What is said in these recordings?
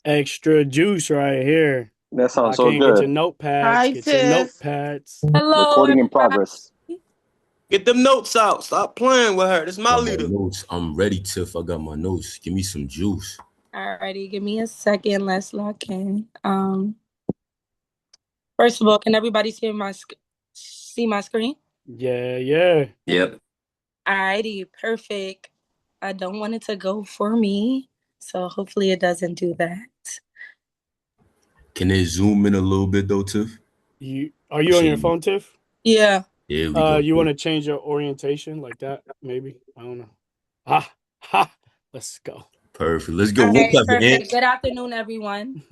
Extra juice right here. That sounds Lock so in, get your good. notepads, Hi, get your Tiff. notepads. Hello, Recording in everybody. progress. Get them notes out. Stop playing with her. This is my Got my leader. notes. I'm ready, Tiff. I got my notes. Give me some juice. Alrighty, give me a second. Let's lock in. First of all, can everybody see my screen? Yeah. Yep. Alrighty, perfect. I don't want it to go for me, so hopefully it doesn't do that. Can they zoom in a little bit though, Tiff? Are you on your phone, Tiff? Yeah. There we go. You want to change your orientation like that? Maybe. I don't know. Ha. Let's go. Perfect. Let's go. All We'll right, cover perfect. it. Good afternoon, everyone.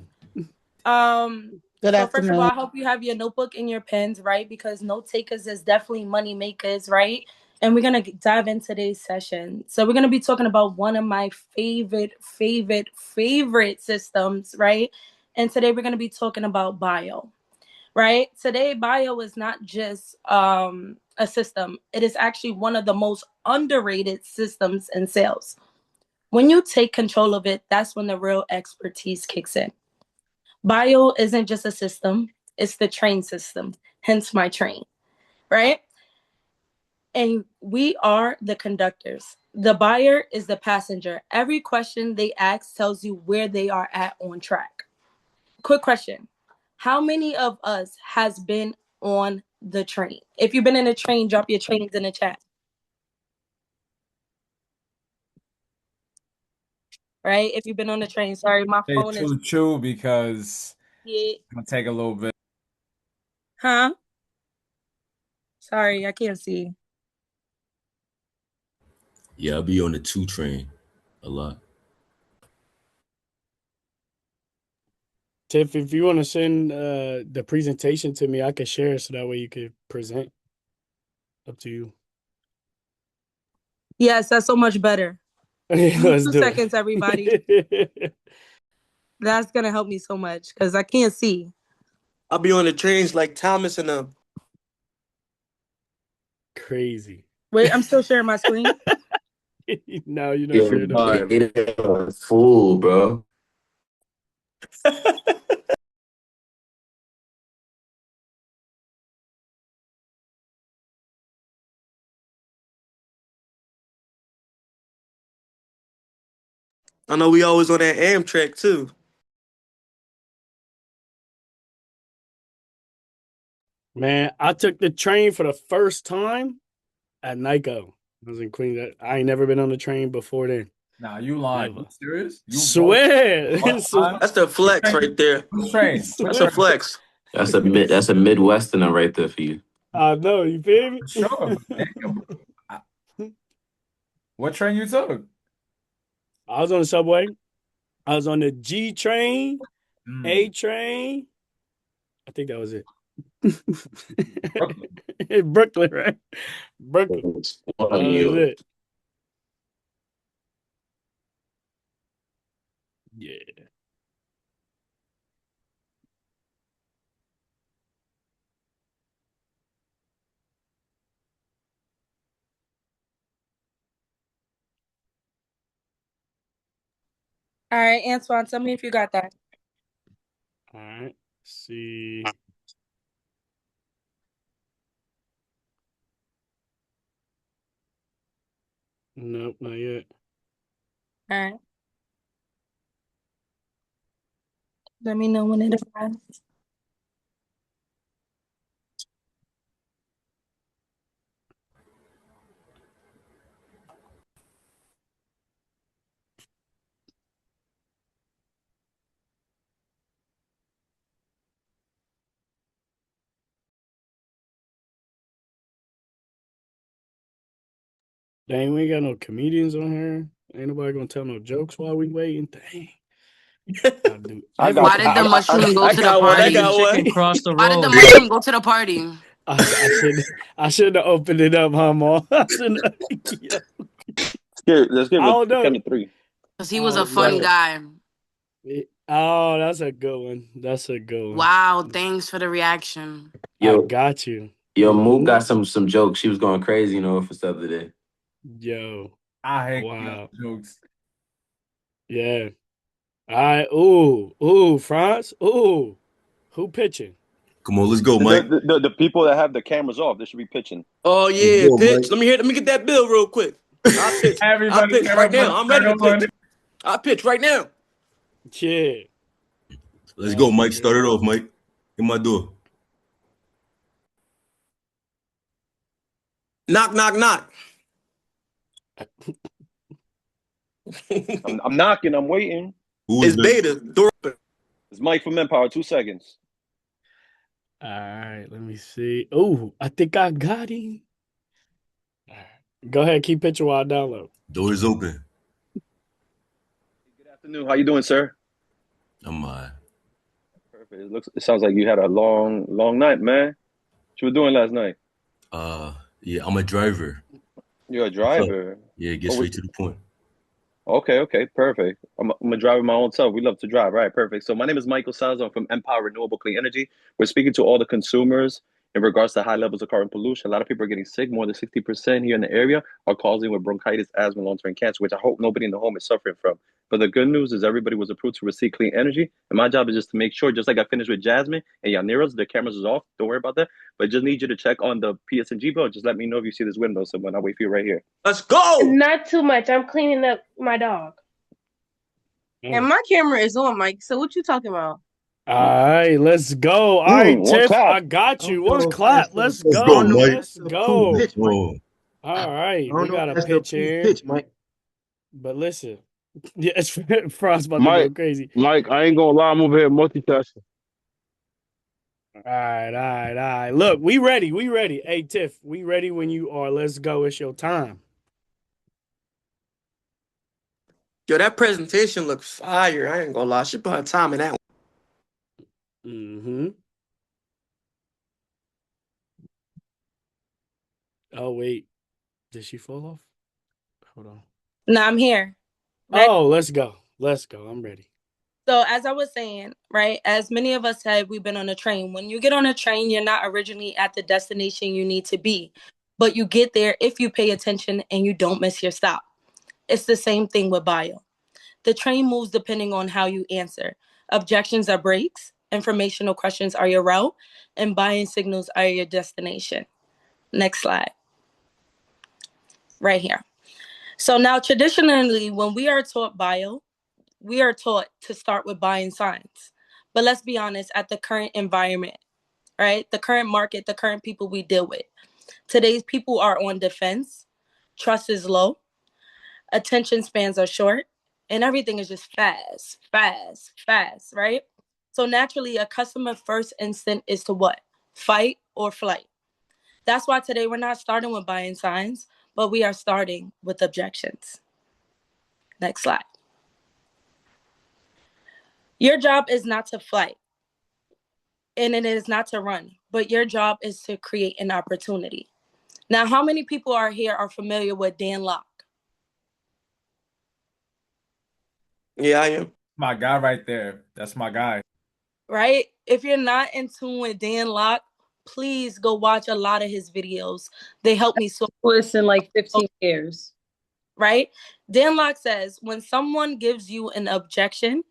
Good So first of all, afternoon. I hope you have your notebook and your pens, right? Because note takers is definitely money makers, right? And we're gonna dive into today's session. So we're gonna be talking about one of my favorite systems, right? And today we're gonna be talking about bio, right? Today, bio is not just a system; it is actually one of the most underrated systems in sales. When you take control of it, that's when the real expertise kicks in. Bio isn't just a system, it's the train system, hence my train, right? And we are the conductors. The buyer is the passenger. Every question they ask tells you where they are at on track. Quick question. How many of us has been on the train? If you've been in a train, drop your trains in the chat. Right? If you've been on the train, sorry, my Say phone is choo because yeah. it's gonna take a little bit. Huh? Sorry, I can't see. Yeah, I'll be on the 2 train a lot. Tiff, if you want to send the presentation to me, I can share it so that way you could present. Up to you. Yes, that's so much better. Let's 2 do seconds, everybody. it. That's gonna help me so much because I can't see. I'll be on the trains like Thomas and them. Crazy. Wait, I'm still sharing my screen. No, you're not You're sharing the a fool, bro. I know we always on that Amtrak too. Man, I took the train for the first time at Nico. I was in Queens. I ain't never been on the train before then. Nah, you lying. Never. You serious? You both Swear. time? That's the flex right there. Which train? Which That's a Swear. train? flex. That's a Midwesterner right there for you. I know, you feel me? For sure. Damn. What train you took? I was on the subway. I was on the G train, A Mm. train. I think that was it. Brooklyn. In Brooklyn, right? Brooklyn. That On was you. it. Yeah. All right, Antoine, tell me if you got that. All right. See. Nope, not yet. All right. Let me know when it arrives. Dang, we ain't got no comedians on here. Ain't nobody gonna tell no jokes while we waiting. Dang. Gotta do I got Why everything. did the mushroom go I to the got one. I party? got one. Chicken cross the Why did the road. mushroom go to the party? I should have opened it up, huh, Mom? I shouldn't. Yeah. let's give I it don't know. kind of three. Because he I was a don't fun know. guy. Oh, that's a good one. That's a good one. Wow, thanks for the reaction. I Yo, got you. yo, Mook got some jokes. She was going crazy, for stuff today. Yo. I hate Wow. jokes. Yeah. All right. Ooh, France. Ooh. Who pitching? Come on, let's go, Mike. The people that have the cameras off, they should be pitching. Oh Let's yeah, go, pitch. Mike. Let me get that bill real quick. I pitch. I Everybody, pitch right now. I'm ready to pitch. I pitch right now. Yeah. Let's go, Mike. Start it off, Mike. In my door. Knock, knock, knock. I'm knocking. I'm waiting. Who is It's this? Beta. Door open. It's Mike from Empower. 2 seconds. All right. Let me see. Ooh, I think I got him. All right. Go ahead. Keep pitching while I download. Door is open. Good afternoon. How you doing, sir? I'm Perfect. It sounds like you had a long night, man. What you were doing last night? yeah, I'm a driver. You're a driver. Yeah, get straight to the point. Okay, perfect. I'm a driver my own self. We love to drive. Right, perfect. So my name is Michael Salazar. I'm from Empower Renewable Clean Energy. We're speaking to all the consumers in regards to high levels of carbon pollution. A lot of people are getting sick. More than 60% here in the area are causing with bronchitis, asthma, long-term cancer, which I hope nobody in the home is suffering from. But the good news is everybody was approved to receive clean energy. And my job is just to make sure, just like I finished with Jasmine and Yaniros, the cameras is off. Don't worry about that. But just need you to check on the PSNG bill. Just let me know if you see this window, someone. I'll wait for you right here. Let's go. Not too much. I'm cleaning up my dog. And my camera is on, Mike. So what you talking about? All right, let's go. All right, one Tiff, clap. I got you. One clap. Let's Let's go. go, Mike. Let's go. Let's go. All right, we got a pitch here. Mike. But listen, yeah, it's Frost about to Mike, go crazy. Mike, I ain't gonna lie, I'm over here multitasking. All right. Look, we ready. Hey, Tiff, we ready when you are. Let's go. It's your time. Yo, that presentation looks fire. I ain't gonna lie. She put her time in that one. Mm-hmm. Oh, wait. Did she fall off? Hold on. No, I'm here. Oh, let's go. I'm ready. So as I was saying, right, as many of us said, we've been on a train. When you get on a train, you're not originally at the destination you need to be, but you get there if you pay attention and you don't miss your stop. It's the same thing with bio. The train moves depending on how you answer. Objections are brakes, informational questions are your route, and buying signals are your destination. Next slide. Right here. So now traditionally, when we are taught bio, we are taught to start with buying signs. But let's be honest, at the current environment, right? The current market, the current people we deal with. Today's people are on defense. Trust is low. Attention spans are short. And everything is just fast, right? So naturally, a customer first instinct is to what? Fight or flight. That's why today we're not starting with buying signs, but we are starting with objections. Next slide. Your job is not to fight, and it is not to run, but your job is to create an opportunity. Now, how many people are familiar with Dan Locke? Yeah, I am. My guy right there. That's my guy. Right? If you're not in tune with Dan Locke, please go watch a lot of his videos. They help me so Listen, like 15 years. Right? Dan Locke says, when someone gives you an objection,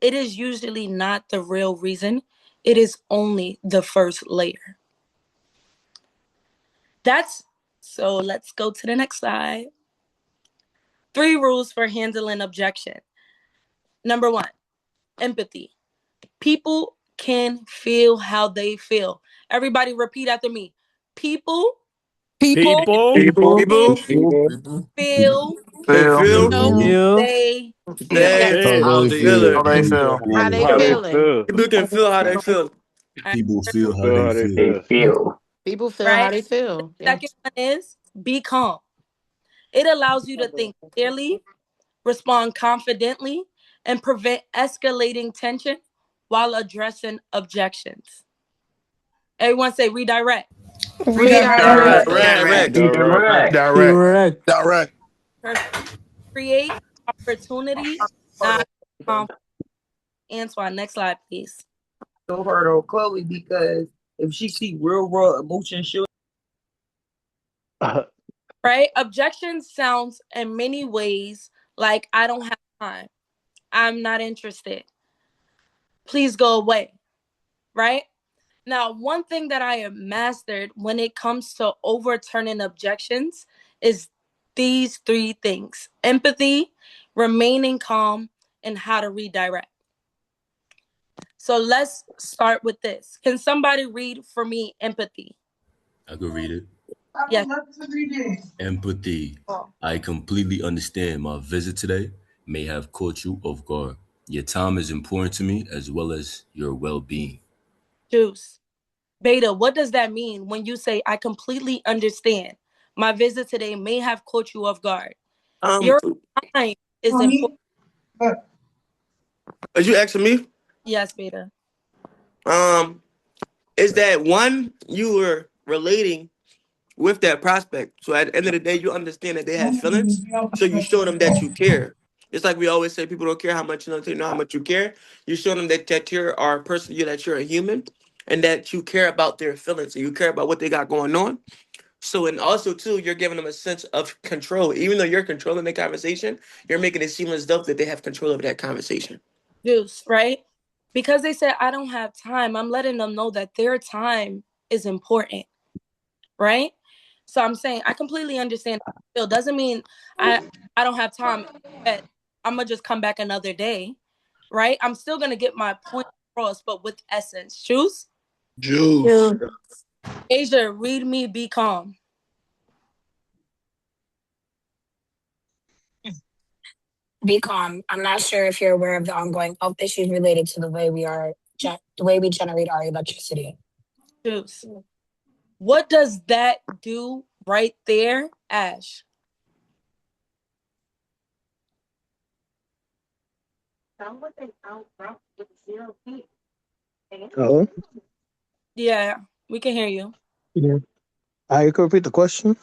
it is usually not the real reason. It is only the first layer. So let's go to the next slide. 3 rules for handling objection. Number 1, empathy. People can feel how they feel. Everybody repeat after me. People People. feel They feel. they How they feel. How they feeling? People can feel how they feel. People feel how they feel. People feel Right? how they feel. Yeah. Second one is be calm. It allows you to think clearly, respond confidently, and prevent escalating tension while addressing objections. Everyone say redirect. Direct. Perfect. Create opportunity, not conflict. Antoine, next slide, please. So hard on Chloe because if she see real emotion, she'll. right? Objection sounds in many ways like I don't have time. I'm not interested. Please go away, right? Now, one thing that I have mastered when it comes to overturning objections is these three things: empathy, remaining calm, and how to redirect. So let's start with this. Can somebody read for me empathy? I could read it. Yes. Empathy. I completely understand my visit today may have caught you off guard. Your time is important to me as well as your well-being. Juice. Beta, what does that mean when you say I completely understand my visit today may have caught you off guard? Your time is important. Are you asking me? Yes, Beta. Is that one, you were relating with that prospect. So at the end of the day, you understand that they have feelings. So you show them that you care. It's like we always say, people don't care how much they know how much you care. You show them that you are a person, that you're a human, and that you care about their feelings and you care about what they got going on. So, and also too, you're giving them a sense of control. Even though you're controlling the conversation, you're making it seem as though that they have control over that conversation. Juice, right? Because they said I don't have time, I'm letting them know that their time is important, right? So I'm saying I completely understand. It doesn't mean I don't have time, but I'm gonna just come back another day, right? I'm still gonna get my point across, but with essence. Juice? Juice. Asia, read me, be calm. Be calm. I'm not sure if you're aware of the ongoing health issues related to the way we generate our electricity. Juice. What does that do right there, Ash? Hello? Yeah, we can hear you. Yeah. I could repeat the question.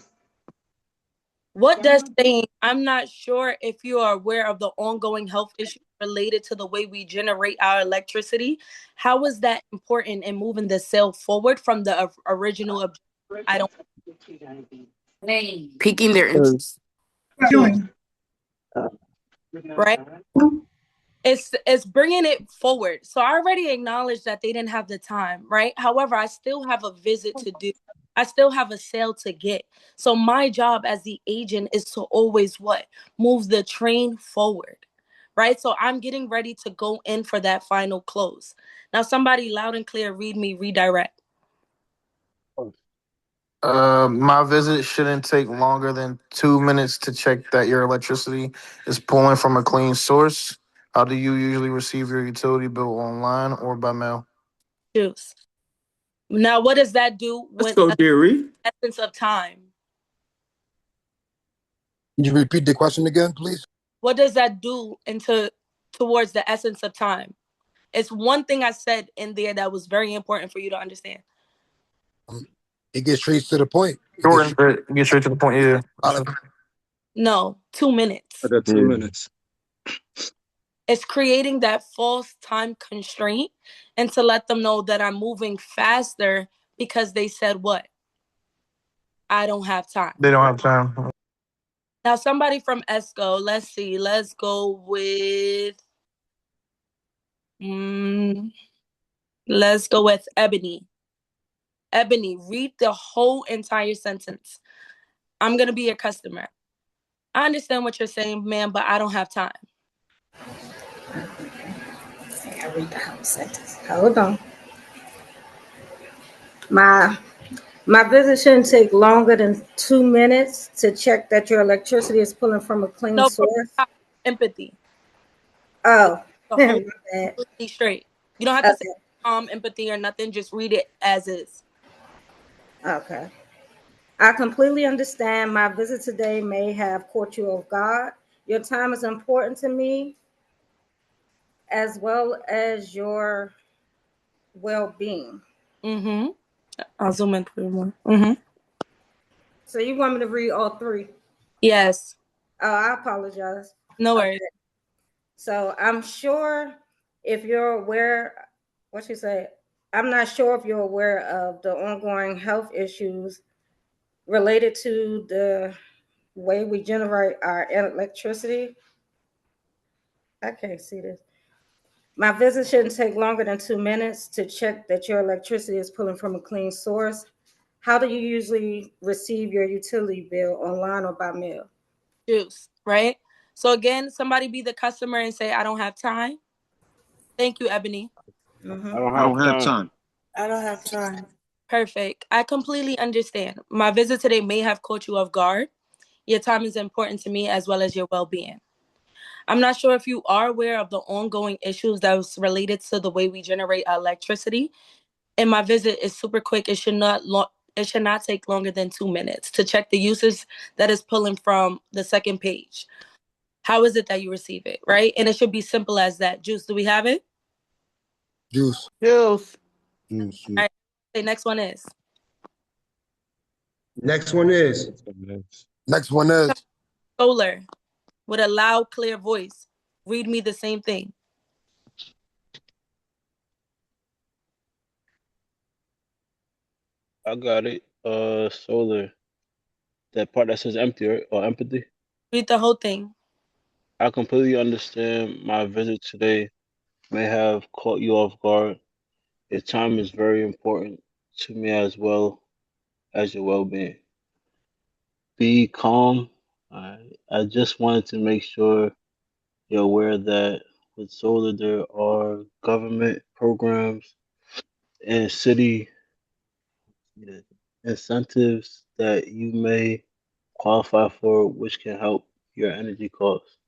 What does saying, I'm not sure if you are aware of the ongoing health issues related to the way we generate our electricity, how is that important in moving the sale forward from the original objective? I don't. Piquing their interest. Right? It's bringing it forward. So I already acknowledged that they didn't have the time, right? However, I still have a visit to do. I still have a sale to get. So my job as the agent is to always what? Move the train forward, right? So I'm getting ready to go in for that final close. Now, somebody loud and clear, read me, redirect. My visit shouldn't take longer than 2 minutes to check that your electricity is pulling from a clean source. How do you usually receive your utility bill, online or by mail? Juice. Now, what does that do Let's with go, Deary. essence of time? Can you repeat the question again, please? What does that do towards the essence of time? It's one thing I said in there that was very important for you to understand. It gets straight to the point. Get straight to the point, yeah. No, 2 minutes. I got 2 minutes. It's creating that false time constraint and to let them know that I'm moving faster because they said what? I don't have time. They don't have time. Now, somebody from ESCO, let's see. Let's go with Ebony. Ebony, read the whole entire sentence. I'm going to be your customer. I understand what you're saying, ma'am, but I don't have time. I read the whole sentence. Hold on. My visit shouldn't take longer than 2 minutes to check that your electricity is pulling from a clean source. Empathy. Oh, the whole completely straight. You don't have to say empathy or nothing. Just read it as is. Okay. I completely understand my visit today may have caught you off guard. Your time is important to me, as well as your well-being. Mm-hmm. I'll zoom in for more. Mm-hmm. So you want me to read all three? Yes. Oh, I apologize. No worries. Okay. So I'm sure if you're aware, what you say? I'm not sure if you're aware of the ongoing health issues related to the way we generate our electricity. I can't see this. My visit shouldn't take longer than 2 minutes to check that your electricity is pulling from a clean source. How do you usually receive your utility bill, online or by mail? Juice, right? So again, somebody be the customer and say, I don't have time. Thank you, Ebony. Mm-hmm. I don't have time. I don't have time. Perfect. I completely understand. My visit today may have caught you off guard. Your time is important to me as well as your well-being. I'm not sure if you are aware of the ongoing issues that was related to the way we generate electricity. And my visit is super quick. It should not take longer than 2 minutes to check the usage that is pulling from the second page. How is it that you receive it, right? And it should be simple as that. Juice, do we have it? Juice. Juice. Juice. All right. The next one is. Next one is. Next one is. Solar, with a loud, clear voice. Read me the same thing. I got it. Solar. That part that says empty, right? Or empathy. Read the whole thing. I completely understand my visit today may have caught you off guard. Your time is very important to me as well as your well-being. Be calm. I just wanted to make sure you're aware that with solar there are government programs and city incentives that you may qualify for, which can help your energy costs.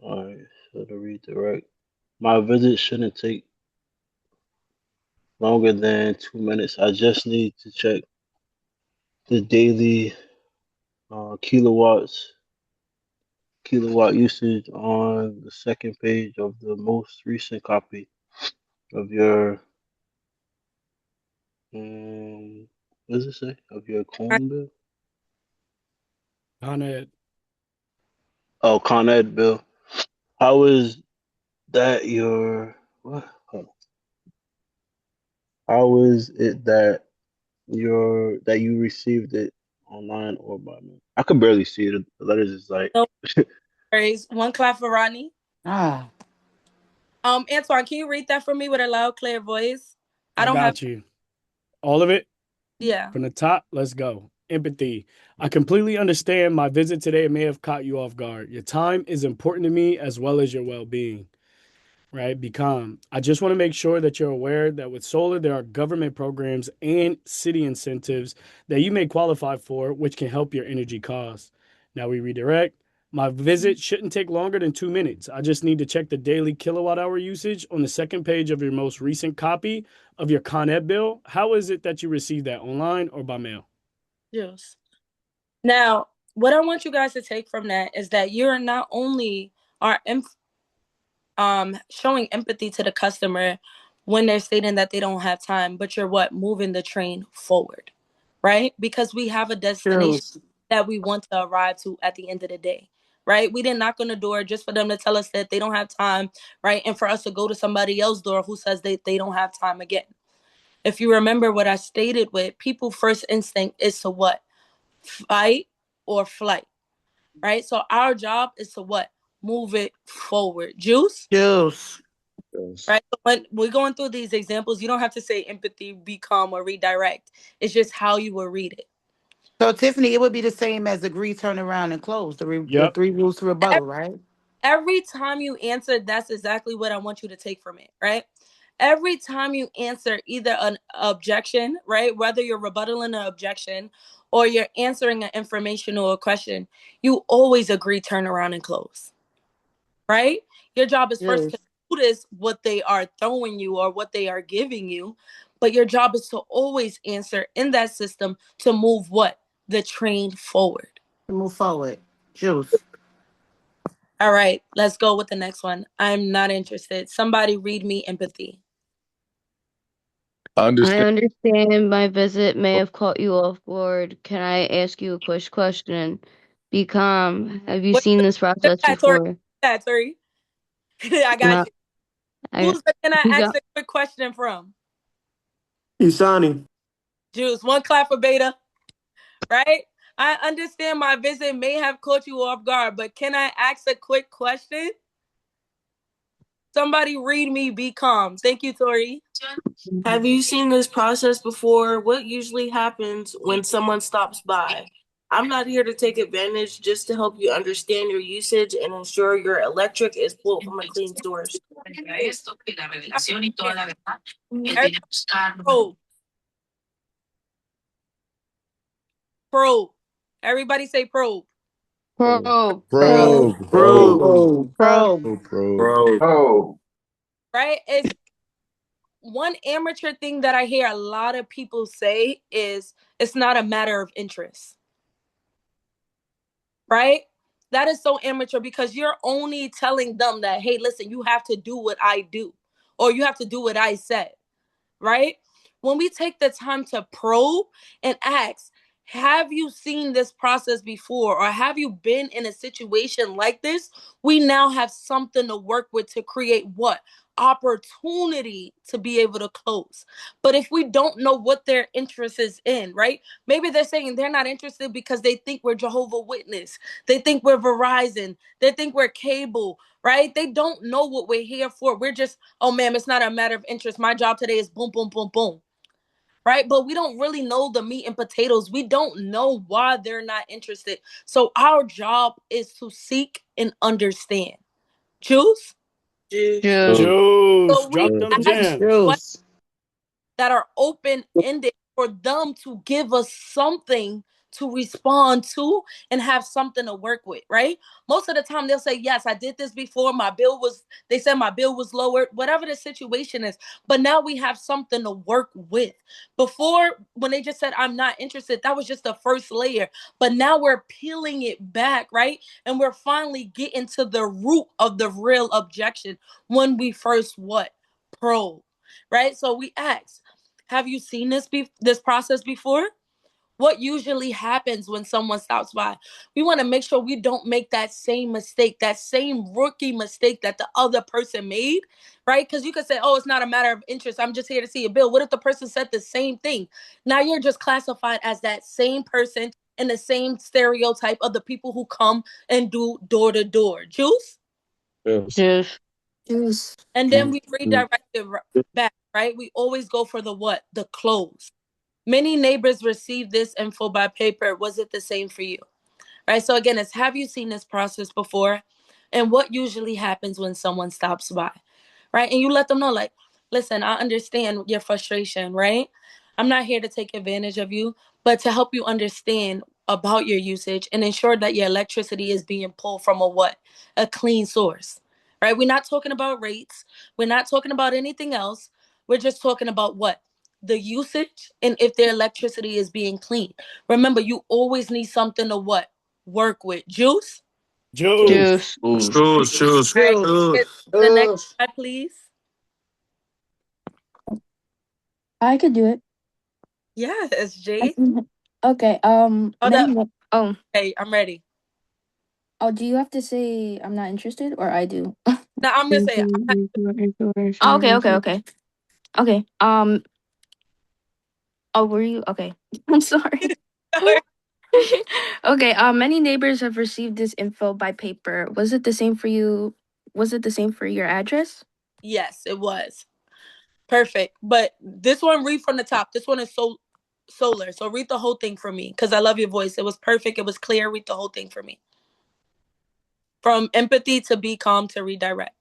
All right, so to redirect, my visit shouldn't take longer than 2 minutes. I just need to check the daily kilowatt usage on the second page of the most recent copy of your what does it say? Of your Con bill? Con Ed. Oh, Con Ed bill. How is that your what? Hold on. How is it that you received it online or by mail? I could barely see it. The letters is like No worries. One clap for Rodney. Ah. Antoine, can you read that for me with a loud, clear voice? I got you. All of it? Yeah. From the top, let's go. Empathy. I completely understand my visit today may have caught you off guard. Your time is important to me as well as your well-being. Right? Be calm. I just want to make sure that you're aware that with solar, there are government programs and city incentives that you may qualify for, which can help your energy costs. Now we redirect. My visit shouldn't take longer than 2 minutes. I just need to check the daily kilowatt hour usage on the second page of your most recent copy of your Con Ed bill. How is it that you received that, online or by mail? Yes. Now, what I want you guys to take from that is that you're not only showing empathy to the customer when they're stating that they don't have time, but you're moving the train forward, right? Because we have a destination that we want to arrive to at the end of the day, right? We didn't knock on the door just for them to tell us that they don't have time, right? And for us to go to somebody else's door who says they don't have time again. If you remember what I stated with people, first instinct is to what? Fight or flight, right? So our job is to move it forward. Juice? Juice. Right? So when we're going through these examples, you don't have to say empathy, be calm, or redirect. It's just how you will read it. So, Tiffany, it would be the same as agree, turn around, and close. The 3 rules to rebuttal, right? Every time you answer, that's exactly what I want you to take from it, right? Every time you answer either an objection, right? Whether you're rebuttaling an objection or you're answering an information or a question, you always agree, turn around, and close, right? Your job is first to notice what they are throwing you or what they are giving you, but your job is to always answer in that system to move the train forward. To move forward. Juice. All right, let's go with the next one. I'm not interested. Somebody read me empathy. I understand my visit may have caught you off guard. Can I ask you a quick question? Be calm. Have you seen this process before? Tori. I got you. Who's can I ask a quick question from? Isani. Juice. One clap for Beta. Right? I understand my visit may have caught you off guard, but can I ask a quick question? Somebody read me, be calm. Thank you, Tori. Have you seen this process before? What usually happens when someone stops by? I'm not here to take advantage, just to help you understand your usage and ensure your electric is pulled from a clean source. Probe. Everybody say probe. Probe. Probe. Probe. Right? It's one amateur thing that I hear a lot of people say is it's not a matter of interest. Right? That is so amateur because you're only telling them that, hey, listen, you have to do what I do, or you have to do what I said. Right? When we take the time to probe and ask, have you seen this process before, or have you been in a situation like this? We now have something to work with to create what? Opportunity to be able to close. But if we don't know what their interest is in, right? Maybe they're saying they're not interested because they think we're Jehovah Witness. They think we're Verizon. They think we're cable, right? They don't know what we're here for. We're just, oh, ma'am, it's not a matter of interest. My job today is boom, boom, boom, boom. Right? But we don't really know the meat and potatoes. We don't know why they're not interested. So our job is to seek and understand. Juice? Juice. So we Drop them ask gems. that are open-ended for them to give us something to respond to and have something to work with, right? Most of the time they'll say, yes, I did this before. They said my bill was lowered, whatever the situation is. But now we have something to work with. Before, when they just said, I'm not interested, that was just the first layer. But now we're peeling it back, right? And we're finally getting to the root of the real objection when we first probe, right? So we ask, have you seen this process before? What usually happens when someone stops by? We want to make sure we don't make that same mistake, that same rookie mistake that the other person made, right? Because you could say, oh, it's not a matter of interest. I'm just here to see a bill. What if the person said the same thing? Now you're just classified as that same person and the same stereotype of the people who come and do door to door. Juice? Juice. And then we redirect it back, right? We always go for the what? The close. Many neighbors receive this info by paper. Was it the same for you? Right? So again, it's have you seen this process before? And what usually happens when someone stops by? Right? And you let them know, like, listen, I understand your frustration, right? I'm not here to take advantage of you, but to help you understand about your usage and ensure that your electricity is being pulled from a clean source. Right? We're not talking about rates. We're not talking about anything else. We're just talking about the usage and if their electricity is being clean. Remember, you always need something to work with. Juice? Juice. Juice. Right. The next slide, please. I could do it. Yes, Jay. Okay. Okay, I'm ready. Oh, do you have to say I'm not interested, or I do? Now I'm gonna say Okay. Okay. Oh, were you okay? I'm sorry. Okay. Many neighbors have received this info by paper. Was it the same for you? Was it the same for your address? Yes, it was. Perfect. But this one, read from the top. This one is solar. So read the whole thing for me because I love your voice. It was perfect. It was clear. Read the whole thing for me. From empathy to be calm to redirect.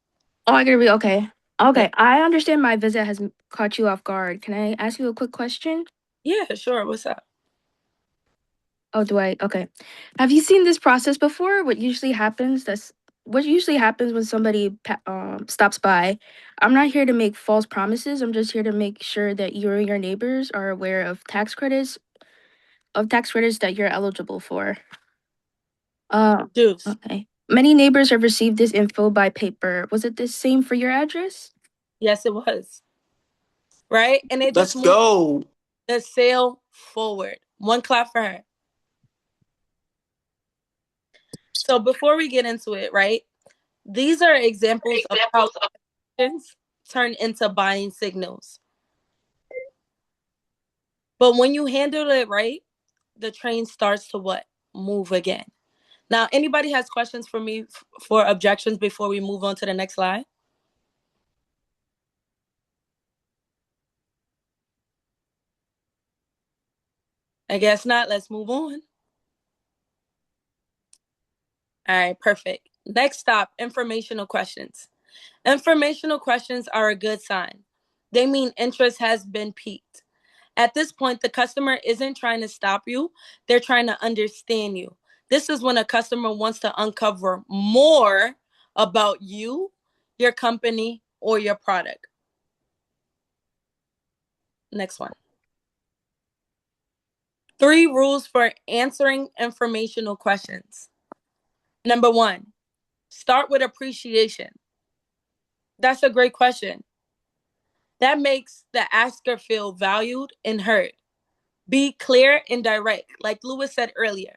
Oh, I gotta read. Okay. Okay. I understand my visit has caught you off guard. Can I ask you a quick question? Yeah, sure. What's up? Oh, do I? Okay. Have you seen this process before? What usually happens when somebody stops by? I'm not here to make false promises. I'm just here to make sure that you and your neighbors are aware of tax credits that you're eligible for. Okay. Many neighbors have received this info by paper. Was it the same for your address? Yes, it was. Right? And it just moved the sale forward. One clap for her. So before we get into it, right? These are examples of how turn into buying signals. But when you handle it right, the train starts to what? Move again. Now, anybody has questions for me for objections before we move on to the next slide? I guess not. Let's move on. All right, perfect. Next stop, informational questions. Informational questions are a good sign. They mean interest has been piqued. At this point, the customer isn't trying to stop you. They're trying to understand you. This is when a customer wants to uncover more about you, your company, or your product. Next one. 3 rules for answering informational questions. Number 1, start with appreciation. That's a great question. That makes the asker feel valued and heard. Be clear and direct. Like Lewis said earlier,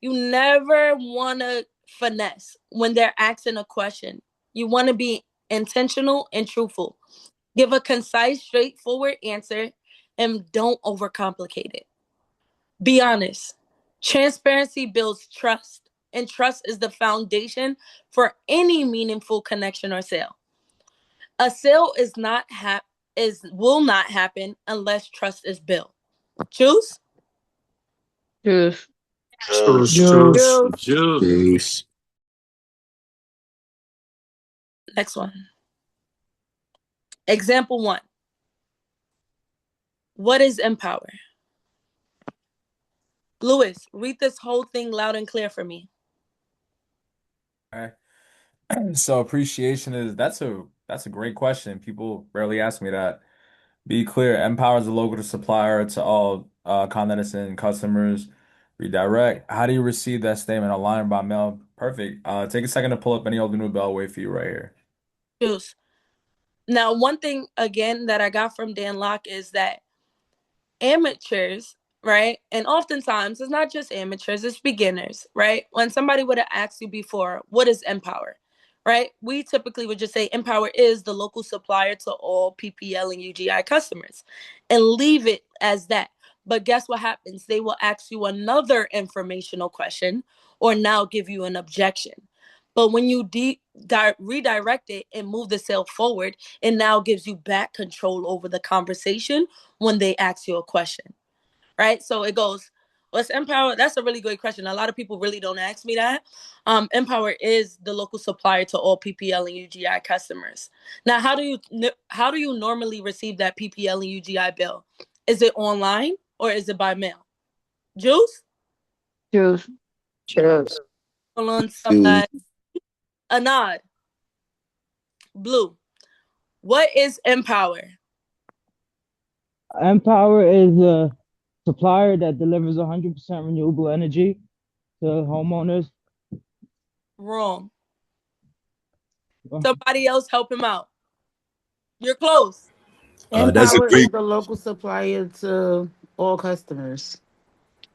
you never want to finesse when they're asking a question. You want to be intentional and truthful. Give a concise, straightforward answer and don't overcomplicate it. Be honest. Transparency builds trust, and trust is the foundation for any meaningful connection or sale. A sale will not happen unless trust is built. Choose? Juice. Juice. Next one. Example 1. What is empower? Lewis, read this whole thing loud and clear for me. Okay. So appreciation that's a great question. People rarely ask me that. Be clear, Empower is a local supplier to all Condescend customers. Redirect. How do you receive that statement online by mail? Perfect. Take a second to pull up any old new bell. Wait for you right here. Choose. Now, one thing again that I got from Dan Locke is that amateurs, right? And oftentimes it's not just amateurs, it's beginners, right? When somebody would have asked you before, what is Empower, right? We typically would just say Empower is the local supplier to all PPL and UGI customers and leave it as that. But guess what happens? They will ask you another informational question or now give you an objection. But when you redirect it and move the sale forward, it now gives you back control over the conversation when they ask you a question, right? So it goes, what's Empower? That's a really good question. A lot of people really don't ask me that. Empower is the local supplier to all PPL and UGI customers. Now, how do you normally receive that PPL and UGI bill? Is it online or is it by mail? Juice? Juice. Juice. Hold on, somebody. A nod. Blue. What is Empower? Empower is a supplier that delivers 100% renewable energy to homeowners. Wrong. Somebody else help him out. You're close. That's a Empower great. is the local supplier to all customers.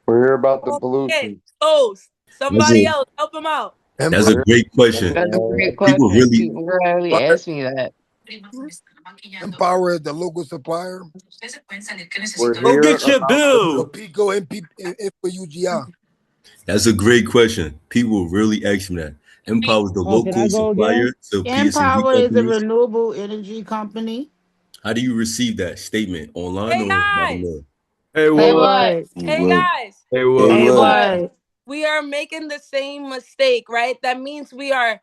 We're here about the Okay, pollution. close. Somebody else help him out. That's a great question. That's a great People question. really. People rarely ask me that. Empower is the local supplier. We're Go here get your about For bill. Pico and for UGI. That's a great question. People really ask me that. Empower is the Oh, can I local go supplier again? to PSNG Empower is a customers. renewable energy company. How do you receive that statement online Hey or by the guys. mail? Hey, Hey, Hey, what? what? what? Hey guys. Hey, Hey, what? Hey, what? what? We are making the same mistake, right? That means we are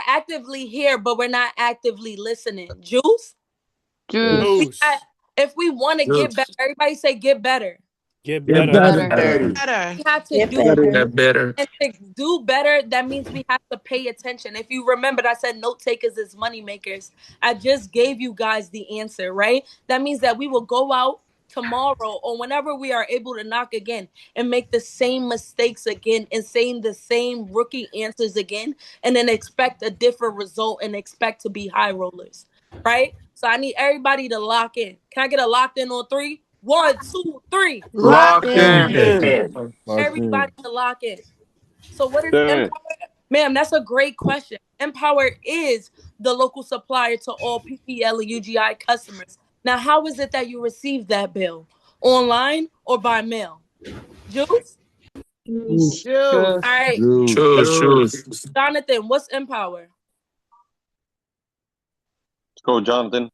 actively here, but we're not actively listening. Juice? Juice. If we want to get better, everybody say get better. Get Get better. Better. Better. We have to Get do better. Get better. and to do better, that means we have to pay attention. If you remembered, I said note takers is money makers. I just gave you guys the answer, right? That means that we will go out tomorrow or whenever we are able to knock again and make the same mistakes again and saying the same rookie answers again and then expect a different result and expect to be high rollers, right? So I need everybody to lock in. Can I get a locked in on 3? 1, 2, 3. Locked Locked in. in. Everybody to lock in. So what is Done. Empower? Ma'am, that's a great question. Empower is the local supplier to all PPL and UGI customers. Now, how is it that you received that bill? Online or by mail? Juice? Juice. All right. Choose. Jonathan, what's Empower? Let's go, Jonathan.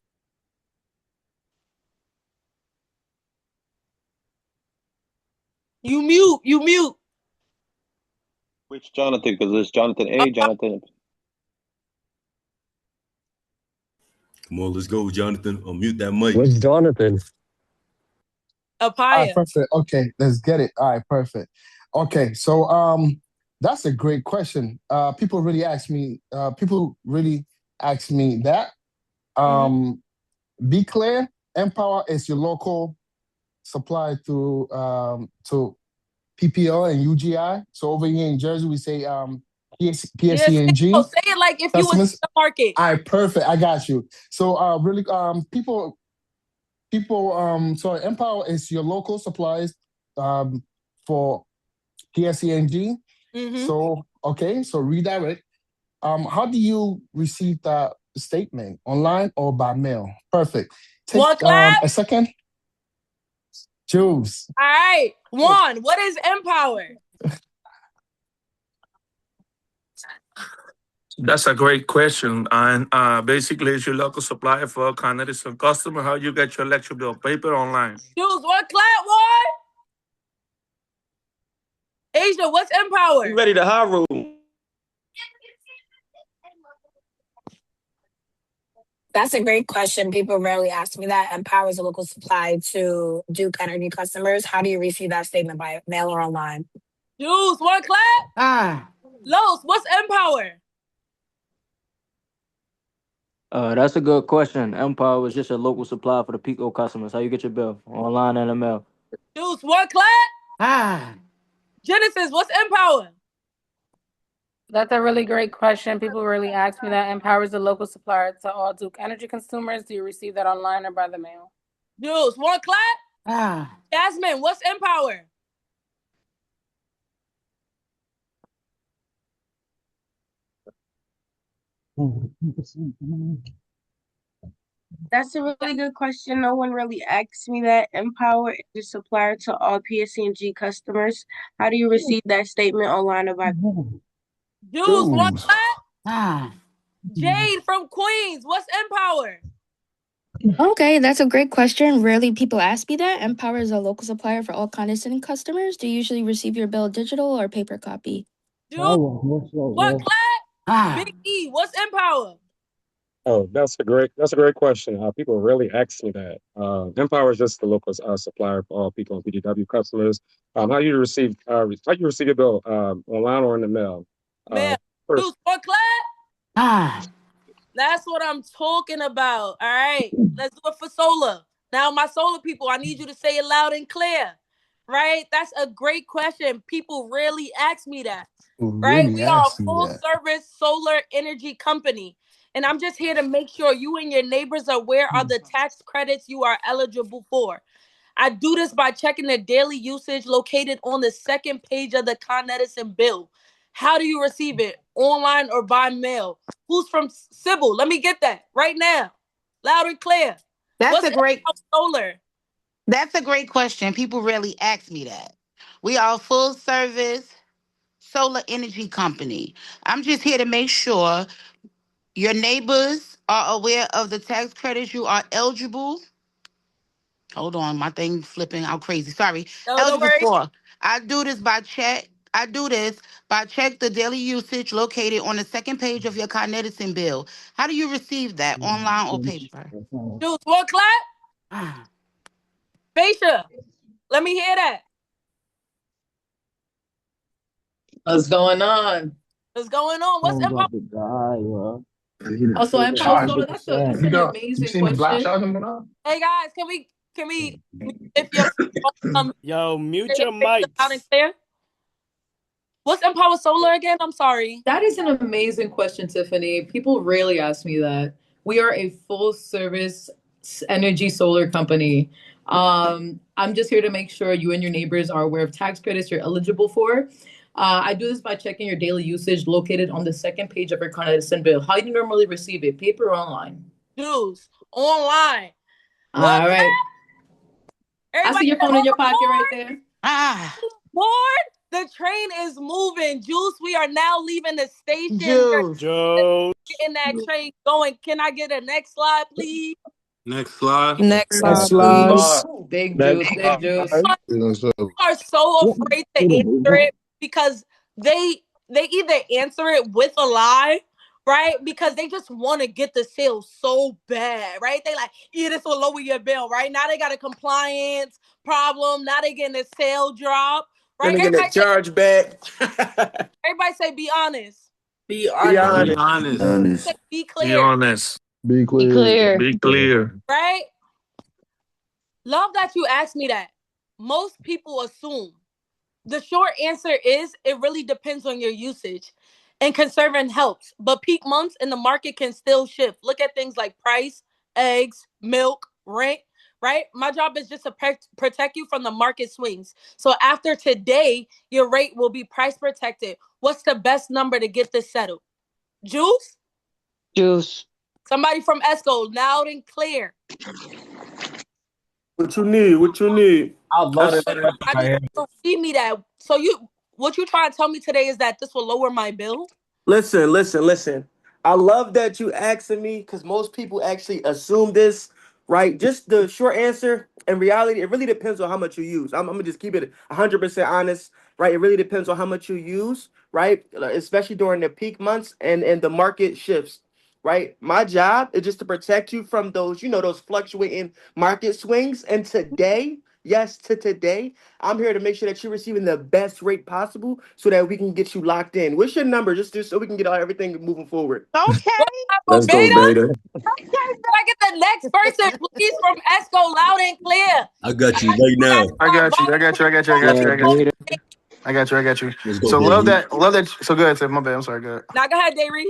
You mute. Which Jonathan? Because there's Jonathan A, Jonathan. Come on, let's go, Jonathan. Unmute that mic. What's Jonathan? All Apaya. right, perfect. Okay, let's get it. All right, perfect. Okay, so that's a great question. People really ask me that. Be clear, Empower is your local supplier to PPL and UGI. So over here in Jersey, we say PSENG. Oh, say it like if you was in the market. All right, perfect. I got you. So really, people. So Empower is your local supplies for PSENG. So okay, so redirect. How do you receive that statement? Online or by mail? Perfect. Take a second. Juice. All right. Juan, what is Empower? That's a great question. And basically, it's your local supplier for all Con Edison customer. How you get your electric bill? Paper online? Juice, what clap, what? Asia, what's Empower? You ready to high roll? That's a great question. People rarely ask me that. Empower is a local supply to Duke Energy customers. How do you receive that statement, by mail or online? Juice, what clap? Los, what's Empower? That's a good question. Empower is just a local supplier for the Pico customers. How you get your bill? Online and in the mail. Juice, what clap? Genesis, what's Empower? That's a really great question. People really ask me that. Empower is a local supplier to all Duke Energy consumers. Do you receive that online or by the mail? Juice, what clap? Jasmine, what's Empower? That's a really good question. No one really asks me that. Empower is a supplier to all PSENG customers. How do you receive that statement online or by? Juice, what clap? Jade from Queens, what's Empower? Okay, that's a great question. Rarely people ask me that. Empower is a local supplier for all condescending customers. Do you usually receive your bill digital or paper copy? Juice, what clap? Big E, what's Empower? Oh, that's a great question. People really ask me that. Empower is just the local supplier for all people and PDW customers. How you receive your bill online or in the mail? Juice, what clap? That's what I'm talking about. All right, let's do it for solar. Now, my solar people, I need you to say it loud and clear. Right? That's a great question. People rarely ask me that. Right? We are a full service solar energy company. And I'm just here to make sure you and your neighbors are aware of the tax credits you are eligible for. I do this by checking the daily usage located on the second page of the Con Edison bill. How do you receive it? Online or by mail? Who's from Sybil? Let me get that right now. Loud and clear. That's a great solar. That's a great question. People rarely ask me that. We are a full service solar energy company. I'm just here to make sure your neighbors are aware of the tax credits you are eligible. Hold on, my thing flipping out crazy. Sorry. Eligible for. I do this by check the daily usage located on the second page of your Con Edison bill. How do you receive that, online or paper? Juice, what clap? Faisha, let me hear that. What's going on? What's going on? What's Empower? Also, Empower Solar, that's an amazing question. Hey guys, can we if your yo, mute your mic. Loud and clear? What's Empower Solar again? I'm sorry. That is an amazing question, Tiffany. People rarely ask me that. We are a full service energy solar company. I'm just here to make sure you and your neighbors are aware of tax credits you're eligible for. I do this by checking your daily usage located on the second page of your Con Edison bill. How do you normally receive it? Paper or online? Juice, online. All right. I see your phone in your pocket right there. Board, the train is moving. Juice, we are now leaving the station. Juice. Joe. Getting that train going. Can I get a next slide, please? Next slide. Next slide, Slides. please. Big Next juice, big juice. People are so afraid to answer it because they either answer it with a lie, right? Because they just want to get the sale so bad, right? They like, yeah, this will lower your bill, right? Now they got a compliance problem. Now they getting a sale drop, right? Then they get a charge back. Everybody say, be honest. Be Be honest. honest. Honest. Say, be Be clear, honest. Be Be clear. clear. Be clear. right? Love that you asked me that. Most people assume. The short answer is it really depends on your usage. And conserving helps. But peak months in the market can still shift. Look at things like price, eggs, milk, rent, right? My job is just to protect you from the market swings. So after today, your rate will be price protected. What's the best number to get this settled? Juice? Juice. Somebody from Esco, loud and clear. What you need? What you need? I love That's- it. I need you to read me that. So what you trying to tell me today is that this will lower my bill? Listen. I love that you asking me because most people actually assume this, right? Just the short answer. In reality, it really depends on how much you use. I'm gonna just keep it 100% honest, right? It really depends on how much you use, right? Especially during the peak months and the market shifts, right? My job is just to protect you from those, those fluctuating market swings. And today, yes, to today, I'm here to make sure that you're receiving the best rate possible so that we can get you locked in. What's your number? Just so we can get everything moving forward. Okay. Let's go, Beta. Can I get the next person, please, from Esco, loud and clear? I got you right now. I got you. Let's go, So David. love that. So go ahead, Tiff. My bad. I'm sorry. Go ahead. Now go ahead, Dayre.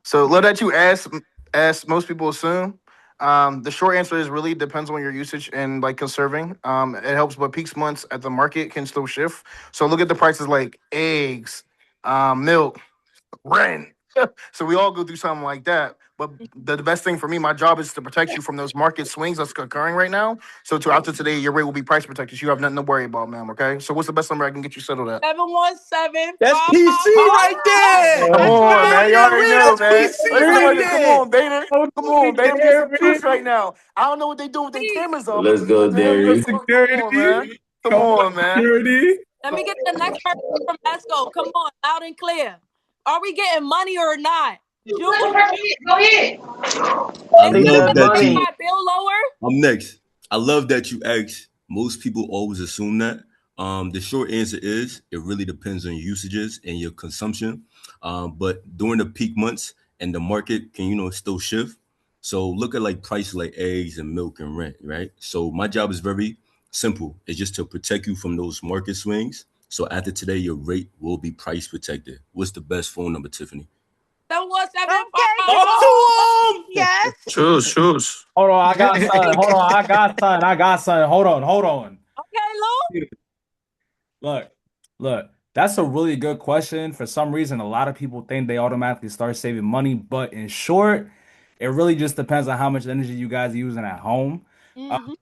So love that you asked. Most people assume. The short answer is really depends on your usage and like conserving. It helps, but peaks months at the market can still shift. So look at the prices like eggs, milk, rent. So we all go through something like that. But the best thing for me, my job is to protect you from those market swings that's occurring right now. So after today, your rate will be price protected. So you have nothing to worry about, ma'am. Okay. So what's the best number I can get you settled at? 717. That's PC right there. Come on, man. You already know, man. That's PC right there. Come on, Beta. Come on, Beta. Get some juice right now. I don't know what they do with their cameras on. Let's go, Dairy. Come on, man. Come on, man. Let me get the next person from Esco. Come on, loud and clear. Are we getting money or not? Juice? Go ahead. I love that you. My bill lower? I'm next. I love that you asked. Most people always assume that. The short answer is it really depends on your usages and your consumption. But during the peak months and the market can, still shift. So look at like prices like eggs and milk and rent, right? So my job is very simple. It's just to protect you from those market swings. So after today, your rate will be price protected. What's the best phone number, Tiffany? 717. Yes. Choose. Hold on, I got something. Hold on. Okay, Lou. Look. That's a really good question. For some reason, a lot of people think they automatically start saving money, but in short, it really just depends on how much energy you guys are using at home.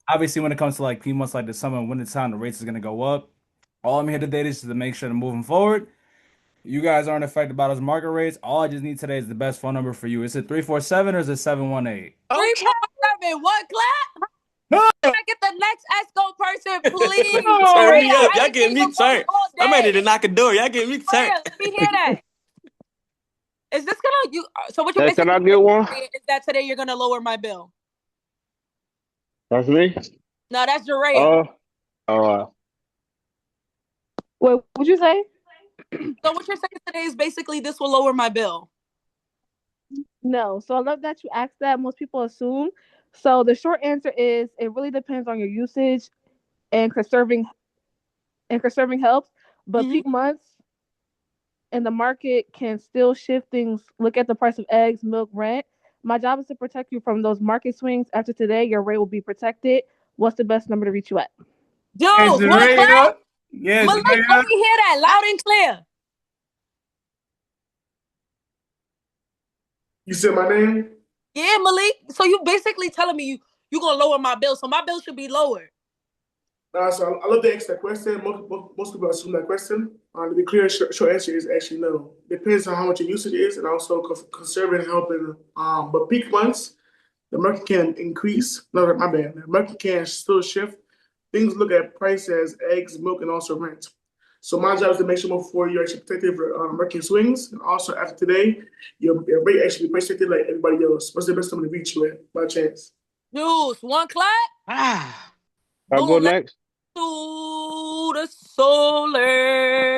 Obviously, when it comes to like peak months like the summer and winter time, the rates is gonna go up. All I'm here today is to make sure that moving forward, you guys aren't affected by those market rates. All I just need today is the best phone number for you. Is it 347 or is it 718? 347. What, clap? Can I get the next Esco person, please? Turn me up. Y'all getting me turned. I'm ready to knock a door. Y'all getting me turned. Let me hear that. Is this gonna so what you're Hey, can I get one? is that today you're gonna lower my bill? That's me? No, that's Jeray. Wait, what'd you say? So what you're saying today is basically this will lower my bill. No. So I love that you asked that. Most people assume. So the short answer is it really depends on your usage and conserving helps. But peak months and the market can still shift things. Look at the price of eggs, milk, rent. My job is to protect you from those market swings. After today, your rate will be protected. What's the best number to reach you at? Juice, what clap? Yes, Malik, let me hear that loud and clear. You said my name? Yeah, Malik. So you basically telling me you gonna lower my bill, so my bill should be lower. So I love to answer that question. Most people assume that question. To be clear, short answer is actually no. Depends on how much your usage is, and also conserving and helping. But peak months, the market can increase. No, my bad. The market can still shift. Things look at price as eggs, milk, and also rent. So my job is to make sure before you're actually protected for market swings, and also after today, your rate actually be protected like everybody else. What's the best time to reach you at by chance? Juice, one clap. Ah. I'll go Boom, let's next. do the solar.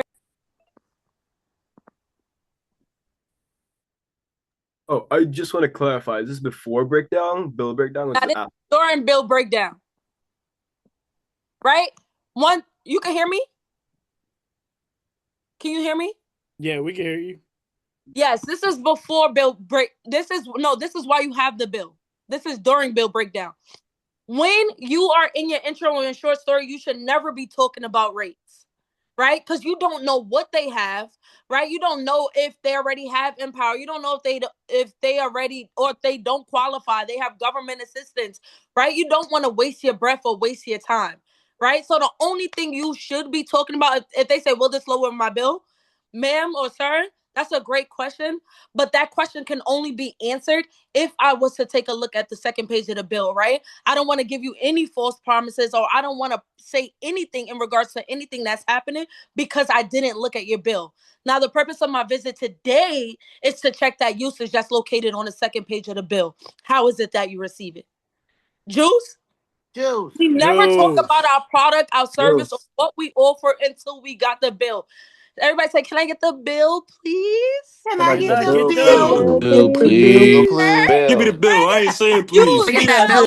Oh, I just want to clarify. Is this before breakdown, bill breakdown, or is Now, it this is after? during bill breakdown. Right? You can hear me? Can you hear me? Yeah, we can hear you. Yes, this is before bill break. This is why you have the bill. This is during bill breakdown. When you are in your intro and short story, you should never be talking about rates, right? Because you don't know what they have, right? You don't know if they already have Empower. You don't know if they already or if they don't qualify. They have government assistance, right? You don't want to waste your breath or waste your time, right? So the only thing you should be talking about, if they say, "Will this lower my bill?" Ma'am or sir, that's a great question, but that question can only be answered if I was to take a look at the second page of the bill, right? I don't want to give you any false promises, or I don't want to say anything in regards to anything that's happening because I didn't look at your bill. Now, the purpose of my visit today is to check that usage that's located on the second page of the bill. How is it that you receive it? Juice? Juice. We never talk Juice. about our product, our service, or Juice. what we offer until we got the bill. Everybody say, "Can I get the bill, please?" Can Can I I get get the I the get bill, the please? bill? Can bill. Bill, I get the bill, please. please? Give me the bill. I ain't saying You please. Get listen, that bill.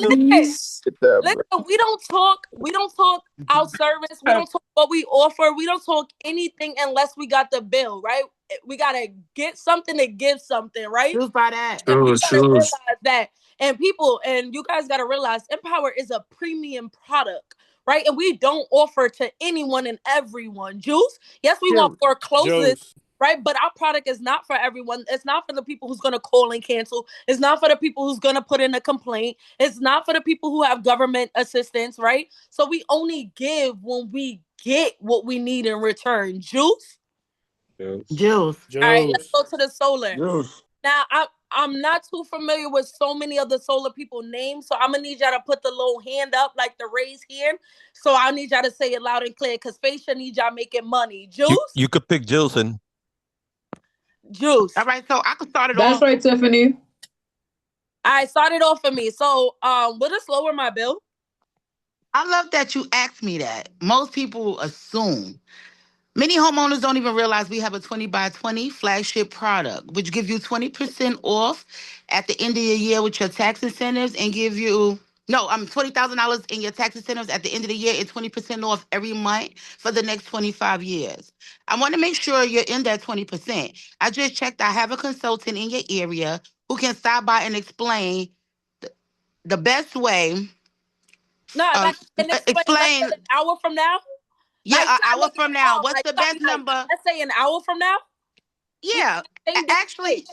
Get that, bro. listen, we don't talk our service, we don't talk what we offer, we don't talk anything unless we got the bill, right? We gotta get something to give something, right? Juice by that. And we Shoes, gotta realize shoes. that. And you guys gotta realize Empower is a premium product, right? And we don't offer to anyone and everyone. Juice, yes, we want Juice. for closest, Juice. right? But our product is not for everyone. It's not for the people who's gonna call and cancel. It's not for the people who's gonna put in a complaint. It's not for the people who have government assistance, right? So we only give when we get what we need in return. Juice. Yes. Juice. All right, let's Juice. go to the solar. Juice. Now, I'm not too familiar with so many of the solar people names, so I'm gonna need y'all to put the little hand up, like the raised hand. So I need y'all to say it loud and clear, because Facia needs y'all making money. Juice, You could pick Jilson. Juice. All right, so I can start it That's off. right, Tiffany. All right, start it off for me. So, will this lower my bill? I love that you asked me that. Most people assume. Many homeowners don't even realize we have a 20 by 20 flagship product, which gives you 20% off at the end of the year with your tax incentives and give you, no, $20,000 in your tax incentives at the end of the year and 20% off every month for the next 25 years. I want to make sure you're in that 20%. I just checked. I have a consultant in your area who can stop by and explain the best way. No, like, and explain, let's Explain, say an hour from now. yeah, Like, an you gotta hour make it from now. small. What's Like, the you gotta best be like, number? let's say an hour from now. We Yeah, same day. actually.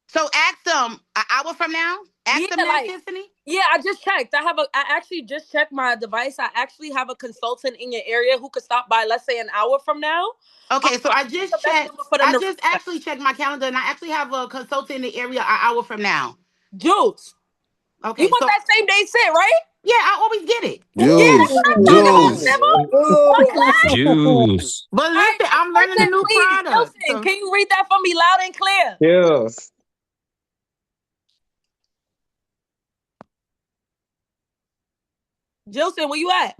So ask them an hour from now. Yeah, Ask them that, like, Tiffany. yeah, I just checked. I actually just checked my device. I actually have a consultant in your area who could stop by, let's say, an hour from now. Okay, so I The just best checked. number for them I to just actually checked my calendar, and I actually have a consultant in the area an hour from now. Juice. You Okay, want so that same day sit, right? yeah, I always get it. Yeah, that's Juice. what I'm talking about, Juice. Simba. One clap. Juice. But All right, listen, next I'm learning a person, new please. product. Wilson, So can you read that for me loud and clear? Yes. Jilson, where you at?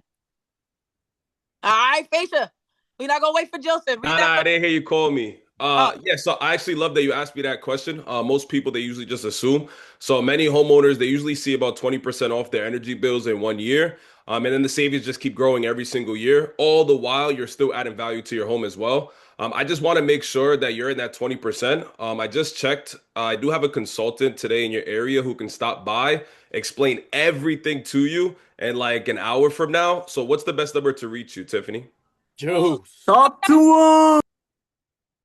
All right, Facia. We're not gonna wait for Jilson. Read Nah, that I for me. didn't hear you call me. Oh, Yeah, so I actually love that you asked me that question. Most people they usually just assume. So many homeowners they usually see about 20% off their energy bills in 1 year. And then the savings just keep growing every single year. All the while you're still adding value to your home as well. I just want to make sure that you're in that 20%. I just checked. I do have a consultant today in your area who can stop by, explain everything to you in like an hour from now. So what's the best number to reach you, Tiffany? Juice. Talk to him.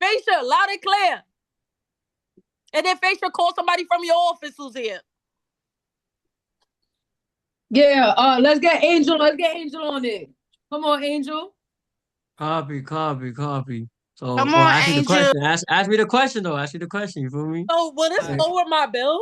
Facia, loud and clear. And then Facia, call somebody from your office who's here. Yeah, let's get Angel on it. Come on, Angel. Copy. So, Come well, on, ask me the Angel. question. Ask me the question though. Ask me the question. You feel me? So will this Like, lower my bill?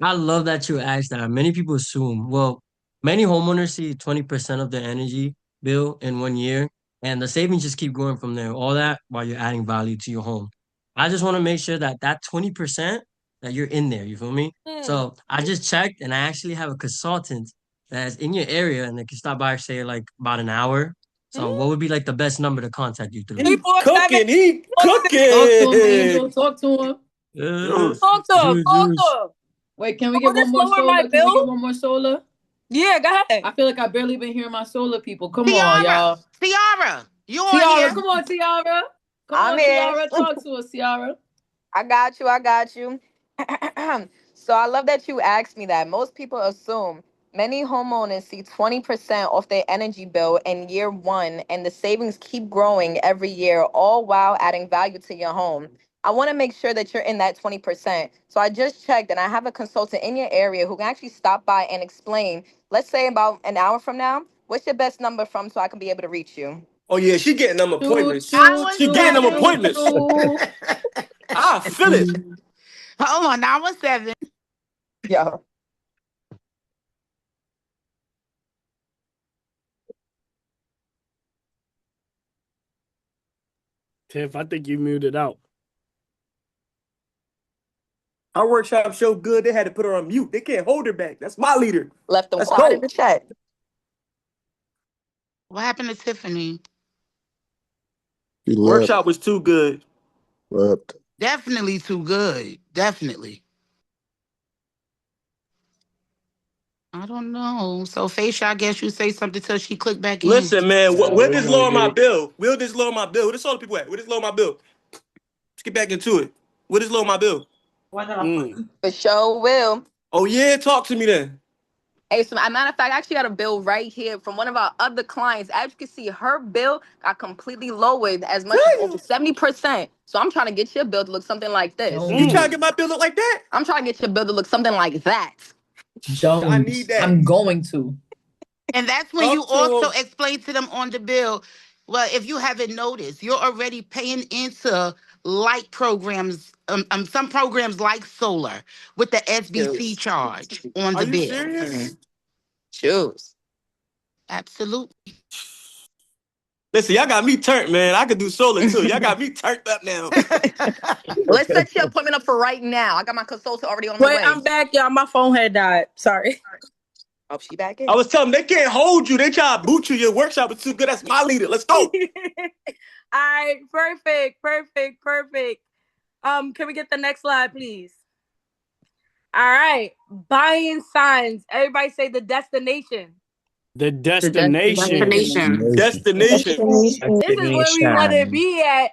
I love that you asked that. Many people assume. Well, many homeowners see 20% of their energy bill in 1 year, and the savings just keep growing from there. All that while you're adding value to your home. I just want to make sure that that 20% that you're in there. You feel me? So I just checked, and I actually have a consultant that's in your area, and they can stop by, say, like about an hour. So what would be like the best number to contact you through? He cooking. He Talk to him, Angel. cooking. Talk to him. Talk to him. Talk to him. Wait, can we Will get this one more lower my solar? Can we get bill? one more solar? Yeah, go ahead. I feel like I barely been hearing my solar people. Come on, Tiara, y'all. Tiara, you on Tiara, here? come on, Tiara. Come I'm on, here. Tiara. Talk to us, Tiara. I got you. I got you. So I love that you asked me that. Most people assume many homeowners see 20% off their energy bill in year one, and the savings keep growing every year, all while adding value to your home. I want to make sure that you're in that 20%. So I just checked, and I have a consultant in your area who can actually stop by and explain, let's say about an hour from now, what's your best number from so I can be able to reach you? Oh yeah, she getting them appointments. I was She getting them seven. appointments. I feel it. Hold on, I was 7. Yo. Tiff, I think you muted out. Our workshop so good they had to put her on mute. They can't hold her back. That's my leader. Left them Let's quiet go. in the chat. What happened to Tiffany? He left. Workshop was too good. Left. Definitely too good. Definitely. I don't know. So, Faisha, I guess you say something till she click back in. Listen, man, will this lower my bill? Will this lower my bill? Where this all the people at? Will this lower my bill? Let's get back into it. Will this lower my bill? For sure will. Oh yeah, talk to me then. Hey, so as a matter of fact, I actually got a bill right here from one of our other clients. As you can see, her bill got completely lowered as much as over 70%. So I'm trying to get your bill to look something like this. You trying to get my bill look like that? I'm trying to get your bill to look something like that. I need that. I'm going to. And that's when you Talk to also him. explain to them on the bill. Well, if you haven't noticed, you're already paying into light programs, some programs like solar with the SBC charge on Are the you bill. serious? Choose. Absolutely. Listen, y'all got me turned, man. I could do solar too. Y'all got me turned up now. Let's set your appointment up for right now. I got my consultant already on the Wait, way. I'm back, y'all. My phone had died. Sorry. Oh, she back in. I was telling them they can't hold you. They try to boot you. Your workshop is too good. That's my leader. Let's go. All right, perfect. Can we get the next slide, please? All right, buying signs. Everybody say the destination. The destination. Destination. This is where we want to be at.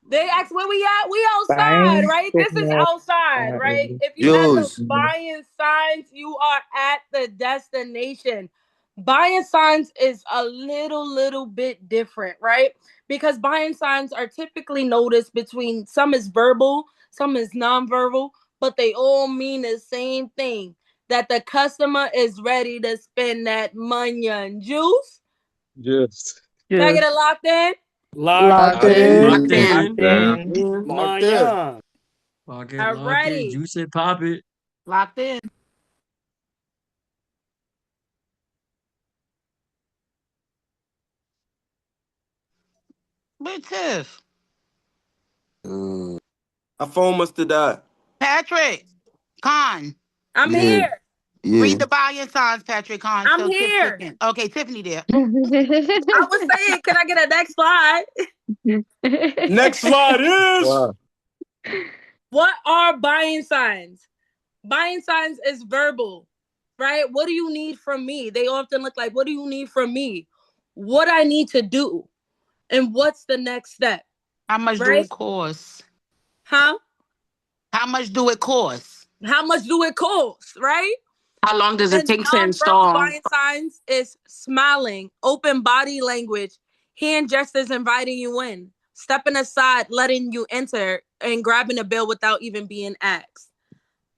They ask where we at. We outside, right? This is outside, right? If you at the buying signs, you are at the destination. Buying signs is a little bit different, right? Because buying signs are typically noticed between some is verbal, some is nonverbal, but they all mean the same thing. That the customer is ready to spend that money on juice. Yes. Can I get it locked in? Locked in. Maya. Lock it, Alrighty. juice it, pop it. Locked in. But Tiff. My phone must have died. Patrick. Con. I'm here. Yeah. Read the buying signs, Patrick Con. I'm So Tiff here. clicking. Okay, Tiffany there. I was saying, can I get a next slide? Next slide is. Wow. What are buying signs? Buying signs is verbal, right? What do you need from me? They often look like, what do you need from me? What I need to do? And what's the next step? How much do it cost? Huh? How much do it cost? How much do it cost, right? How long does it And take to nonverbal install? buying signs is smiling, open body language, hand gestures inviting you in, stepping aside, letting you enter, and grabbing a bill without even being asked.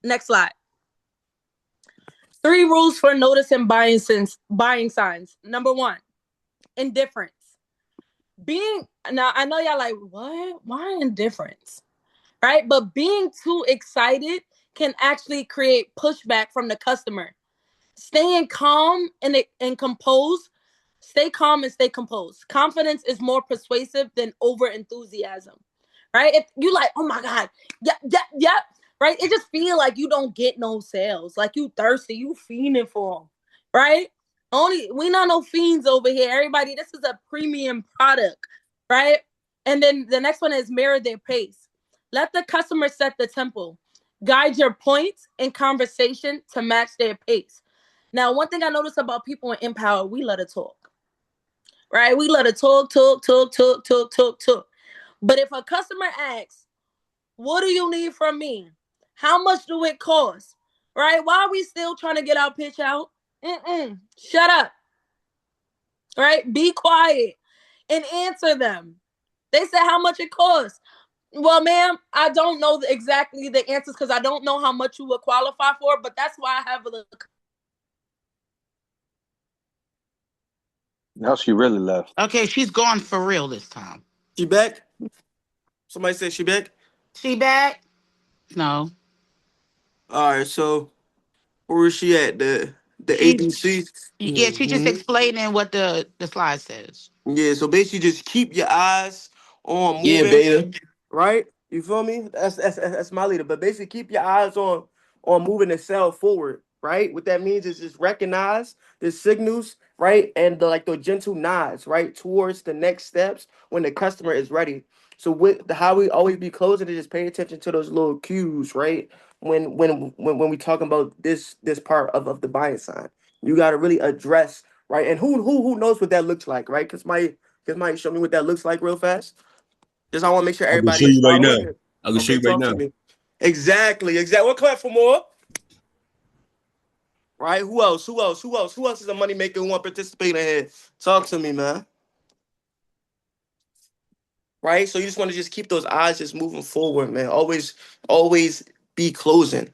Next slide. 3 rules for noticing buying signs. Number 1, indifference. Now I know y'all like, what? Why indifference? Right? But being too excited can actually create pushback from the customer. Staying calm and composed, stay calm and stay composed. Confidence is more persuasive than over enthusiasm. Right? If you like, oh my God, yep, right? It just feel like you don't get no sales. Like you thirsty, you fiending for them. Right? We not no fiends over here. Everybody, this is a premium product, right? And then the next one is mirror their pace. Let the customer set the tempo. Guide your points in conversation to match their pace. Now, one thing I notice about people in Empower, we love to talk, right? We love to talk. But if a customer asks, what do you need from me? How much do it cost? Right? Why are we still trying to get our pitch out? Shut up. Right? Be quiet and answer them. They said how much it costs. Well, ma'am, I don't know exactly the answers because I don't know how much you would qualify for, but that's why I have a look. Now she really left. Okay, she's gone for real this time. She back? Somebody said she back? She back? No. All right, so where is she at? The ABC? Yeah, she just explaining what the slide says. Yeah, so basically just keep your eyes on moving. Yeah, beta. Right? You feel me? That's my leader. But basically keep your eyes on moving the cell forward, right? What that means is just recognize the signals, right? And the gentle nods, right? Towards the next steps when the customer is ready. So how we always be closing is just pay attention to those little cues, right? When we talking about this part of the buying sign. You gotta really address, right? And who knows what that looks like, right? Because somebody show me what that looks like real fast. Just I want to make sure I can everybody show is you right now. following it. I can show you right talk now. to me. Exactly. We'll clap for more. Right? Who else? Who else is a money maker who want to participate in here? Talk to me, man. Right? So you just want to just keep those eyes just moving forward, man. Always be closing.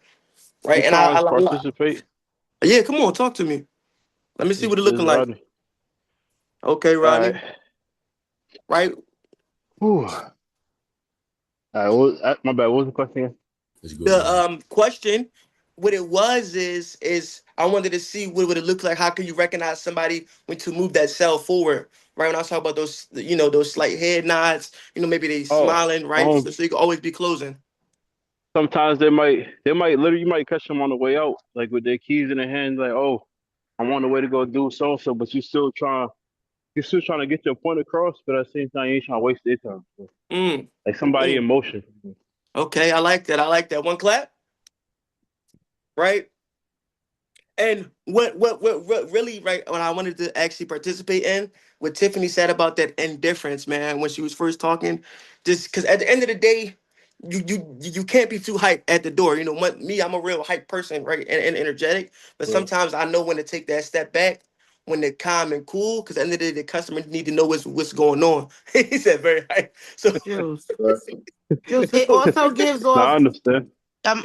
Right? You And trying to participate? yeah, come on, talk to me. Let me see what it looking like. Rodney. Okay, Rodney. Right? Whew. All right, my bad. What was the question? The question, what it was is I wanted to see what would it look like. How can you recognize somebody when to move that cell forward? Right? When I was talking about those, those slight head nods, maybe they smiling, right? So you can always be closing. Sometimes they might literally, you might catch them on the way out, like with their keys in their hand, like, oh, I'm on the way to go do so, but you're still trying to get your point across, but at the same time, you ain't trying to waste their time. So, like somebody in motion. Okay, I like that. One clap. Right? And what really, right, what I wanted to actually participate in, what Tiffany said about that indifference, man, when she was first talking, just because at the end of the day, you can't be too hyped at the door. I'm a real hype person, right, and energetic, but sometimes I know when to take that step back, when they're calm and cool, because at the end of the day, the customer need to know what's going on. He said very hype. So It also gives off. I understand.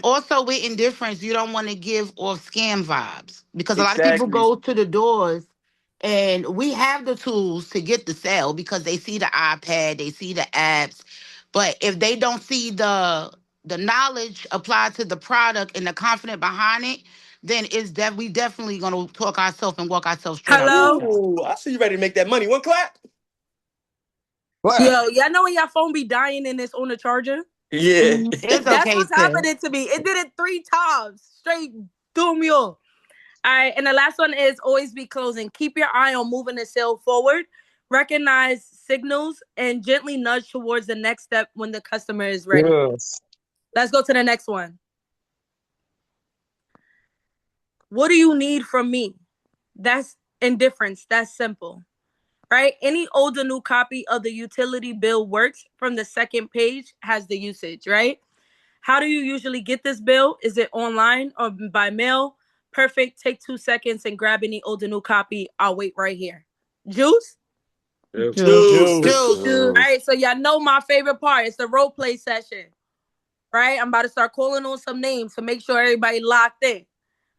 Also with indifference, you don't want to give off scam vibes because a lot of people go to the doors and we have the tools to get the sale because they see the iPad, they see the apps, but if they don't see the knowledge applied to the product and the confidence behind it, then we definitely gonna talk ourselves and walk ourselves straight out. Hello, I see you ready to make that money. One clap. Yo, y'all know when y'all phone be dying and it's on the charger? Yeah. It's That's okay, what's happening to me. It did it 3 times. Straight threw me off. All right. And the last one is always be closing. Keep your eye on moving the sale forward. Recognize signals and gently nudge towards the next step when the customer is ready. Yes. Let's go to the next one. What do you need from me? That's indifference. That's simple. Right? Any old or new copy of the utility bill works. From the second page has the usage, right? How do you usually get this bill? Is it online or by mail? Perfect. Take 2 seconds and grab any old or new copy. I'll wait right here. Juice? Juice. All right, so y'all know my favorite part. It's the role play session. Right? I'm about to start calling on some names to make sure everybody locked in.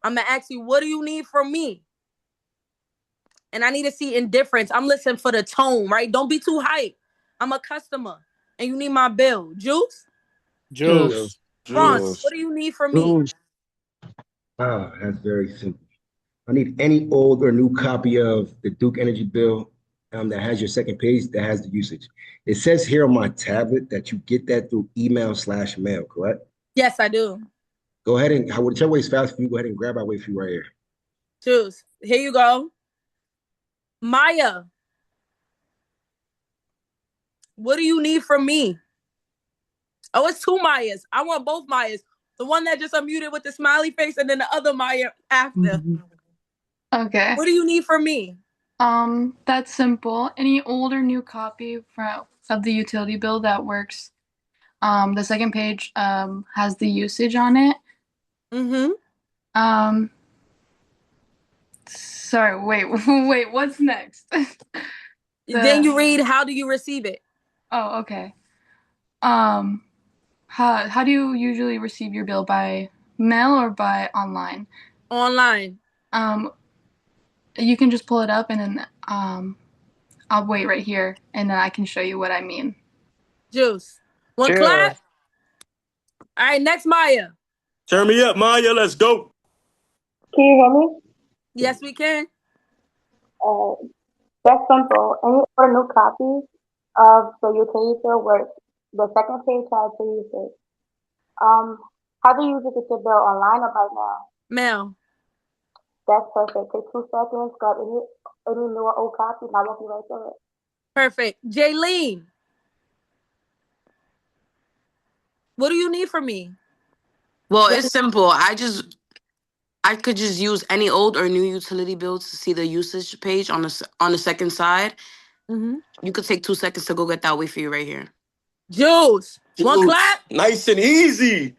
I'm going to ask you, what do you need from me? and I need to see indifference. I'm listening for the tone, right? Don't be too hype. I'm a customer, and you need my bill. Juice? Juice. Franz, Juice. what do you need from me? Ah, that's very simple. I need any old or new copy of the Duke Energy bill that has your second page that has the usage. It says here on my tablet that you get that through email/mail, correct? Yes, I do. Go ahead and whichever way is fast for you, go ahead and grab. I'll wait for you right here. Juice. Here you go. Maya, what do you need from me? Oh, it's two Mayas. I want both Mayas. The one that just unmuted with the smiley face and then the other Maya after. Okay. What do you need from me? That's simple. Any old or new copy of the utility bill that works. The second page has the usage on it. Sorry, wait, what's next? Then you read, how do you receive it? Oh, okay. How do you usually receive your bill? By mail or by online? Online. You can just pull it up and then I'll wait right here and then I can show you what I mean. Juice. One clap. All right, next Maya. Turn me up, Maya. Let's go. Can you hear me? Yes, we can. That's simple. Any or new copy of the utility bill works. The second page has the usage. How do you usually get your bill, online or by mail? Mail. That's perfect. Take 2 seconds, grab any new or old copy, and I'll walk you right through it. Perfect. Jaylene, what do you need from me? Well, it's simple. I could just use any old or new utility bill to see the usage page on the second side. You could take 2 seconds to go get that. Wait for you right here. Juice. One clap. Nice and easy.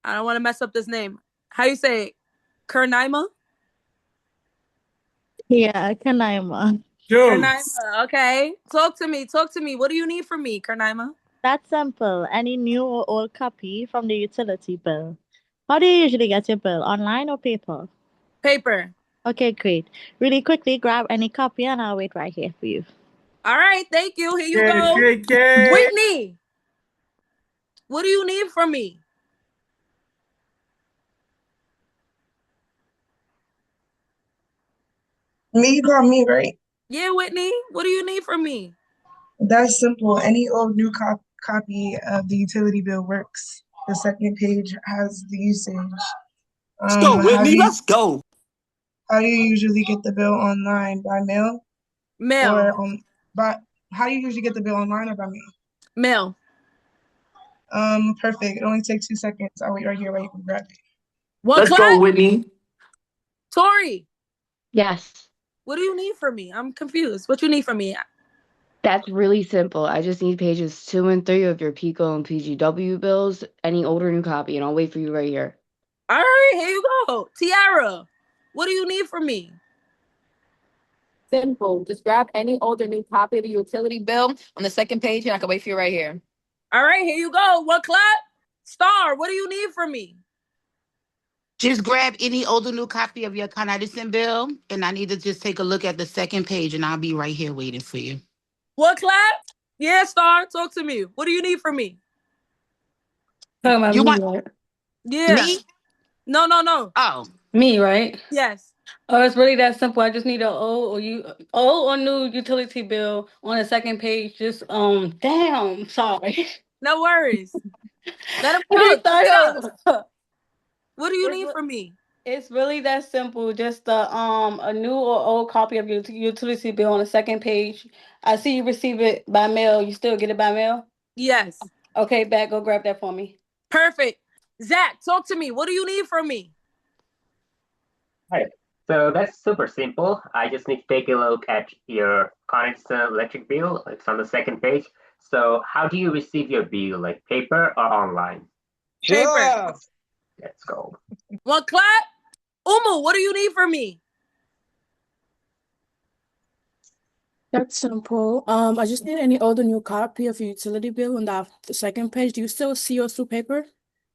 I don't want to mess up this name. How you say it? Kernaima? Yeah, Kanaima. Kernaima, okay. Talk to me. What do you need from me, Kernaima? That's simple. Any new or old copy from the utility bill. How do you usually get your bill? Online or paper? Paper. Okay, great. Really quickly grab any copy and I'll wait right here for you. All right, thank you. Here you go. Whitney, what do you need from me? Me, you call me, right? Yeah, Whitney, what do you need from me? That's simple. Any old new copy of the utility bill works. The second page has the usage. Let's go, Whitney. Let's go. How do you usually get the bill online? By mail? Mail. Or how do you usually get the bill online or by mail? Mail. Perfect. It only takes 2 seconds. I'll wait right here while you can grab it. Let's go, Whitney. Tori. Yes. What do you need from me? I'm confused. What you need from me? That's really simple. I just need pages 2 and 3 of your PICO and PGW bills, any old or new copy, and I'll wait for you right here. All right, here you go. Tiara, what do you need from me? Simple. Just grab any old or new copy of the utility bill on the second page, and I can wait for you right here. All right, here you go. One clap. Star, what do you need from me? Just grab any old or new copy of your Con Edison bill, and I need to just take a look at the second page, and I'll be right here waiting for you. One clap. Yeah, Star, talk to me. What do you need from me? Talking about You me, want- right? Yeah. Me? No. Oh. Me, right? Yes. Oh, it's really that simple. I just need an old or new utility bill on the second page. Just damn, sorry. No worries. Let him Let me cook. start Cook. over. What do you need from me? It's really that simple. Just a new or old copy of your utility bill on the second page. I see you receive it by mail. You still get it by mail? Yes. Okay, back. Go grab that for me. Perfect. Zach, talk to me. What do you need from me? Right. So that's super simple. I just need to take a look at your Con Edison electric bill. It's on the second page. So how do you receive your bill, like paper or online? Paper. Let's go. One clap. Umu, what do you need from me? That's simple. I just need any old or new copy of your utility bill on the second page. Do you still see your through paper?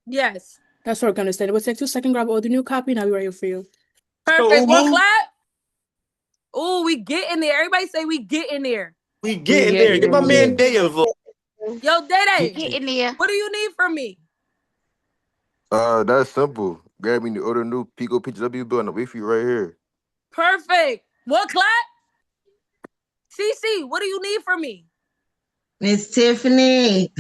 Yes. That's what I'm gonna say. It will take 2 seconds, grab old or new copy, and I'll be ready for you. Perfect. One clap. Oh, we get in there. Everybody say we get in there. We get in there. Get my man Day involved. Yo, Day, Get in there. what do you need from me? That's simple. Grab me the other new Pico PGW bill and I'll wait for you right here. Perfect. One clap. CC, what do you need from me? Miss Tiffany,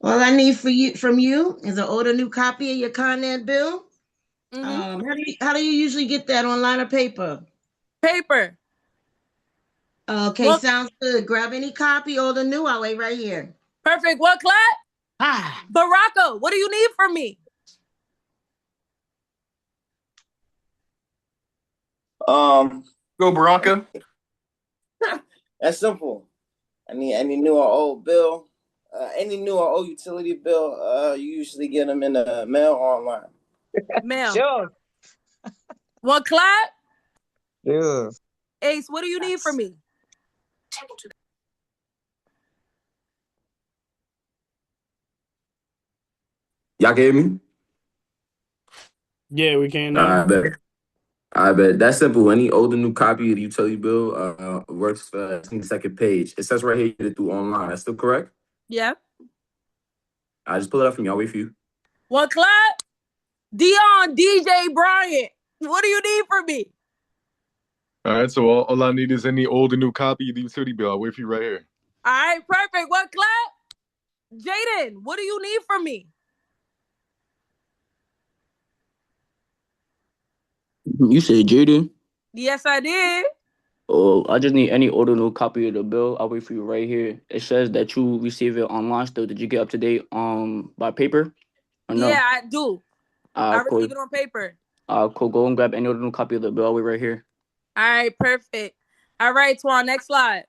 all I need from you is an older new copy of your Con Ed bill. How do you usually get that, online or paper? Paper. Okay, sounds good. Grab any copy, old or new. I'll wait right here. Perfect. One clap. Baraka, what do you need from me? Go Baraka. That's simple. I need any new or old bill. Any new or old utility bill, you usually get them in the mail or online. Mail. Sure. One clap. Yeah. Ace, what do you need from me? Y'all can hear me? Yeah, we can I now. bet. I bet. That's simple. Any old or new copy of the utility bill works on the second page. It says right here you get it through online. That's still correct? Yeah. I just pull it up from you. I'll wait for you. One clap. Dion, DJ, Bryant, what do you need from me? All right, so all I need is any old or new copy of the utility bill. I'll wait for you right here. All right, perfect. One clap. Jaden, what do you need from me? You said Jaden? Yes, I did. Oh, I just need any old or new copy of the bill. I'll wait for you right here. It says that you receive it online still. Did you get up to date by paper? Or no? Yeah, I do. I Cool. receive it on paper. Cool. Go and grab any old or new copy of the bill. I'll wait right here. All right, perfect. All right, Twan, next slide.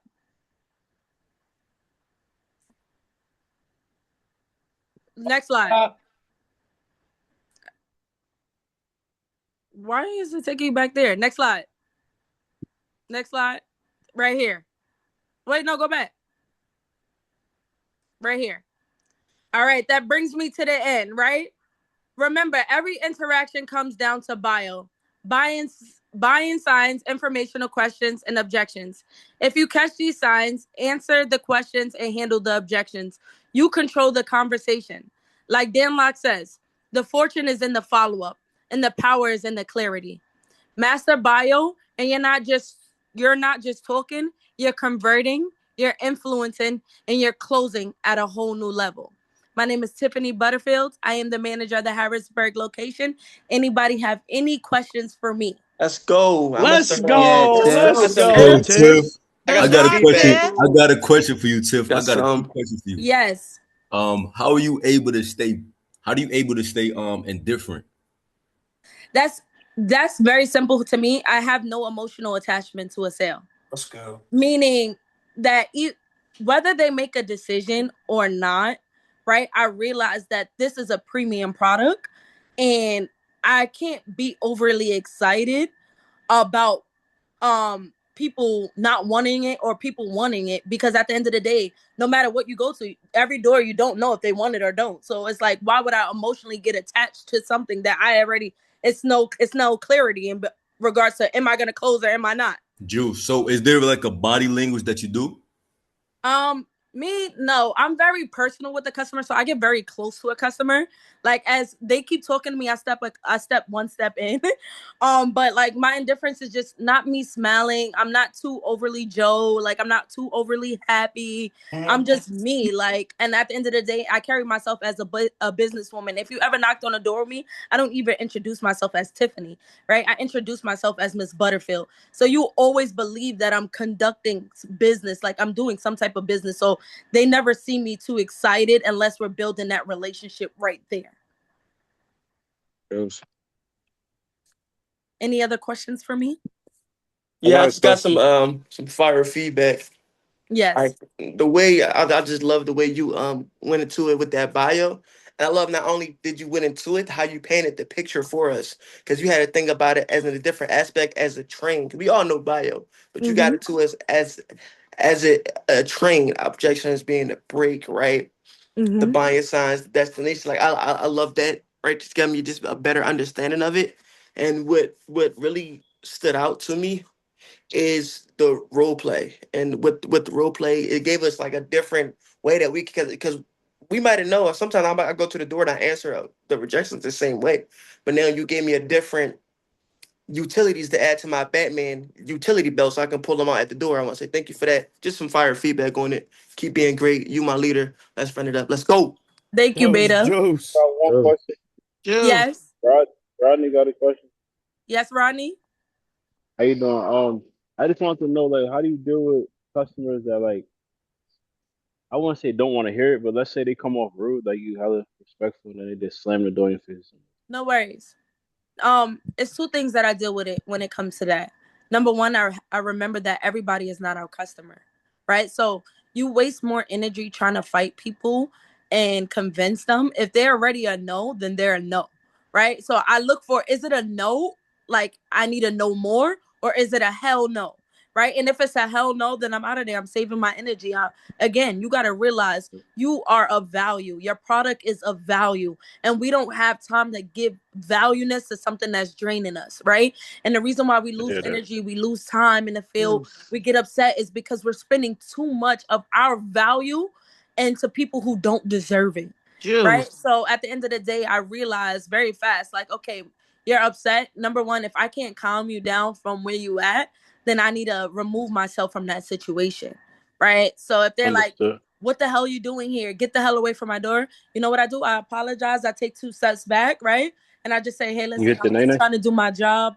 Next slide. Why is it taking you back there? Next slide. Next slide. Right here. Wait, no, go back. Right here. All right, that brings me to the end, right? Remember, every interaction comes down to buy-in signs, informational questions, and objections. If you catch these signs, answer the questions and handle the objections. You control the conversation. Like Dan Locke says, the fortune is in the follow-up and the power is in the clarity. Master bio, and you're not just talking, you're converting, you're influencing, and you're closing at a whole new level. My name is Tiffany Butterfield. I am the manager of the Harrisburg location. Anybody have any questions for me? Let's go. Let's go. Let's Hey, go, Tiff. Tiff. I got a question. I got a question for you, Tiff. I got a quick question for you. Yes. How are you able to stay? How do you able to stay indifferent? That's very simple to me. I have no emotional attachment to a sale. Let's go. Meaning that whether they make a decision or not, right? I realize that this is a premium product and I can't be overly excited about people not wanting it or people wanting it, because at the end of the day, no matter what you go to, every door you don't know if they want it or don't. So it's like, why would I emotionally get attached to something that I already, it's no clarity in regards to, am I going to close or am I not? Juice. So is there like a body language that you do? Me, no, I'm very personal with the customer. So I get very close to a customer. Like as they keep talking to me, I step one step in. But like my indifference is just not me smiling. I'm not too overly Joe. Like I'm not too overly happy. I'm just me. Like, and at the end of the day, I carry myself as a businesswoman. If you ever knocked on a door with me, I don't even introduce myself as Tiffany, right? I introduce myself as Miss Butterfield. So you always believe that I'm conducting business, like I'm doing some type of business. So they never see me too excited unless we're building that relationship right there. Yes. Any other questions for me? Yeah, I just got some fire feedback. Yes. The way I just love the way you went into it with that bio. And I love not only did you went into it, how you painted the picture for us. Because you had to think about it as in a different aspect as a train. We all know bio, but you got it to us as a train. Objection is being the break, right? The buying signs, the destination. Like I love that, right? Just giving you just a better understanding of it. And what really stood out to me is the role play. And with the role play, it gave us like a different way that we because we might have known sometimes I go to the door and I answer the rejections the same way. But now you gave me a different utilities to add to my Batman utility belt so I can pull them out at the door. I want to say thank you for that. Just some fire feedback on it. Keep being great. You my leader. Let's run it up. Let's go. Thank you, That was Beta. Juice. One question. Yes. Rodney got a question. Yes, Rodney. How you doing? I just want to know, like, how do you deal with customers that, like, I want to say don't want to hear it, but let's say they come off rude, like you hella respectful, and then they just slam the door in your face. No worries. It's two things that I deal with it when it comes to that. Number one, I remember that everybody is not our customer, right? So you waste more energy trying to fight people and convince them. If they're already a no, then they're a no, right? So I look for, is it a no? Like I need to know more, or is it a hell no? Right. And if it's a hell no, then I'm out of there. I'm saving my energy. Again, you got to realize you are of value. Your product is of value. And we don't have time to give valueness to something that's draining us. Right. And the reason why we lose energy, we lose time in the field, we get upset is because we're spending too much of our value into people who don't deserve it. Right. So at the end of the day, I realized very fast, like, okay, you're upset. Number one, if I can't calm you down from where you at, then I need to remove myself from that situation, right? So if they're like, what the hell are you doing here? Get the hell away from my door. You know what I do? I apologize. I take 2 steps back, right? And I just say, hey, listen, I'm just trying to do my job.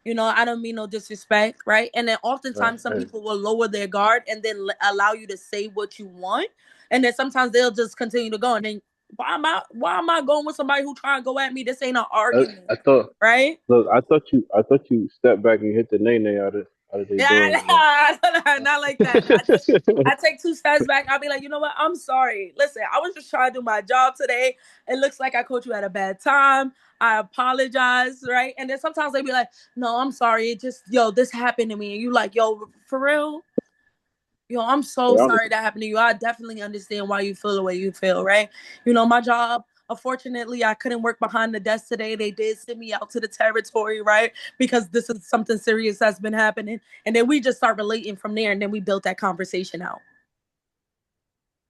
You know, I don't mean no disrespect, right? And then oftentimes some people will lower their guard and then allow you to say what you want. And then sometimes they'll just continue to go. And then why am I going with somebody who trying to go at me? This ain't an argument, I thought, right? Look, I thought you stepped back and hit the nay out of the door. Not like that. I take 2 steps back. I'll be like, you know what? I'm sorry. Listen, I was just trying to do my job today. It looks like I caught you at a bad time. I apologize, right? And then sometimes they be like, no, I'm sorry. It just, this happened to me. And you like, yo, for real? Yo, I'm so sorry that happened to you. I definitely understand why you feel the way you feel, right? You know, my job, unfortunately, I couldn't work behind the desk today. They did send me out to the territory, right? Because this is something serious that's been happening. And then we just start relating from there. And then we built that conversation out.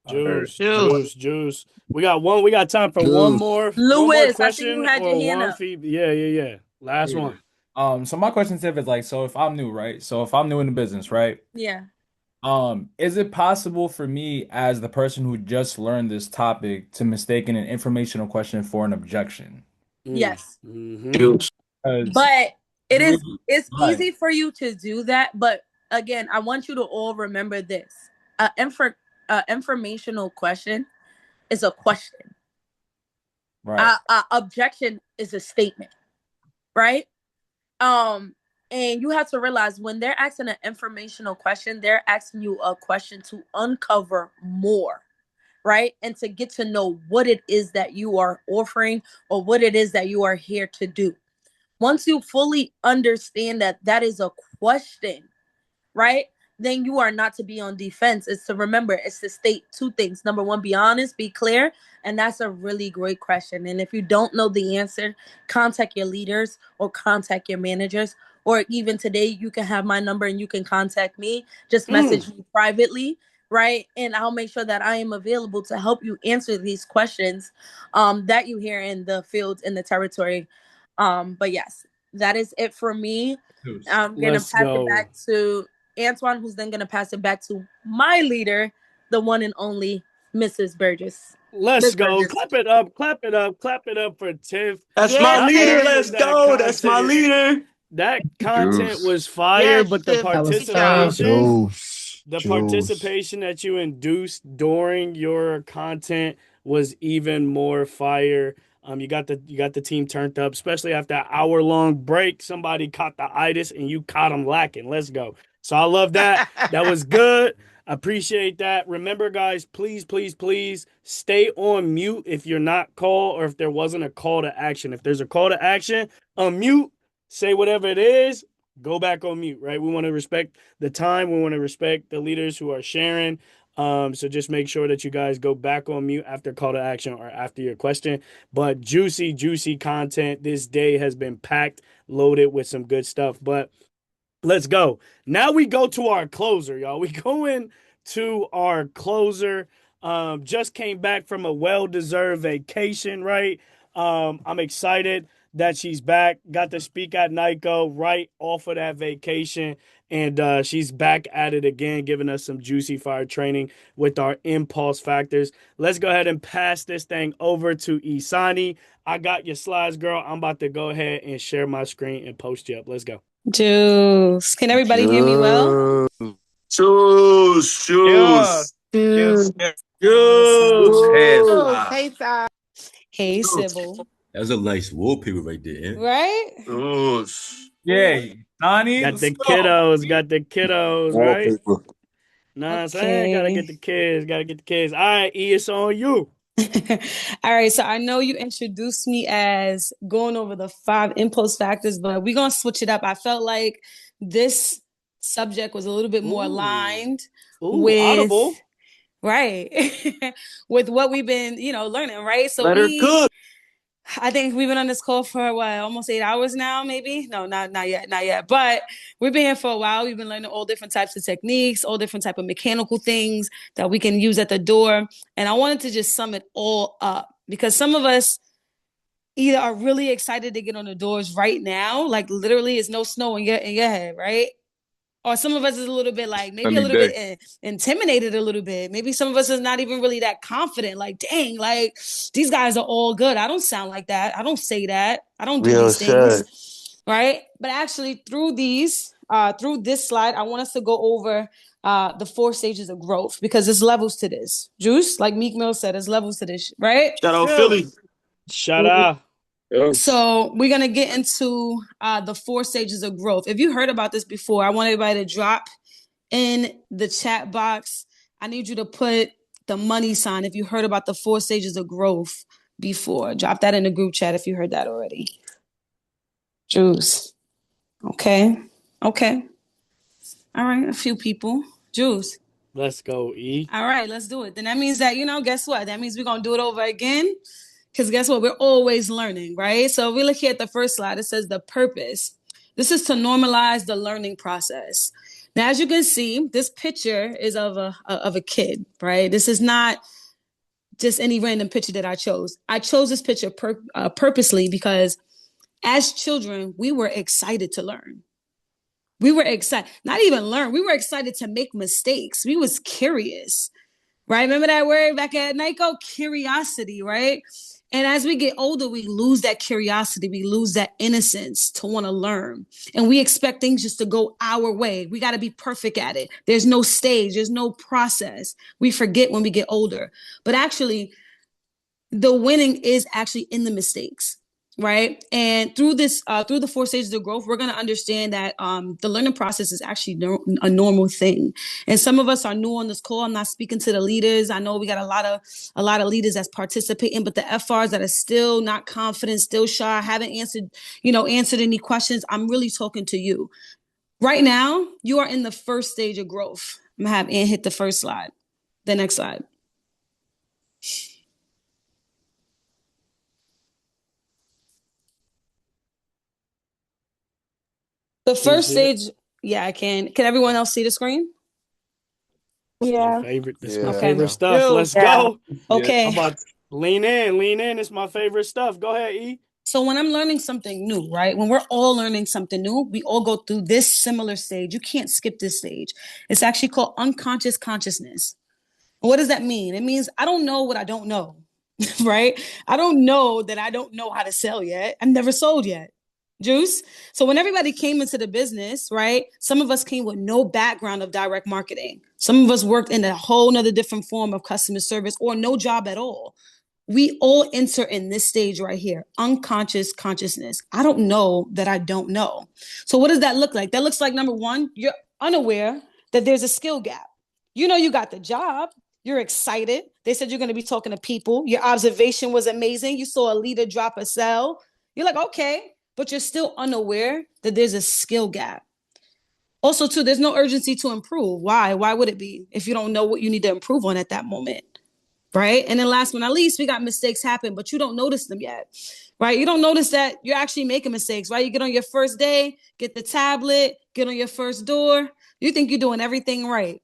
Juice. We got time for one more Lewis, question, I think you had your hand up. Yeah. Last one. So my question, Tiff, is like, so if I'm new, right? So if I'm new in the business, right? Yeah. Is it possible for me as the person who just learned this topic to mistake an informational question for an objection? Yes. Mm-hmm. But it's easy for you to do that. But again, I want you to all remember this. Informational question is a question. Right. Objection is a statement. Right? And you have to realize when they're asking an informational question, they're asking you a question to uncover more, right? And to get to know what it is that you are offering or what it is that you are here to do. Once you fully understand that that is a question, right? Then you are not to be on defense. It's to remember, it's to state 2 things. Number 1, be honest, be clear. And that's a really great question. And if you don't know the answer, contact your leaders or contact your managers. Or even today, you can have my number and you can contact me. Just message me privately, right? And I'll make sure that I am available to help you answer these questions that you hear in the field, in the territory. But yes, that is it for me. I'm going to pass it back to Antoine, who's then going to pass it back to my leader, the one and only Mrs. Burgess. Let's go. Burgess. Clap it up for Tiff. That's my leader. Let's go. That's my leader. That content was fire, but the participation that you induced during your content was even more fire. You got the team turned up, especially after an hour-long break. Somebody caught the itis and you caught them lacking. Let's go. So I love that. That was good. I appreciate that. Remember, guys, please stay on mute if you're not called or if there wasn't a call to action. If there's a call to action, unmute, say whatever it is, go back on mute, right? We want to respect the time. We want to respect the leaders who are sharing. So just make sure that you guys go back on mute after call to action or after your question. But juicy content. This day has been packed, loaded with some good stuff. But let's go. Now we go to our closer, y'all. We go into our closer. Just came back from a well-deserved vacation, right? I'm excited that she's back. Got to speak at NICO right off of that vacation. And she's back at it again, giving us some juicy fire training with our impulse factors. Let's go ahead and pass this thing over to Isani. I got your slides, girl. I'm about to go ahead and share my screen and post you up. Let's go. Juice. Can everybody hear me well? Juice. Hey, Sai. Hey, Sybil. That was a nice wallpaper right there. Eh? Right? Juice. Yay. Nani, Got the let's go. kiddos, right? Wallpaper. Nah, I'm saying gotta get the kids. All right, E, it's on you. All right, so I know you introduced me as going over the 5 impulse factors, but we're gonna switch it up. I felt like this subject was a little bit more aligned with audible. Right. with what we've been, learning, right? So Let her cook. I think we've been on this call for almost 8 hours now, maybe. No, not yet. But we've been here for a while. We've been learning all different types of techniques, all different type of mechanical things that we can use at the door. And I wanted to just sum it all up because some of us either are really excited to get on the doors right now, like literally it's no snow in your head, right? Or some of us is a little bit like maybe a little bit intimidated a little bit. Maybe some of us is not even really that confident. Like, dang, like these guys are all good. I don't sound like that. I don't say that. I don't do these things. Right. But actually through this slide, I want us to go over the 4 stages of growth because there's levels to this. Juice, like Meek Mill said, there's levels to this, right? Shout out Philly. Shout out. So we're going to get into the 4 stages of growth. If you heard about this before, I want everybody to drop in the chat box. I need you to put the money sign if you heard about the 4 stages of growth before. Drop that in the group chat if you heard that already. Juice. Okay. All right, a few people. Juice. Let's go, E. All right, let's do it. Then that means that, guess what? That means we're going to do it over again. Because guess what? We're always learning, right? So if we look here at the first slide, it says the purpose. This is to normalize the learning process. Now, as you can see, this picture is of a kid, right? This is not just any random picture that I chose. I chose this picture purposely because as children, we were excited to learn. We were excited, not even learn. We were excited to make mistakes. We was curious, right? Remember that word back at NICO? Curiosity, right? And as we get older, we lose that curiosity. We lose that innocence to want to learn. And we expect things just to go our way. We got to be perfect at it. There's no stage. There's no process. We forget when we get older. But actually, the winning is actually in the mistakes, right? And through the 4 stages of growth, we're going to understand that the learning process is actually a normal thing. And some of us are new on this call. I'm not speaking to the leaders. I know we got a lot of leaders that's participating, but the FRs that are still not confident, still shy, haven't answered any questions. I'm really talking to you. Right now, you are in the first stage of growth. I'm gonna have Ann hit the first slide. The next slide. The first stage, yeah, I can. Can everyone else see the screen? Yeah. This is my favorite stuff. Let's go. Okay. I'm about to lean in. It's my favorite stuff. Go ahead, E. So when I'm learning something new, right? When we're all learning something new, we all go through this similar stage. You can't skip this stage. It's actually called unconscious consciousness. What does that mean? It means I don't know what I don't know, right? I don't know that I don't know how to sell yet. I've never sold yet. Juice. So when everybody came into the business, right? Some of us came with no background of direct marketing. Some of us worked in a whole nother different form of customer service or no job at all. We all enter in this stage right here, unconscious consciousness. I don't know that I don't know. So what does that look like? That looks like, number one, you're unaware that there's a skill gap. You know, you got the job. You're excited. They said you're going to be talking to people. Your observation was amazing. You saw a leader drop a sell. You're like, okay. But you're still unaware that there's a skill gap. Also, too, there's no urgency to improve. Why? Why would it be if you don't know what you need to improve on at that moment? Right? And then last but not least, we got mistakes happen, but you don't notice them yet. Right? You don't notice that you're actually making mistakes, right? You get on your first day, get the tablet, get on your first door. You think you're doing everything right.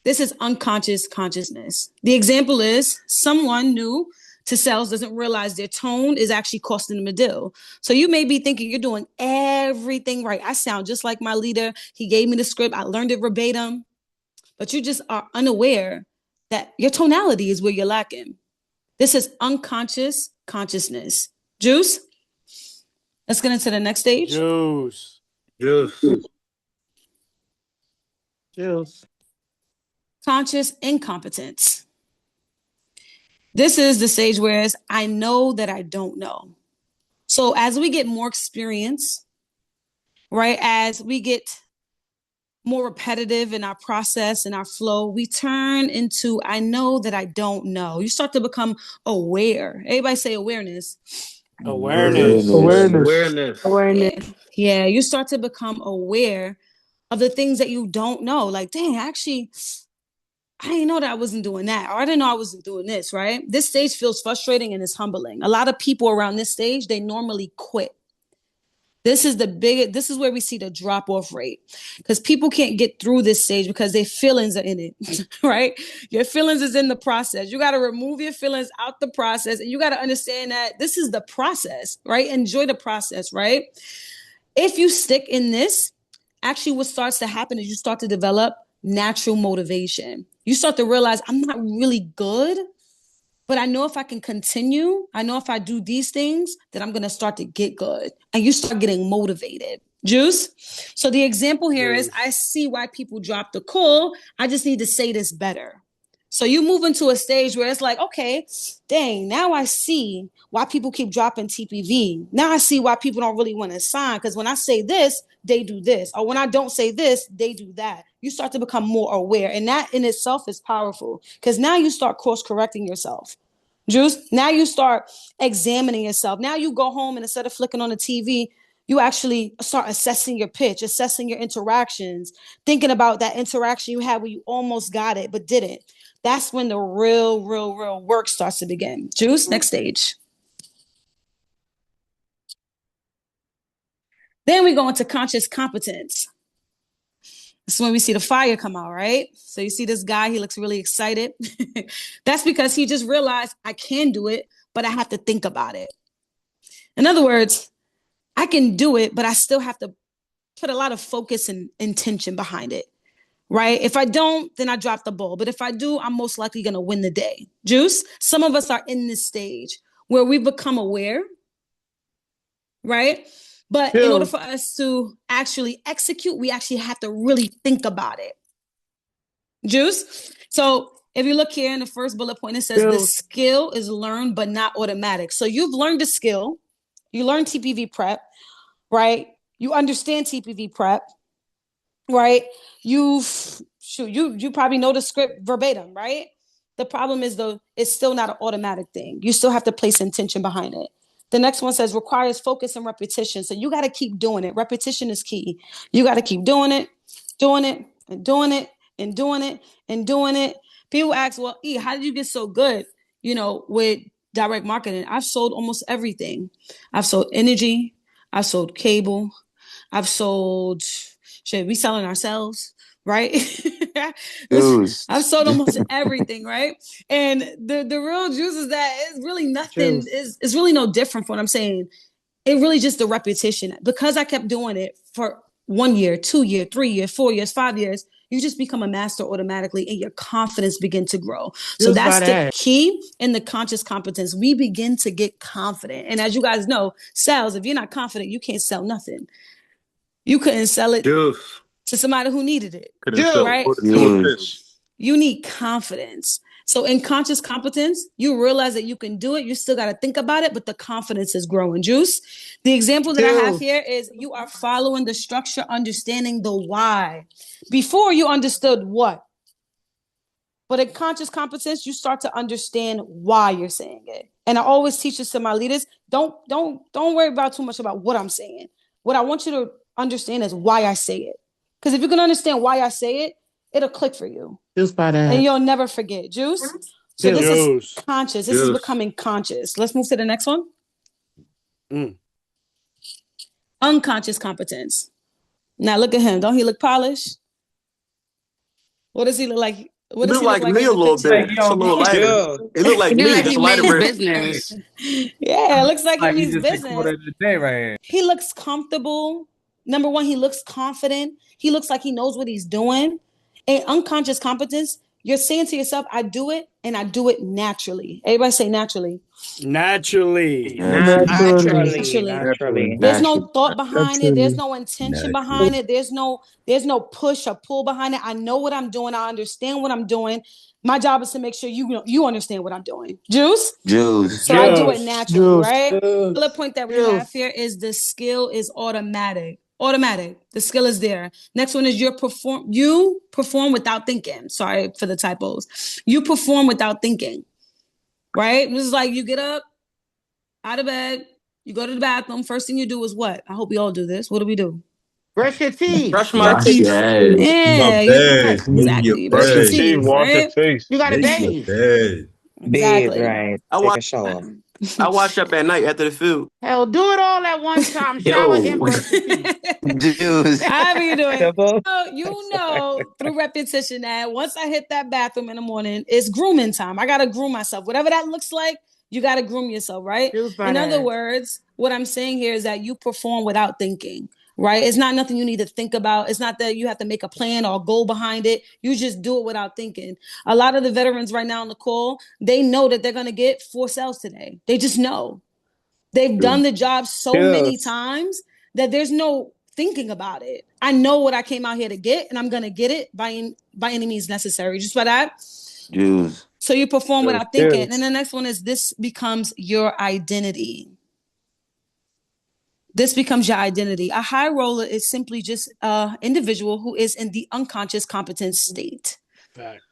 This is unconscious consciousness. The example is someone new to sales doesn't realize their tone is actually costing them a deal. So you may be thinking you're doing everything right. I sound just like my leader. He gave me the script. I learned it verbatim. But you just are unaware that your tonality is where you're lacking. This is unconscious consciousness. Juice? Let's get into the next stage. Juice. Conscious incompetence. This is the stage where I know that I don't know. So as we get more experience, right, as we get more repetitive in our process and our flow, we turn into I know that I don't know. You start to become aware. Everybody say awareness. Awareness. Yeah, you start to become aware of the things that you don't know. Like, dang, actually, I didn't know that I wasn't doing that, or I didn't know I wasn't doing this, right? This stage feels frustrating and it's humbling. A lot of people around this stage, they normally quit. This is where we see the drop-off rate, because people can't get through this stage because their feelings are in it, right? Your feelings is in the process. You got to remove your feelings out the process, and you got to understand that this is the process, right? Enjoy the process, right? If you stick in this, actually what starts to happen is you start to develop natural motivation. You start to realize I'm not really good, but I know if I can continue, I know if I do these things, that I'm going to start to get good. And you start getting motivated. Juice? So the example here is I see why people drop the call. I just need to say this better. So you move into a stage where it's like, okay, dang, now I see why people keep dropping TPV. Now I see why people don't really want to sign, because when I say this, they do this. Or when I don't say this, they do that. You start to become more aware. And that in itself is powerful, because now you start course correcting yourself. Juice, now you start examining yourself. Now you go home and instead of flicking on the TV, you actually start assessing your pitch, assessing your interactions, thinking about that interaction you had where you almost got it but didn't. That's when the real work starts to begin. Juice, next stage. Then we go into conscious competence. This is when we see the fire come out, right? So you see this guy, he looks really excited. That's because he just realized I can do it, but I have to think about it. In other words, I can do it, but I still have to put a lot of focus and intention behind it, right? If I don't, then I drop the ball. But if I do, I'm most likely going to win the day. Juice, some of us are in this stage where we become aware, right? But in order for us to actually execute, we actually have to really think about it. Juice? So if you look here in the first bullet point, it says the skill is learned but not automatic. So you've learned the skill. You learned TPV prep, right? You understand TPV prep, right? You probably know the script verbatim, right? The problem is though, it's still not an automatic thing. You still have to place intention behind it. The next one says requires focus and repetition. So you got to keep doing it. Repetition is key. You got to keep doing it, and doing it, and doing it, and doing it. People ask, well, E, how did you get so good, with direct marketing? I've sold almost everything. I've sold energy. I've sold cable. I've sold, we selling ourselves, right? I've sold almost everything, right? And the real juice is that it's really nothing, it's really no different from what I'm saying. It really just the repetition. Because I kept doing it for 1 year, 2 years, 3 years, 4 years, 5 years, you just become a master automatically and your confidence begin to grow. So that's the key in the conscious competence. We begin to get confident. And as you guys know, sales, if you're not confident, you can't sell nothing. You couldn't sell it to somebody who needed it, right? You need confidence. So in conscious competence, you realize that you can do it. You still got to think about it, but the confidence is growing. Juice. The example that I have here is you are following the structure, understanding the why. Before you understood what. But in conscious competence, you start to understand why you're saying it. And I always teach this to my leaders. Don't worry about too much about what I'm saying. What I want you to understand is why I say it. Because if you can understand why I say it, it'll click for you. Juice by that. And you'll never forget. Juice? So this Juice. is conscious. This is becoming conscious. Let's move to the next one. Unconscious competence. Now look at him. Don't he look polished? What does he look like? What does he look like me in a the little picture? bit. It's a little lighter. It look like me, just lighter version. Yeah, it looks like he Like he means just business. recorded the day right here. He looks comfortable. Number one, he looks confident. He looks like he knows what he's doing. And unconscious competence, you're saying to yourself, I do it and I do it naturally. Everybody say naturally. Naturally. Naturally. There's no thought behind it. There's no intention behind it. There's no push or pull behind it. I know what I'm doing. I understand what I'm doing. My job is to make sure you understand what I'm doing. Juice? So I do it naturally, right? The other point that we have here is the skill is automatic. The skill is there. Next one is you perform without thinking. Sorry for the typos. You perform without thinking. Right? This is like you get up out of bed, you go to the bathroom. First thing you do is what? I hope we all do this. What do we do? Brush your teeth. Brush my teeth. Yeah, exactly. Brush your teeth, wash your right? face. You gotta Make bathe. Exactly. Right. I Take a wash, shower. I wash up at night after the food. Hell, do it all at one time. Shower and brush your teeth. However you do it. So you know through repetition that once I hit that bathroom in the morning, it's grooming time. I gotta groom myself. Whatever that looks like, you gotta groom yourself, right? In other words, what I'm saying here is that you perform without thinking. Right? It's not nothing you need to think about. It's not that you have to make a plan or a goal behind it. You just do it without thinking. A lot of the veterans right now on the call, they know that they're going to get 4 sales today. They just know. They've done the job so many times that there's no thinking about it. I know what I came out here to get, and I'm going to get it by any means necessary. Just by that. So you perform without thinking. And the next one is this becomes your identity. This becomes your identity. A high roller is simply just an individual who is in the unconscious competence state. Fact.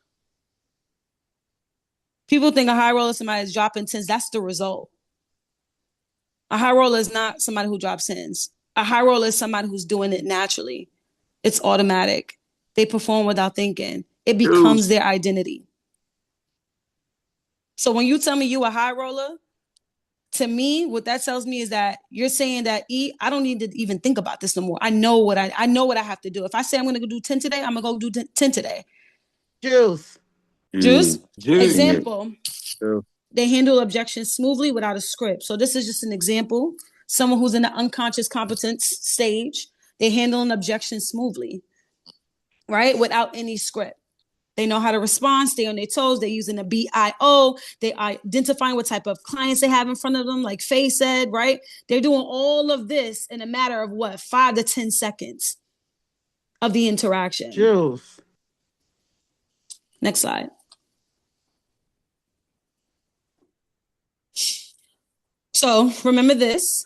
People think a high roller is somebody who's dropping tens. That's the result. A high roller is not somebody who drops tens. A high roller is somebody who's doing it naturally. It's automatic. They perform without thinking. It becomes their identity. So when you tell me you a high roller, to me, what that tells me is that you're saying that I don't need to even think about this no more. I know what I have to do. If I say I'm going to go do 10 today, I'm going to go do 10 today. Juice. Example. They handle objections smoothly without a script. So this is just an example. Someone who's in the unconscious competence stage, they handle an objection smoothly, right? Without any script. They know how to respond, stay on their toes. They're using a BIO. They identifying what type of clients they have in front of them, like Faye said, right? They're doing all of this in a matter of 5 to 10 seconds of the interaction. Juice. Next slide. So remember this.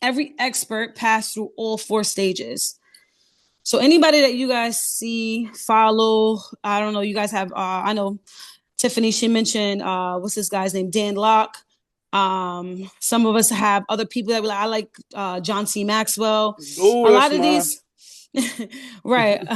Every expert passed through all 4 stages. So anybody that you guys see, follow, I don't know, you guys have, I know Tiffany, she mentioned, what's this guy's name? Dan Locke. Some of us have other people that we like. I like John C. Maxwell. A lot of these, right.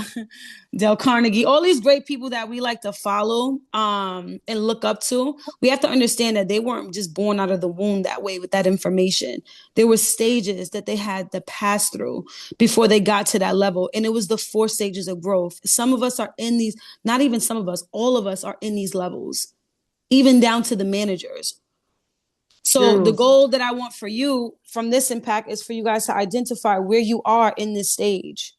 Dale Carnegie, all these great people that we like to follow and look up to. We have to understand that they weren't just born out of the womb that way with that information. There were stages that they had to pass through before they got to that level. And it was the 4 stages of growth. Some of us are in these, not even some of us, all of us are in these levels, even down to the managers. So the goal that I want for you from this impact is for you guys to identify where you are in this stage.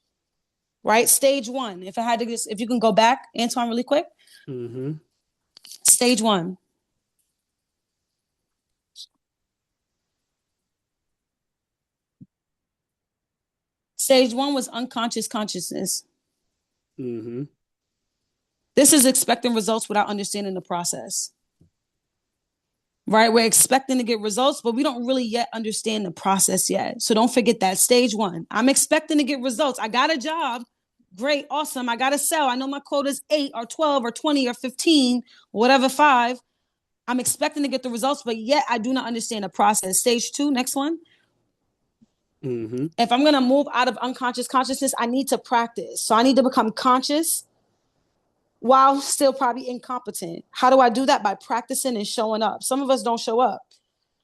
Right? Stage 1. If you can go back, Antoine, really quick. Mm-hmm. Stage 1. Stage 1 was unconscious consciousness. Mm-hmm. This is expecting results without understanding the process. Right? We're expecting to get results, but we don't really yet understand the process yet. So don't forget that. Stage 1. I'm expecting to get results. I got a job. Great, awesome. I got to sell. I know my quota is 8 or 12 or 20 or 15, whatever, 5. I'm expecting to get the results, but yet I do not understand the process. Stage 2, next one. Mm-hmm. If I'm going to move out of unconscious consciousness, I need to practice. So I need to become conscious while still probably incompetent. How do I do that? By practicing and showing up. Some of us don't show up.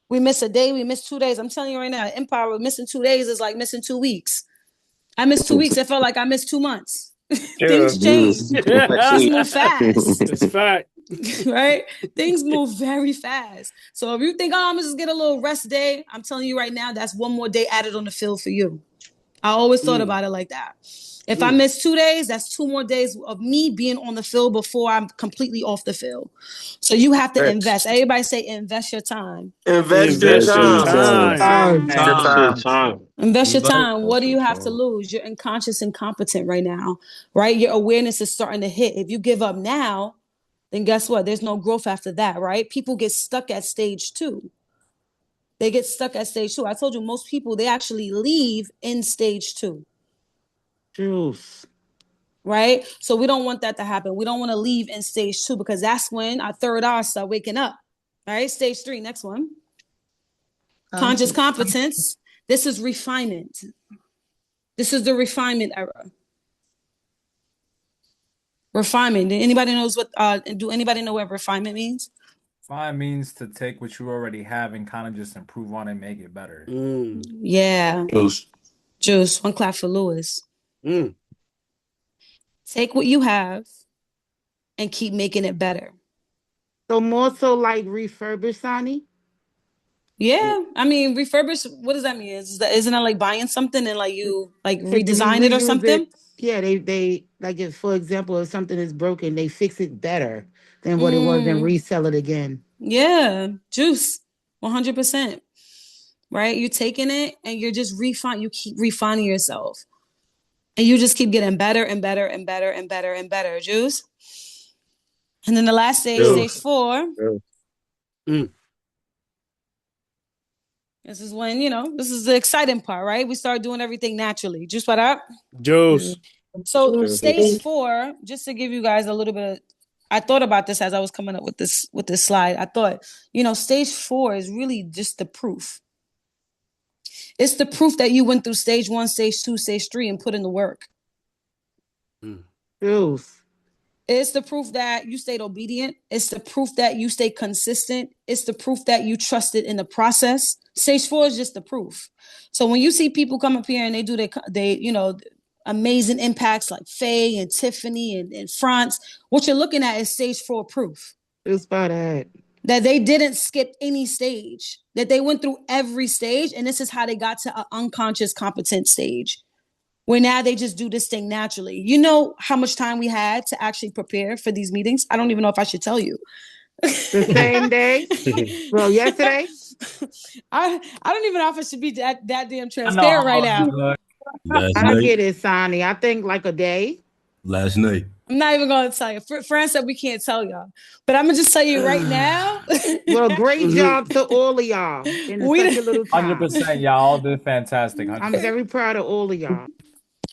We miss a day, we miss 2 days. I'm telling you right now, Empire, missing 2 days is like missing 2 weeks. I missed 2 weeks. It felt like I missed 2 months. Things change. Things move fast. That's fact. Right? Things move very fast. So if you think, oh, I'm gonna just get a little rest day, I'm telling you right now, that's one more day added on the field for you. I always thought about it like that. If I miss 2 days, that's 2 more days of me being on the field before I'm completely off the field. So you have to invest. Everybody say invest your time. Invest your time. Invest your time. What do you have to lose? You're unconscious and competent right now, right? Your awareness is starting to hit. If you give up now, then guess what? There's no growth after that, right? People get stuck at stage 2. They get stuck at stage 2. I told you, most people, they actually leave in stage 2. Juice. Right? So we don't want that to happen. We don't want to leave in stage 2 because that's when our third eye start waking up. All right? Stage 3, next one. Conscious competence. This is refinement. This is the refinement era. Refinement. Do anybody know what refinement means? Refine means to take what you already have and kind of just improve on it and make it better. Yeah. Juice. One clap for Lewis. Take what you have and keep making it better. So more so like refurbish, Sonny? Yeah. I mean, refurbish, what does that mean? Isn't that like buying something and like you like They redesign it or reuse something? Yeah, they like if, for example, if something is broken, they fix it better than what it was and resell it again. Yeah. Juice. 100%. Right? You're taking it and you're just you keep refining yourself. And you just keep getting better and better and better and better and better. Juice. And then the last stage, stage 4. This is when, this is the exciting part, right? We start doing everything naturally. Juice, what up? Juice. So stage 4, just to give you guys a little bit of, I thought about this as I was coming up with this slide. I thought, stage 4 is really just the proof. It's the proof that you went through stage 1, stage 2, stage 3 and put in the work. Juice. It's the proof that you stayed obedient. It's the proof that you stayed consistent. It's the proof that you trusted in the process. Stage 4 is just the proof. So when you see people come up here and they do amazing impacts like Faye and Tiffany and France, what you're looking at is stage 4 proof. It's about that. That they didn't skip any stage, that they went through every stage. And this is how they got to an unconscious competent stage, where now they just do this thing naturally. You know how much time we had to actually prepare for these meetings? I don't even know if I should tell you. The same day? Well, yesterday? I don't even know if I should be that damn transparent right now. I get it, Sonny. I think like a day. Last night. I'm not even going to tell you. Fran said we can't tell y'all. But I'm going to just tell you right now. Well, great job to all of y'all in such a little time. 100%, y'all did fantastic. 100%. I'm very proud of all of y'all.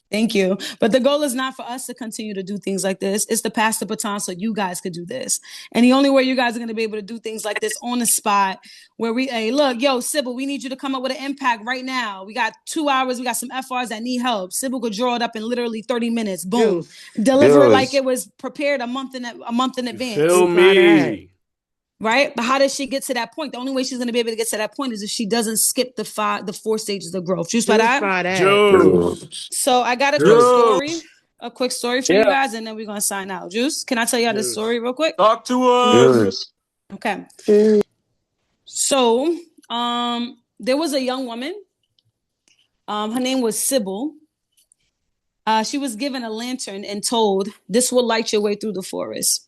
Thank you. But the goal is not for us to continue to do things like this. It's to pass the baton so you guys could do this. And the only way you guys are going to be able to do things like this on the spot where look, Sybil, we need you to come up with an impact right now. We got 2 hours. We got some FRs that need help. Sybil could draw it up in literally 30 minutes. Boom. Deliver it like it was prepared a month in advance. Feel me. Right? But how does she get to that point? The only way she's going to be able to get to that point is if she doesn't skip the 4 stages of growth. Juice by that? So I got a quick story for you guys, and then we're going to sign out. Juice, can I tell y'all this story real quick? Talk to us. Okay. So there was a young woman. Her name was Sybil. She was given a lantern and told, this will light your way through the forest.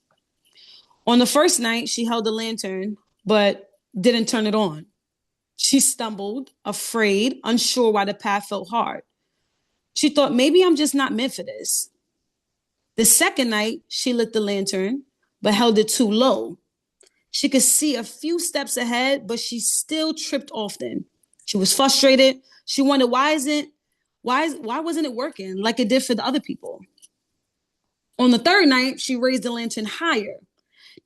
On the first night, she held the lantern, but didn't turn it on. She stumbled, afraid, unsure why the path felt hard. She thought, maybe I'm just not meant for this. The second night, she lit the lantern, but held it too low. She could see a few steps ahead, but she still tripped often. She was frustrated. She wondered, why wasn't it working like it did for the other people? On the third night, she raised the lantern higher.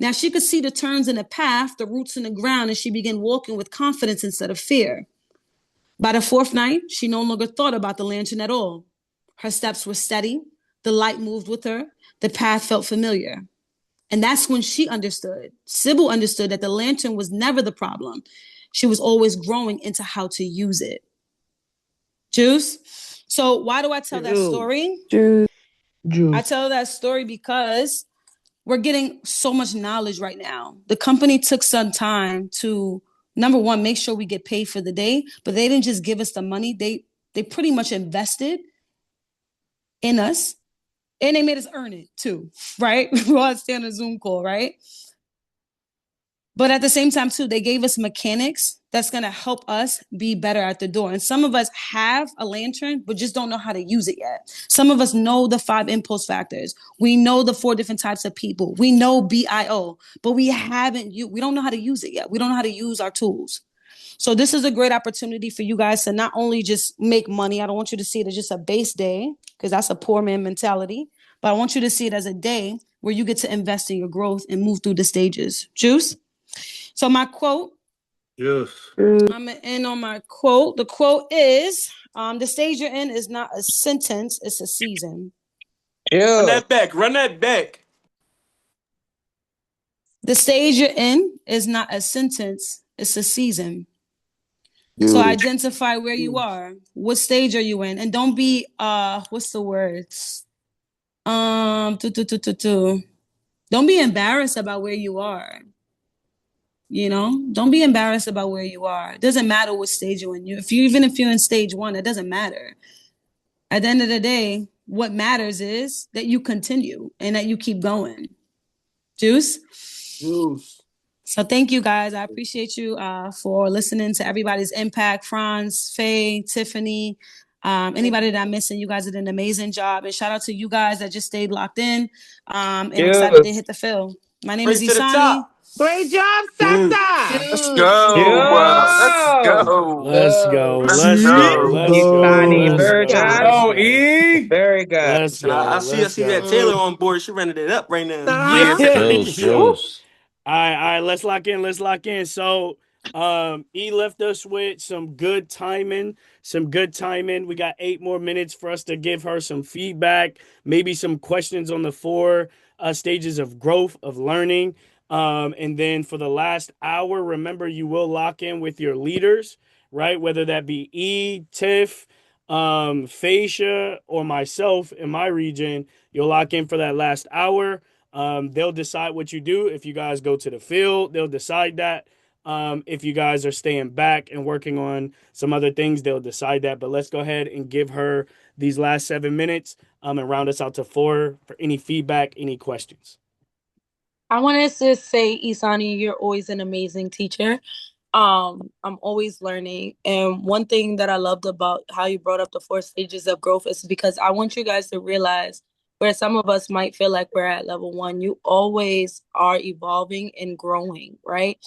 Now she could see the turns in the path, the roots in the ground, and she began walking with confidence instead of fear. By the fourth night, she no longer thought about the lantern at all. Her steps were steady. The light moved with her. The path felt familiar. And that's when she understood. Sybil understood that the lantern was never the problem. She was always growing into how to use it. Juice? So why do I tell that story? Juice. I tell that story because we're getting so much knowledge right now. The company took some time to, number one, make sure we get paid for the day, but they didn't just give us the money. They pretty much invested in us, and they made us earn it too, right? We all stay on a Zoom call, right? But at the same time too, they gave us mechanics that's going to help us be better at the door. And some of us have a lantern, but just don't know how to use it yet. Some of us know the 5 impulse factors. We know the 4 different types of people. We know BIO, but we don't know how to use it yet. We don't know how to use our tools. So this is a great opportunity for you guys to not only just make money. I don't want you to see it as just a base day, because that's a poor man mentality. But I want you to see it as a day where you get to invest in your growth and move through the stages. Juice? So my quote. Yes. I'm gonna end on my quote. The quote is, the stage you're in is not a sentence, it's a season. Run that back. Run that back. The stage you're in is not a sentence, it's a season. So identify where you are. What stage are you in? And don't be what's the word? Don't be embarrassed about where you are. You know, don't be embarrassed about where you are. It doesn't matter what stage you're in. Even if you're in stage 1, it doesn't matter. At the end of the day, what matters is that you continue and that you keep going. Juice? Juice. So thank you guys. I appreciate you for listening to everybody's impact. Franz, Faye, Tiffany, anybody that I'm missing, you guys did an amazing job. And shout out to you guys that just stayed locked in and excited to hit the fill. My name is Race to the Isani. top. Great job, Santa. Let's go. Let's go. Let's go. Let's Let's go. go. Let's Isani go. Let's Bird. go. Oh, Let's go. Very good. Let's And go. I see Let's that go. Taylor on board. She running it up right now. Juice. All right, let's lock in. So, E left us with some good timing. We got 8 more minutes for us to give her some feedback, maybe some questions on the 4 stages of growth, of learning. And then for the last hour, remember, you will lock in with your leaders, right? Whether that be E, Tiff, Fascia, or myself in my region, you'll lock in for that last hour. They'll decide what you do. If you guys go to the field, they'll decide that. If you guys are staying back and working on some other things, they'll decide that. But let's go ahead and give her these last 7 minutes and round us out to 4 for any feedback, any questions. I wanted to say, Isani, you're always an amazing teacher. I'm always learning. And one thing that I loved about how you brought up the 4 stages of growth is because I want you guys to realize where some of us might feel like we're at level 1, you always are evolving and growing, right?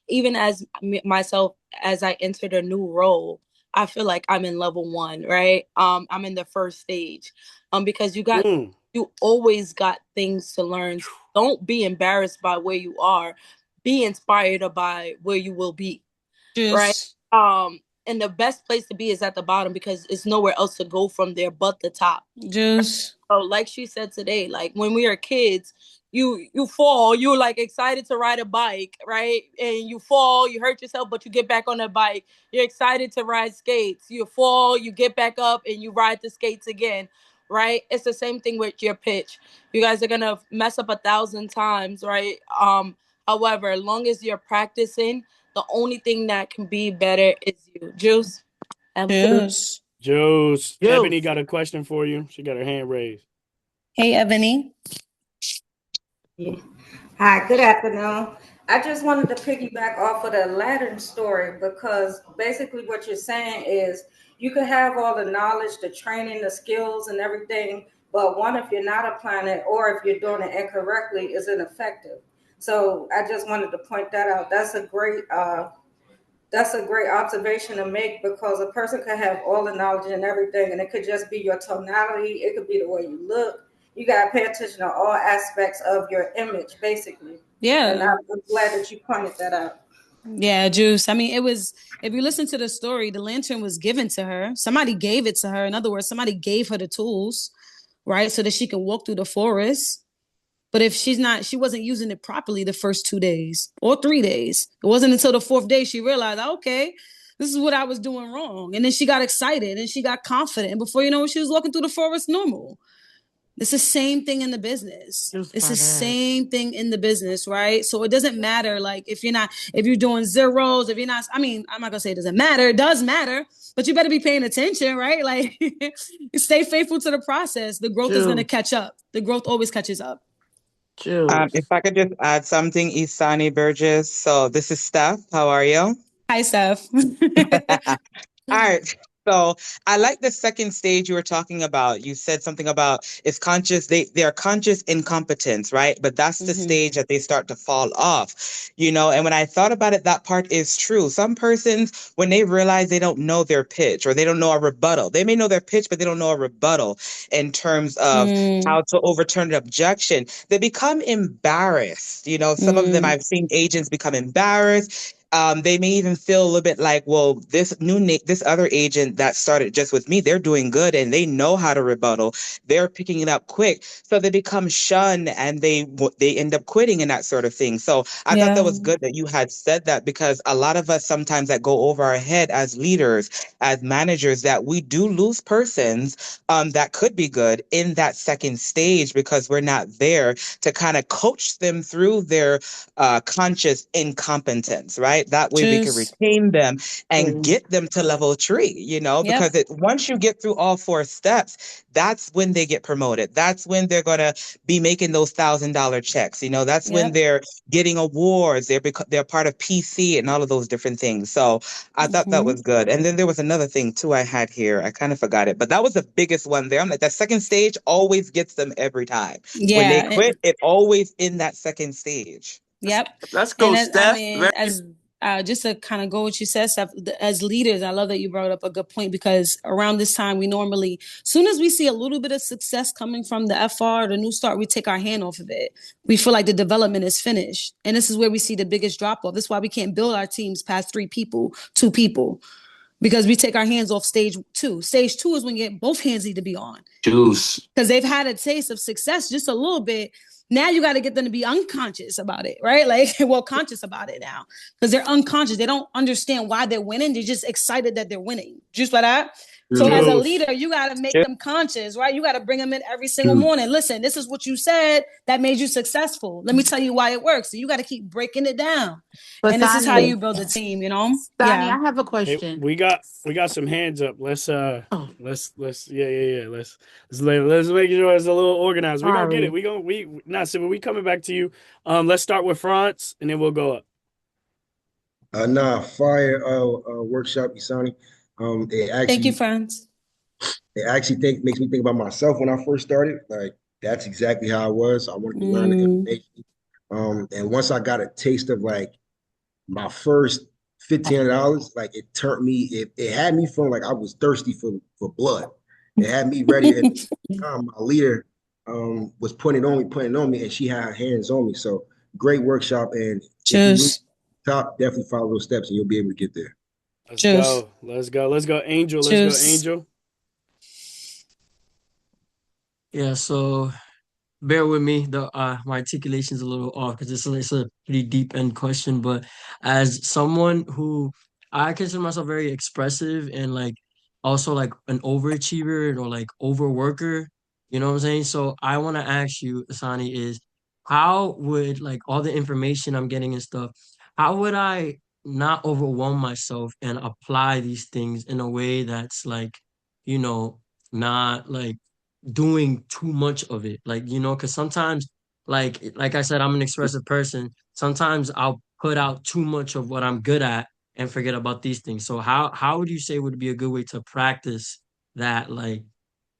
Even as myself, as I entered a new role, I feel like I'm in level 1, right? I'm in the first stage, because you always got things to learn. Don't be embarrassed by where you are. Be inspired by where you will be, right? And the best place to be is at the bottom because it's nowhere else to go from there but the top. Just so, like she said today, like when we were kids, you fall, you're like excited to ride a bike, right? And you fall, you hurt yourself, but you get back on the bike. You're excited to ride skates. You fall, you get back up, and you ride the skates again. Right? It's the same thing with your pitch. You guys are gonna mess up 1,000 times, right? However, as long as you're practicing, the only thing that can be better is you. Juice? Juice. Ebony got a question for you. She got her hand raised. Hey, Ebony. Hi, good afternoon. I just wanted to piggyback off of the lantern story because basically what you're saying is you could have all the knowledge, the training, the skills and everything, but if you're not applying it or if you're doing it incorrectly, is ineffective. So I just wanted to point that out. That's a great observation to make because a person could have all the knowledge and everything, and it could just be your tonality. It could be the way you look. You got to pay attention to all aspects of your image, basically. Yeah. And I'm glad that you pointed that out. Yeah, Juice. I mean, it was, if you listen to the story, the lantern was given to her. Somebody gave it to her. In other words, somebody gave her the tools, right? So that she can walk through the forest. But if she wasn't using it properly the first 2 days or 3 days. It wasn't until the fourth day she realized, okay, this is what I was doing wrong. And then she got excited and she got confident. And before you know it, she was walking through the forest normal. It's the same thing in the business. It's the same thing in the business, right? So it doesn't matter, like, if you're doing zeros, if you're not, I mean, I'm not gonna say it doesn't matter. It does matter, but you better be paying attention, right? Like, stay faithful to the process. The growth is gonna catch up. The growth always catches up. If I could just add something, Isani Burgess. So this is Steph. How are you? Hi, Steph. All right. So I like the second stage you were talking about. You said something about it's conscious, they are conscious incompetence, right? But that's the stage that they start to fall off, and when I thought about it, that part is true. Some persons, when they realize they don't know their pitch or they don't know a rebuttal, they may know their pitch, but they don't know a rebuttal in terms of how to overturn an objection. They become embarrassed. Some of them, I've seen agents become embarrassed. They may even feel a little bit like, well, this other agent that started just with me, they're doing good and they know how to rebuttal. They're picking it up quick. So they become shunned and they end up quitting and that sort of thing. So I thought that was good that you had said that, because a lot of us sometimes that go over our head as leaders, as managers, that we do lose persons that could be good in that second stage because we're not there to kind of coach them through their conscious incompetence, right? That way we can retain them and get them to level 3, because once you get through all 4 steps, that's when they get promoted. That's when they're going to be making those $1,000 checks. That's when they're getting awards. They're part of PC and all of those different things. So I thought that was good. And then there was another thing too I had here. I kind of forgot it, but that was the biggest one there. I'm like, that second stage always gets them every time. When they quit, it always in that second stage. Yep. Let's go, Steph. Just to kind of go what you said, Steph, as leaders, I love that you brought up a good point, because around this time, we normally, soon as we see a little bit of success coming from the FR, the new start, we take our hand off of it. We feel like the development is finished. And this is where we see the biggest drop off. This is why we can't build our teams past 3 people, 2 people, because we take our hands off stage 2. Stage 2 is when both hands need to be on. Juice. Because they've had a taste of success just a little bit. Now you got to get them to be unconscious about it, right? Like, conscious about it now, because they're unconscious. They don't understand why they're winning. They're just excited that they're winning. Just like that. So as a leader, you got to make them conscious, right? You got to bring them in every single morning. Listen, this is what you said that made you successful. Let me tell you why it works. So you got to keep breaking it down. But and this is how you build a team, Donnie, I have a question. Hey, we got some hands up. Let's make sure it's a little organized. We're gonna get it. We coming back to you. Let's start with France and then we'll go up. Fire workshop, Isani. Thank you, France. It actually makes me think about myself when I first started. Like, that's exactly how I was. I wanted to learn the information. And once I got a taste of like my first $1,500, like it turned me, it had me feeling like I was thirsty for blood. It had me ready. And my leader was putting it on me, and she had her hands on me. So great workshop, and definitely follow those steps, and you'll be able to get there. Let's go, Angel. Let's go, Angel. Yeah, so bear with me. My articulation's a little off because it's a pretty deep end question. But as someone who I consider myself very expressive and like also like an overachiever or like overworker, you know what I'm saying? So I want to ask you, Asani, is how would like all the information I'm getting and stuff, how would I not overwhelm myself and apply these things in a way that's like, not like doing too much of it, like, because sometimes like I said, I'm an expressive person. Sometimes I'll put out too much of what I'm good at and forget about these things. So how would you say would be a good way to practice that, like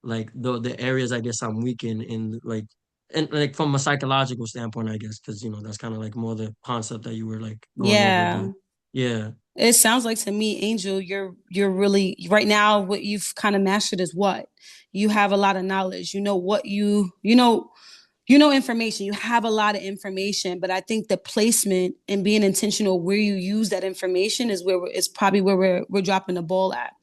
the areas I guess I'm weak in like, and like from a psychological standpoint, I guess, because that's kind of like more the concept that you were like going over, but yeah. It sounds like to me, Angel, you're really right now, what you've kind of mastered is what you have a lot of knowledge. You know information. You have a lot of information, but I think the placement and being intentional where you use that information is probably where we're dropping the ball at.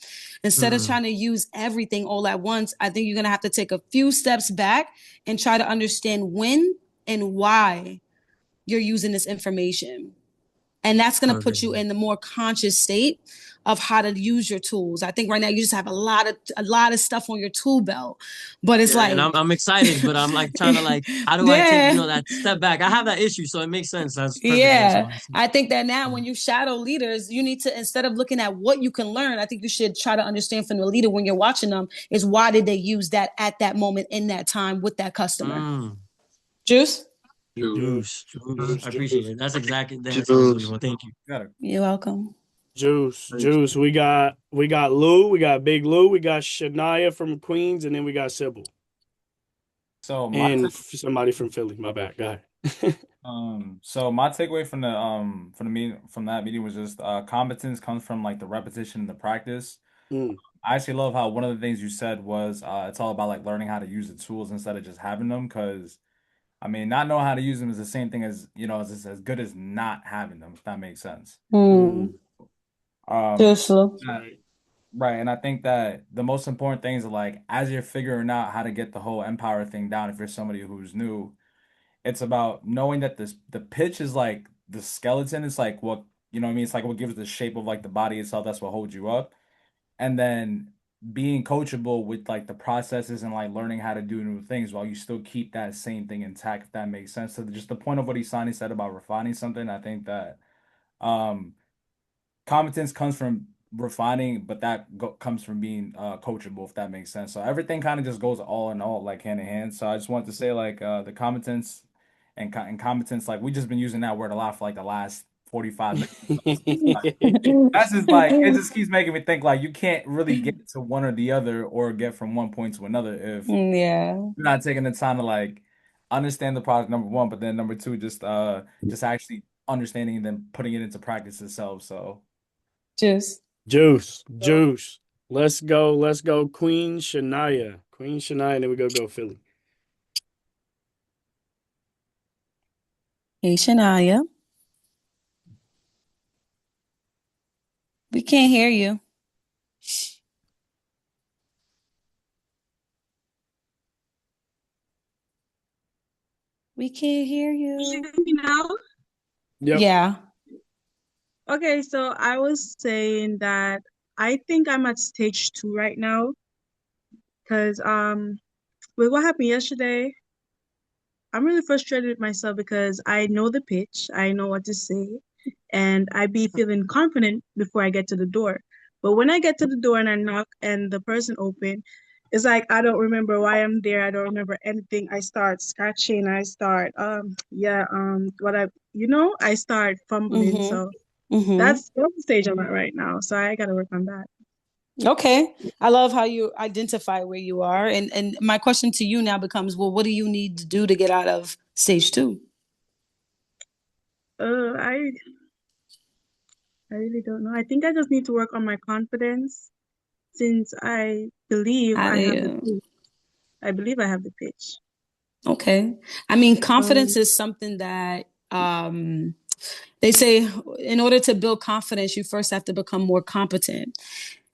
Instead of trying to use everything all at once, I think you're gonna have to take a few steps back and try to understand when and why you're using this information. And that's going to put you in the more conscious state of how to use your tools. I think right now you just have a lot of stuff on your tool belt, but it's and like I'm excited, but I'm like trying to how do I take that step back? I have that issue, so it makes sense. That's perfect answer. I think that now when you shadow leaders, you need to, instead of looking at what you can learn, I think you should try to understand from the leader when you're watching them is why did they use that at that moment in that time with that customer. Juice? Juice. I appreciate it. That's exactly the answer I was looking for. Thank you. You're welcome. Juice. We got Lou, we got Big Lou, we got Shania from Queens, and then we got Sybil. So somebody from Philly. My bad. Go ahead. So my takeaway from that meeting was just competence comes from like the repetition and the practice. I actually love how one of the things you said was it's all about like learning how to use the tools instead of just having them, because I mean, not knowing how to use them is the same thing as, as good as not having them, if that makes sense. Right. And I think that the most important things are like, as you're figuring out how to get the whole Empower thing down, if you're somebody who's new, it's about knowing that the pitch is like the skeleton. It's like what, you know what I mean? It's like what gives the shape of like the body itself. That's what holds you up. And then being coachable with like the processes and like learning how to do new things while you still keep that same thing intact, if that makes sense. So just the point of what Isani said about refining something, I think that competence comes from refining, but that comes from being coachable, if that makes sense. So everything kind of just goes all in all, like hand in hand. So I just want to say like the competence and competence, like we just been using that word a lot for like the last 45 minutes. That's just like, it just keeps making me think like you can't really get to one or the other or get from one point to another if you're not taking the time to like understand the product, number one, but then number two, just actually understanding and then putting it into practice itself. So Juice. Let's go Queen Shania, and then we go Philly. Hey Shania, we can't hear you. We can't hear you. Can you hear me now? Yep. Yeah. Okay, so I was saying that I think I'm at stage 2 right now because with what happened yesterday, I'm really frustrated with myself because I know the pitch, I know what to say, and I be feeling confident before I get to the door. But when I get to the door and I knock and the person open, it's like I don't remember why I'm there. I don't remember anything. I start scratching. I start I start fumbling. So that's the stage I'm at right now. So I gotta work on that. Okay. I love how you identify where you are. And my question to you now becomes, well, what do you need to do to get out of stage 2? I really don't know. I think I just need to work on my confidence since I believe I have the pitch. I believe I have the pitch. Okay. I mean, confidence is something that they say in order to build confidence, you first have to become more competent.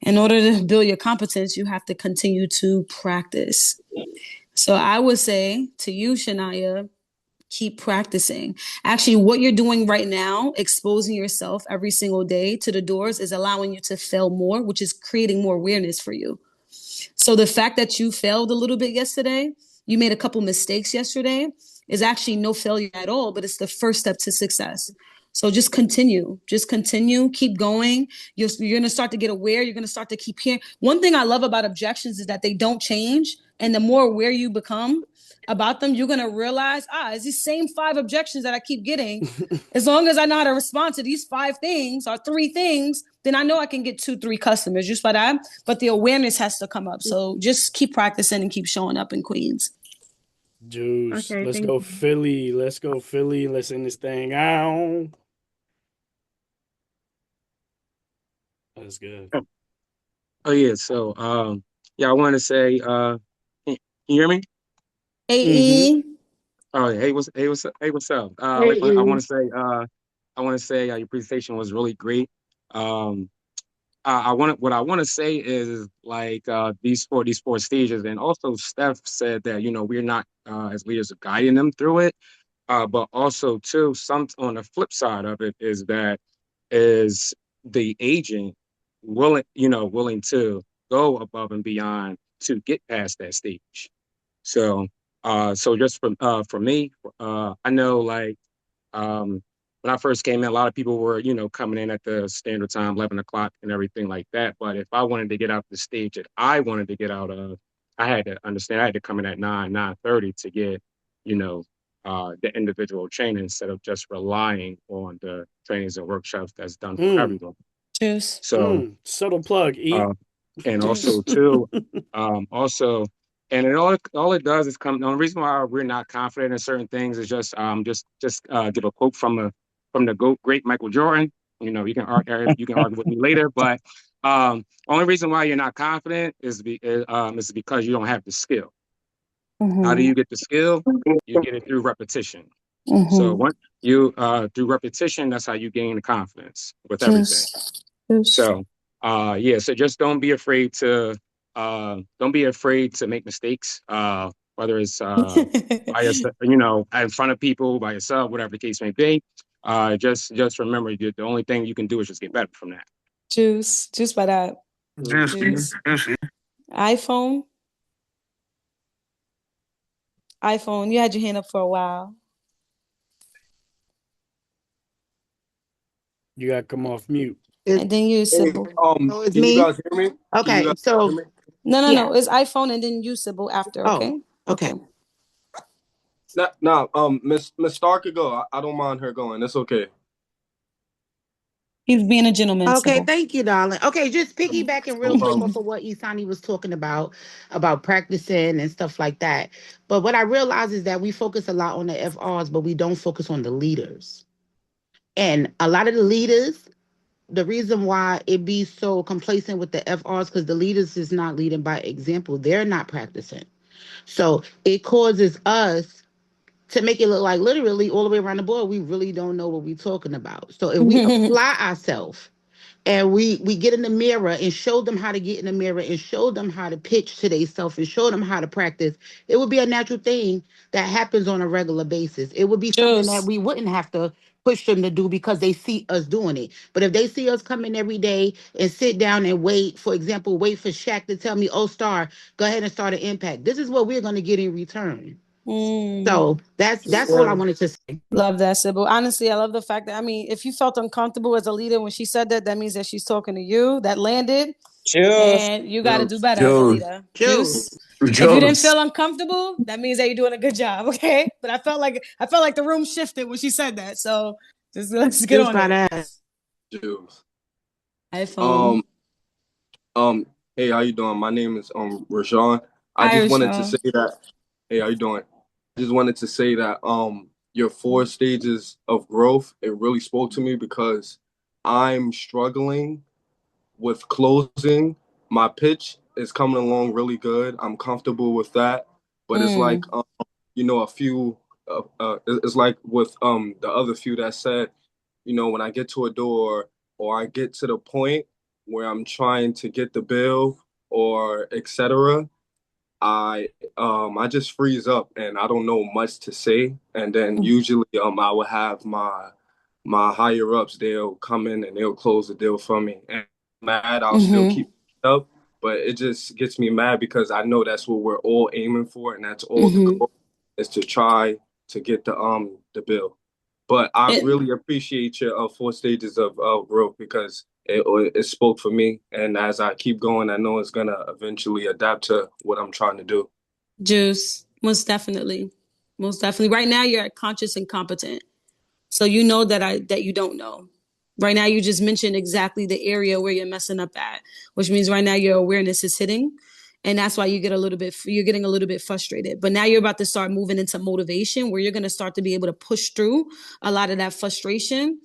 In order to build your competence, you have to continue to practice. So I would say to you, Shania, keep practicing. Actually, what you're doing right now, exposing yourself every single day to the doors, is allowing you to fail more, which is creating more awareness for you. So the fact that you failed a little bit yesterday, you made a couple mistakes yesterday, is actually no failure at all, but it's the first step to success. So just continue, keep going. You're going to start to get aware. You're going to start to keep hearing. One thing I love about objections is that they don't change. And the more aware you become about them, you're going to realize, it's the same 5 objections that I keep getting. As long as I know how to respond to these 5 things or 3 things, then I know I can get 2-3 customers just by that. But the awareness has to come up. So just keep practicing and keep showing up in Queens. Juice. Okay, let's go Philly. Let's end this thing out. That's good. Oh yeah. So I want to say, can you hear me? AE. Oh, hey, what's up? Hey, I you. want to say, your presentation was really great. Um, what I want to say is like these four stages, and also Steph said that we're not as leaders of guiding them through it, but also too some on the flip side of it is the agent willing to go above and beyond to get past that stage. So so just for me, I know like when I first came in, a lot of people were, coming in at the standard time, 11 o'clock and everything like that. But if I wanted to get out the stage that I wanted to get out of, I had to understand I had to come in at 9:30 to get, the individual training instead of just relying on the trainings and workshops that's done for everyone. Juice. So Subtle plug, E. and also too, also, and all it does is come. The only reason why we're not confident in certain things is just give a quote from the GOAT, great Michael Jordan. You can argue with me later, but only reason why you're not confident is because you don't have the skill. How do you get the skill? You get it through repetition. So once you through repetition, that's how you gain the confidence with everything. So so just don't be afraid to make mistakes. Whether it's by yourself, in front of people, by yourself, whatever the case may be. Just remember, the only thing you can do is just get better from that. Juice by that. Juicy. iPhone, you had your hand up for a while. You gotta come off mute. And then you, Sybil. So it's Can me? you guys hear me? Okay, so No. It's iPhone and then you, Sybil, after, okay? Okay. No, Miss Stark could go. I don't mind her going. It's okay. He's being a gentleman. Okay, Sybil. thank you, darling. Okay, just piggybacking real quick off of what Isani was talking about practicing and stuff like that. But what I realize is that we focus a lot on the FRs, but we don't focus on the leaders. And a lot of the leaders, the reason why it be so complacent with the FRs, because the leaders is not leading by example. They're not practicing. So it causes us to make it look like literally all the way around the board, we really don't know what we're talking about. So if we apply ourselves and we get in the mirror and show them how to get in the mirror and show them how to pitch to themselves and show them how to practice, it would be a natural thing that happens on a regular basis. It would be something that we wouldn't have to push them to do because they see us doing it. But if they see us come in every day and sit down and wait, for example, wait for Shaq to tell me, oh, Star, go ahead and start an impact. This is what we're going to get in return. So that's all I wanted to say. Love that, Sybil. Honestly, I love the fact that, if you felt uncomfortable as a leader when she said that, that means that she's talking to you. That landed. And you got to do better as a leader. Juice. If you didn't feel uncomfortable, that means that you're doing a good job, okay? But I felt like the room shifted when she said that. So let's get on it. Juice. iPhone. Hey, how you doing? My name is Rashawn. Hi, I just wanted to Rashawn. say that. Hey, how you doing? Just wanted to say that your 4 stages of growth, it really spoke to me because I'm struggling with closing. My pitch is coming along really good. I'm comfortable with that, but it's like a few it's like with the other few that said, when I get to a door or I get to the point where I'm trying to get the bill or etc., I just freeze up and I don't know much to say. And then usually I will have my higher ups, they'll come in and they'll close the deal for me. And mad, I'll still keep it up, but it just gets me mad because I know that's what we're all aiming for, and that's all the goal is to try to get the bill. But I really appreciate your 4 stages of growth because it spoke for me. And as I keep going, I know it's going to eventually adapt to what I'm trying to do. Juice. Most definitely. Right now, you're conscious and competent. So you know that you don't know. Right now, you just mentioned exactly the area where you're messing up at, which means right now your awareness is hitting. And that's why you're getting a little bit frustrated. But now you're about to start moving into motivation where you're going to start to be able to push through a lot of that frustration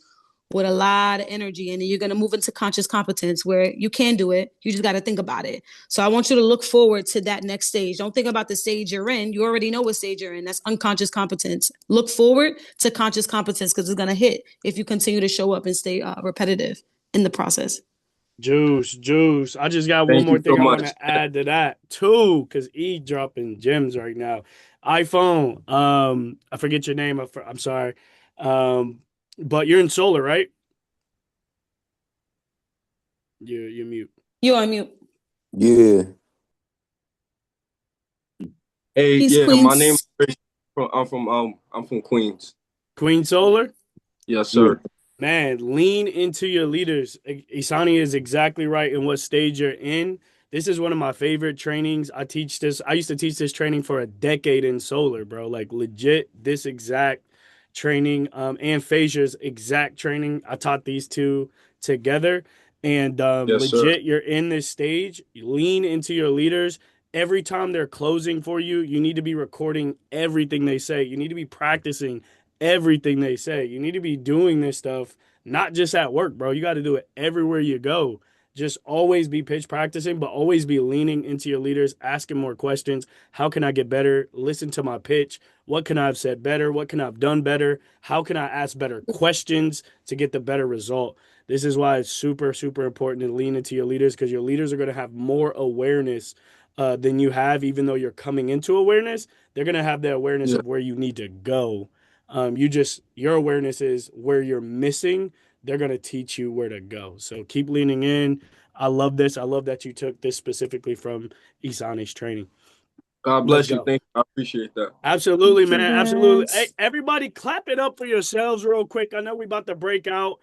with a lot of energy, and then you're going to move into conscious competence where you can do it. You just got to think about it. So I want you to look forward to that next stage. Don't think about the stage you're in. You already know what stage you're in. That's unconscious competence. Look forward to conscious competence because it's going to hit if you continue to show up and stay repetitive in the process. Juice. I just got one Thank more you thing so I want much. to add to that too, because E dropping gems right now. iPhone. I forget your name. I'm sorry. But you're in solar, right? You're mute. You're on mute. Yeah. Hey, He's yeah, my name Queens. is I'm from Queens. Queen Solar? Yes, sir. Man, lean into your leaders. Isani is exactly right in what stage you're in. This is one of my favorite trainings. I teach this. I used to teach this training for a decade in solar, bro. Like legit, this exact training, and Phasia's exact training. I taught these two together. And Yes, sir. legit, you're in this stage. You lean into your leaders. Every time they're closing for you, you need to be recording everything they say. You need to be practicing everything they say. You need to be doing this stuff, not just at work, bro. You got to do it everywhere you go. Just always be pitch practicing, but always be leaning into your leaders, asking more questions. How can I get better? Listen to my pitch. What can I have said better? What can I have done better? How can I ask better questions to get the better result? This is why it's super, super important to lean into your leaders, because your leaders are going to have more awareness than you have. Even though you're coming into awareness, they're going to have the awareness of where you need to go. Your awareness is where you're missing. They're going to teach you where to go. So keep leaning in. I love this. I love that you took this specifically from Isani's training. God Let's bless you. go. Thank you. I appreciate that. Absolutely, man. Absolutely. Hey, Congrats. everybody clap it up for yourselves real quick. I know we about to break out.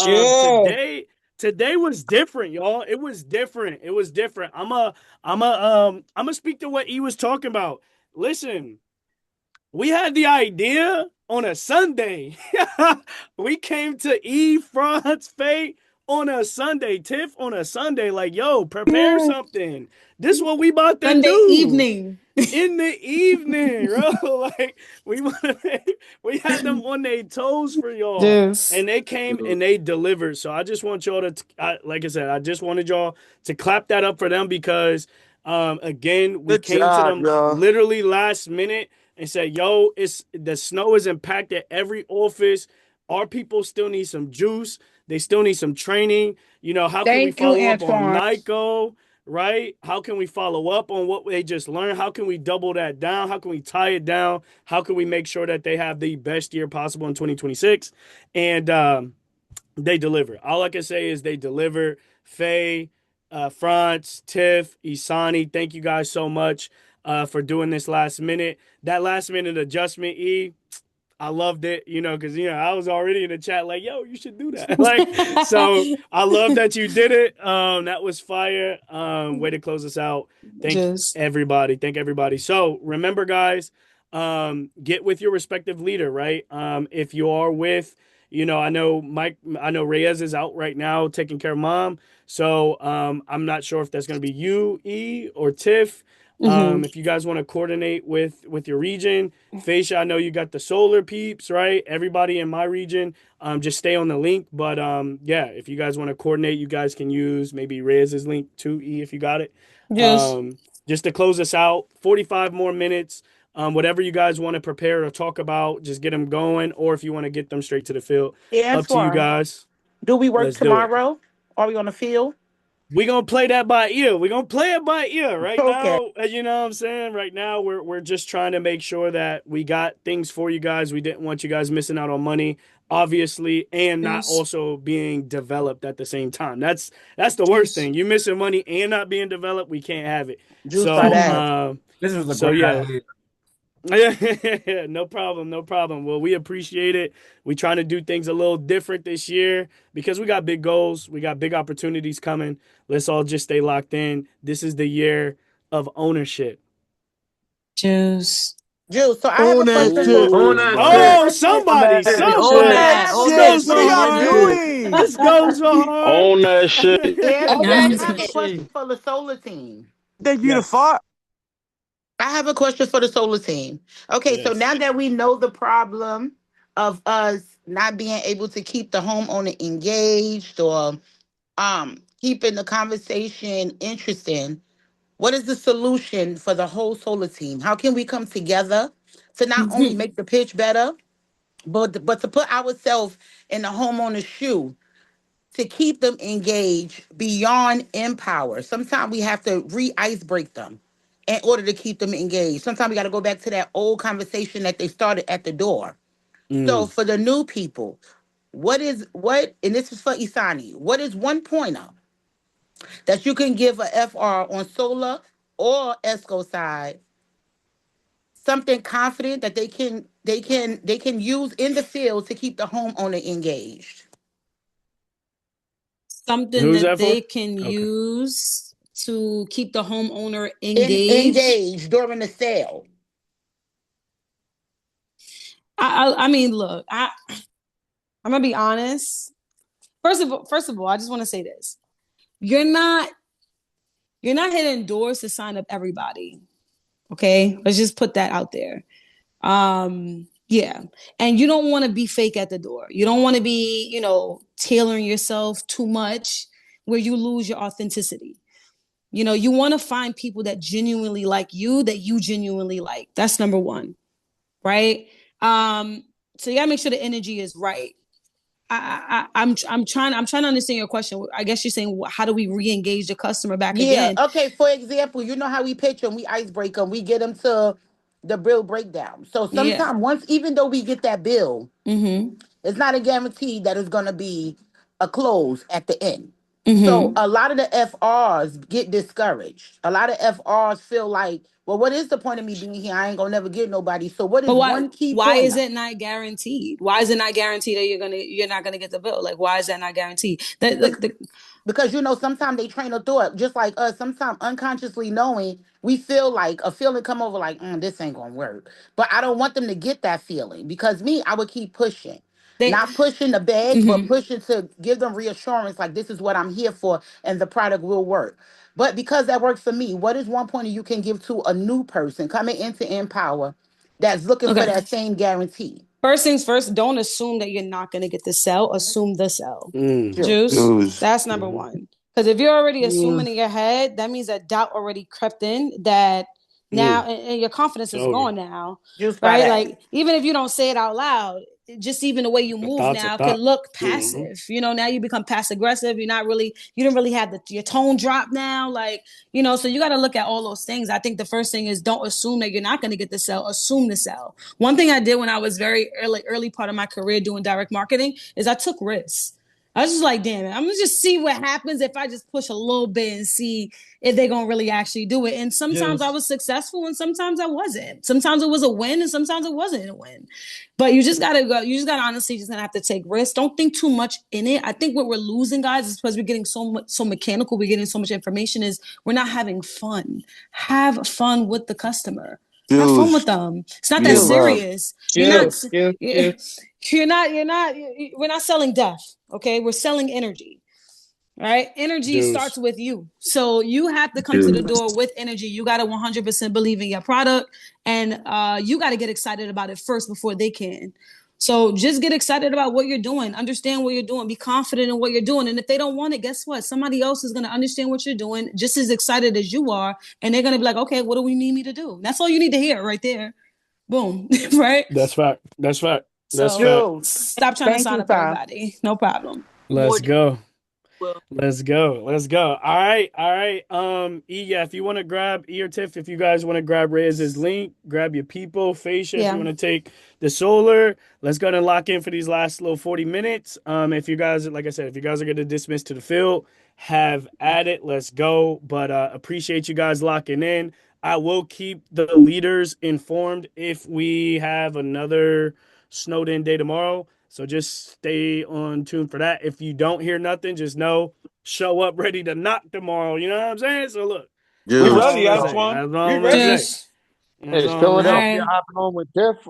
Yeah. Today was different, y'all. It was different. It was different. I'm a speak to what he was talking about. Listen, we had the idea on a Sunday. We came to E France Faye on a Sunday. Tiff on a Sunday. Like, yo, prepare something. This is what we about to Sunday do. evening. In the evening, bro. Like we had them on their toes for y'all. Yes. And they came and they delivered. So I just want y'all to, like I said, I just wanted y'all to clap that up for them because, again, we Good came job, to them y'all. literally last minute and said, yo, the snow is impacted every office. Our people still need some juice. They still need some training. You know, how can we Thank you, follow up on Antoine. NICO, right? How can we follow up on what they just learned? How can we double that down? How can we tie it down? How can we make sure that they have the best year possible in 2026? And they deliver. All I can say is they deliver. Faye, France, Tiff, Isani, thank you guys so much for doing this last minute. That last minute adjustment, E, I loved it, you know, because, you know, I was already in the chat like, yo, you should do that. Like, so I love that you did it. That was fire. Way to close us out. Thank everybody. Thank everybody. So remember, guys, get with your respective leader, right? If you are with, you know, I know Reyes is out right now taking care of mom. So I'm not sure if that's going to be you, E, or Tiff. If you guys want to coordinate with your region, Faisha, I know you got the solar peeps, right? Everybody in my region, just stay on the link. But yeah, if you guys want to coordinate, you guys can use maybe Rez's link too, E, if you got it. Yes. Just to close us out, 45 more minutes. Whatever you guys want to prepare or talk about, just get them going. Or if you want to get them straight to the field, up to you Antoine, guys. do we work Let's do it. tomorrow? Are we on the field? We're going to play that by ear. We're going to play it by ear right Okay. now. You know what I'm saying? Right now, we're just trying to make sure that we got things for you guys. We didn't want you guys missing out on money, obviously, and not Yes. also being developed at the same time. That's the worst thing. You missing money and not being developed, we can't have it. Juice So, by that. This was a so great yeah. idea. Yeah, no problem. Well, we appreciate it. We trying to do things a little different this year because we got big goals. We got big opportunities coming. Let's all just stay locked in. This is the year of ownership. Juice. Juice, so I have a question for Oh, somebody. Let's go, Sahar. Let's go, Sahar. Own that shit. Antoine, I have a question for the solar team. Thank you to fuck. I have a question for the solar team. Okay, so Yes. now that we know the problem of us not being able to keep the homeowner engaged or keeping the conversation interesting, what is the solution for the whole solar team? How can we come together to not only make the pitch better, but to put ourselves in the homeowner's shoe to keep them engaged beyond Empower? Sometimes we have to re-ice break them in order to keep them engaged. Sometimes we got to go back to that old conversation that they started at the door. So for the new people, and this is for Isani, what is one pointer that you can give a FR on solar or ESCO side, something confident that they can use in the field to keep the homeowner engaged? Something Who's that that for? they can Okay. use to keep the homeowner engaged. Engaged during the sale. I mean, look, I'm gonna be honest. First of all, I just want to say this: you're not hitting doors to sign up everybody. Okay, let's just put that out there. Yeah, and you don't want to be fake at the door. You don't want to be, tailoring yourself too much where you lose your authenticity. You want to find people that genuinely like you, that you genuinely like. That's number one, right? So you gotta make sure the energy is right. I'm trying to understand your question. I guess you're saying, how do we re-engage the customer back Yeah. again? Okay. For example, you know how we pitch them, we ice break them, we get them to the bill breakdown. So Yeah. sometimes even though we get that bill, Mm-hmm. it's not a guarantee that it's gonna be a close at the end. Mm-hmm. So a lot of the FRs get discouraged. A lot of FRs feel like, well, what is the point of me being here? I ain't gonna never get nobody. So what is But one key why point? is it not guaranteed? Why is it not guaranteed that you're not gonna get the bill? Like, why is that not guaranteed? Because sometimes they train a thought, just like us. Sometimes unconsciously knowing, we feel like a feeling come over, like this ain't gonna work. But I don't want them to get that feeling, because I would keep pushing, not pushing the bag, but pushing to give them reassurance, like this is what I'm here for, and the product will work. But because that works for me, what is one pointer you can give to a new person coming into Empower that's looking for that same guarantee? First things first, don't assume that you're not going to get the sell. Assume the sell. Juice. Juice. That's number one. Because if you're already assuming in your head, that means that doubt already crept in, that now and your confidence is gone now. Juice, right? Like, even if you don't say it out loud, just even the way you move thoughts now are can thought. look passive. Now you become passive aggressive. You didn't really have your tone drop now. Like, so you got to look at all those things. I think the first thing is, don't assume that you're not going to get the sell. Assume the sell. One thing I did when I was very early part of my career doing direct marketing is I took risks. I was just like, damn it, I'm gonna just see what happens if I just push a little bit and see if they're gonna really actually do it. And sometimes I was successful and sometimes I wasn't. Sometimes it was a win and sometimes it wasn't a win. But you just gotta honestly just gonna have to take risks. Don't think too much in it. I think what we're losing, guys, is because we're getting so mechanical, we're getting so much information, is we're not having fun. Have fun with the customer. Have fun with them. It's not that serious. We're not selling death. Okay, we're selling energy. Right? Energy starts with you. So you have to come to the door with energy. You got to 100% believe in your product, and you got to get excited about it first before they can. So just get excited about what you're doing. Understand what you're doing. Be confident in what you're doing. And if they don't want it, guess what? Somebody else is going to understand what you're doing just as excited as you are. And they're going to be like, okay, what do we need me to do? That's all you need to hear right there. Boom. Right? That's fact. That's fact. That's So fact. stop trying to sign up everybody. No problem. Let's go. Let's go. All right. Yeah, if you want to grab or Tiff, if you guys want to grab Rez's link, grab your people, Facia, if you want to take the solar, let's go and lock in for these last little 40 minutes. If you guys, like I said, if you guys are going to dismiss to the field, have at it. Let's go. But appreciate you guys locking in. I will keep the leaders informed if we have another snowed in day tomorrow. So just stay on tune for that. If you don't hear nothing, just know, show up ready to knock tomorrow. You know what I'm saying? So look. We ready, Antoine. We ready. Hey, Philadelphia hopping on with Tiff.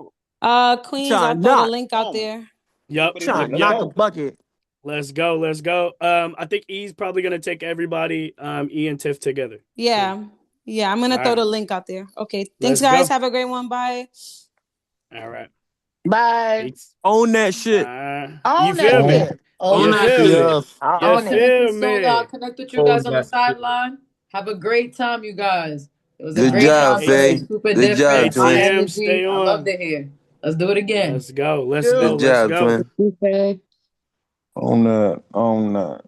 Queens, I'll throw the link out there. Yep. Trying to knock the bucket. Let's go. I think E's probably gonna take everybody, E and Tiff together. Yeah. I'm gonna throw the link out there. Okay. Thanks, guys. Have a great one. Bye. All right. Bye. Own that shit. You Own feel that me? shit. Own You that feel shit. me? I'll You connect with feel you soon. I'll me? connect with you Own guys on the that shit. sideline. Have a great time, you guys. It was a Good great job, convo. Faye. Super Good job, different. High twin. ATM, stay energy. I loved on. it here. Let's do it again. Let's go. Let's Yeah. go. Good Let's job, go. twin. Okay. Own that. Own that.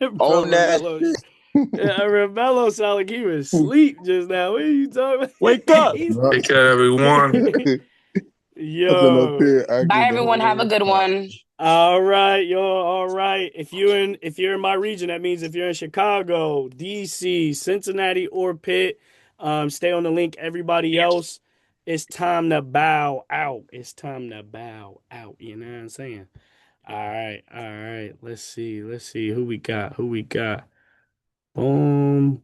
Bro, Own that Ramello. shit. Yeah, Ramello sounded like he was asleep just now. What are you talking about? Wake up. Take care, everyone. I've been up Yo. here Bye, acting the everyone. Have a whole good time. one. All right, yo. All right. If you're in my region, that means if you're in Chicago, DC, Cincinnati, or Pitt, stay on the link. Everybody else, it's time to bow out. It's time to bow out. You know what I'm saying? All right, all right. Let's see. Who we got. Boom.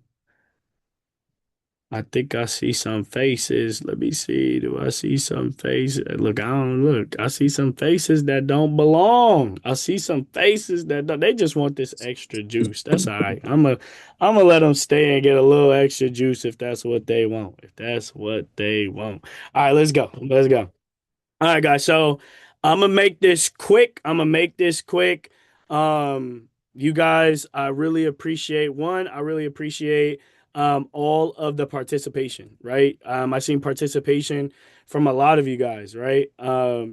I think I see some faces. Let me see. Do I see some faces? Look, I don't look. I see some faces that don't belong. I see some faces that don't, they just want this extra juice. That's all right. I'm gonna let them stay and get a little extra juice if that's what they want. All right, let's go. All right, guys. So I'm gonna make this quick. You guys, I really appreciate all of the participation, right? I seen participation from a lot of you guys, right?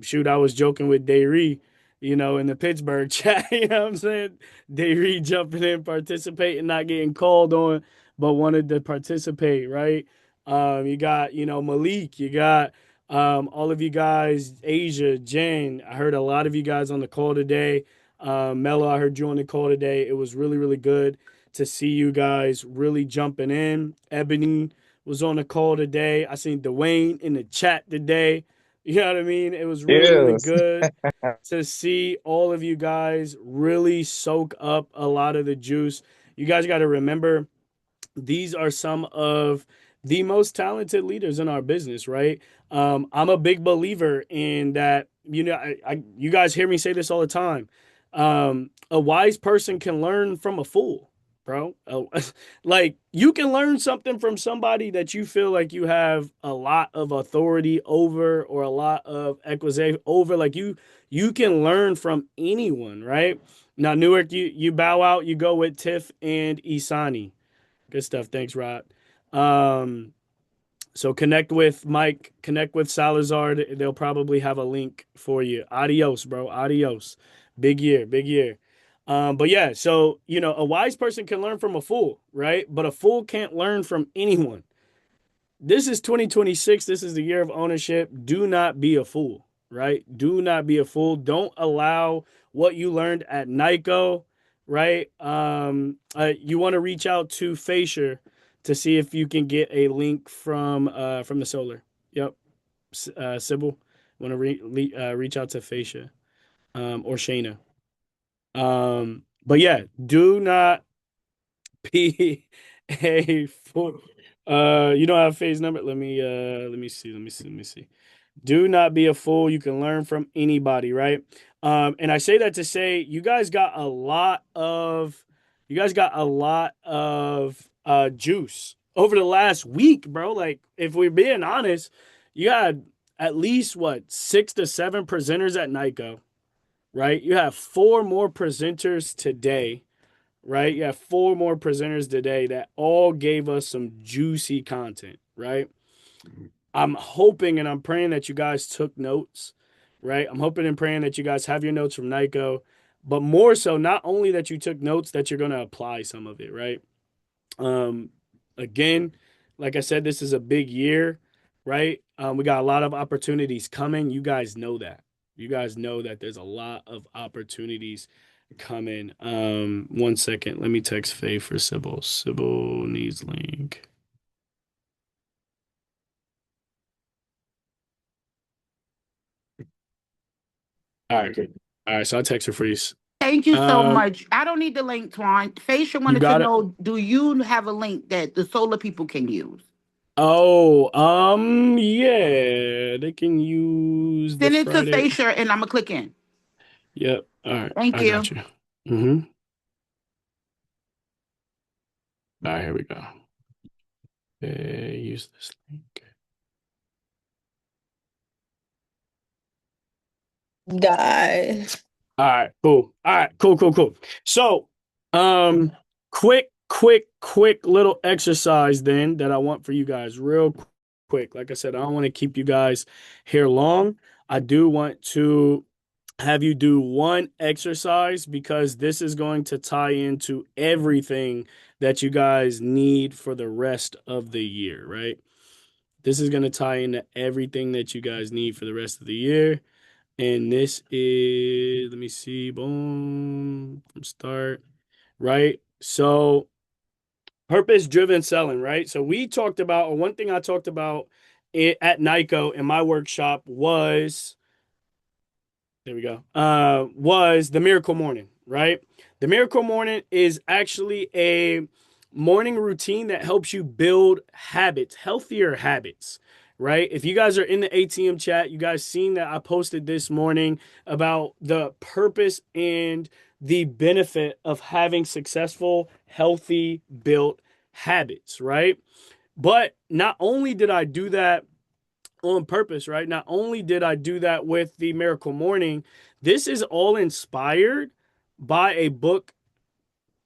Shoot, I was joking with Dayri, in the Pittsburgh chat, you know what I'm saying? Dayri jumping in, participating, not getting called on, but wanted to participate, right? You got, Malik, you got all of you guys, Asia, Jen. I heard a lot of you guys on the call today. Mello, I heard you on the call today. It was really, really good to see you guys really jumping in. Ebony was on the call today. I seen Dwayne in the chat today. You know what I mean? It was really, really Yes. good to see all of you guys really soak up a lot of the juice. You guys got to remember, these are some of the most talented leaders in our business, right? I'm a big believer in that. You guys hear me say this all the time. A wise person can learn from a fool, bro. Like, you can learn something from somebody that you feel like you have a lot of authority over or a lot of equity over. Like, you can learn from anyone, right? Now, Newark, you bow out, you go with Tiff and Isani. Good stuff. Thanks, Rod. So connect with Mike, connect with Salazar. They'll probably have a link for you. Adios, bro. Adios. Big year, big year. But yeah, so, a wise person can learn from a fool, right? But a fool can't learn from anyone. This is 2026. This is the year of ownership. Do not be a fool, right? Do not be a fool. Don't allow what you learned at Nyko, right? You want to reach out to Fasher to see if you can get a link from the Solar. Yep. Sybil, want to reach out to Fasher or Shayna. But yeah, do not be a fool. You don't have phase number. Let me see. Do not be a fool. You can learn from anybody, right? And I say that to say you guys got a lot of juice over the last week, bro. Like, if we're being honest, you had at least 6 to 7 presenters at Nyko, right? You have 4 more presenters today, right? You have 4 more presenters today that all gave us some juicy content, right? I'm hoping and I'm praying that you guys took notes, right? I'm hoping and praying that you guys have your notes from Nyko, but more so, not only that you took notes, that you're going to apply some of it, right? Again, like I said, this is a big year, right? We got a lot of opportunities coming. You guys know that. You guys know that there's a lot of opportunities coming. 1 second. Let me text Faye for Sybil. Sybil needs link. All right. All right. So I'll text her for you. Thank you so much. I don't need the link, Twan. Faisha wanted to got it. know, do you have a link that the solar people can use? Oh, yeah, they can use Send the it to Friday. Faisha and I'm gonna click in. Yep. All right. Thank I you. got you. Mm-hmm. All right, here we go. Use this link. Die. All right, cool. All right, cool. So, quick little exercise then that I want for you guys, real quick. Like I said, I don't want to keep you guys here long. I do want to have you do one exercise because this is going to tie into everything that you guys need for the rest of the year, right? This is going to tie into everything that you guys need for the rest of the year. And this is, let me see, boom, from start, right? So purpose-driven selling, right? So we talked about, or one thing I talked about at NICO in my workshop was, there we go, was the Miracle Morning, right? The Miracle Morning is actually a morning routine that helps you build habits, healthier habits, right? If you guys are in the ATM chat, you guys seen that I posted this morning about the purpose and the benefit of having successful, healthy, built habits, right? But not only did I do that on purpose, right? Not only did I do that with the Miracle Morning, this is all inspired by a book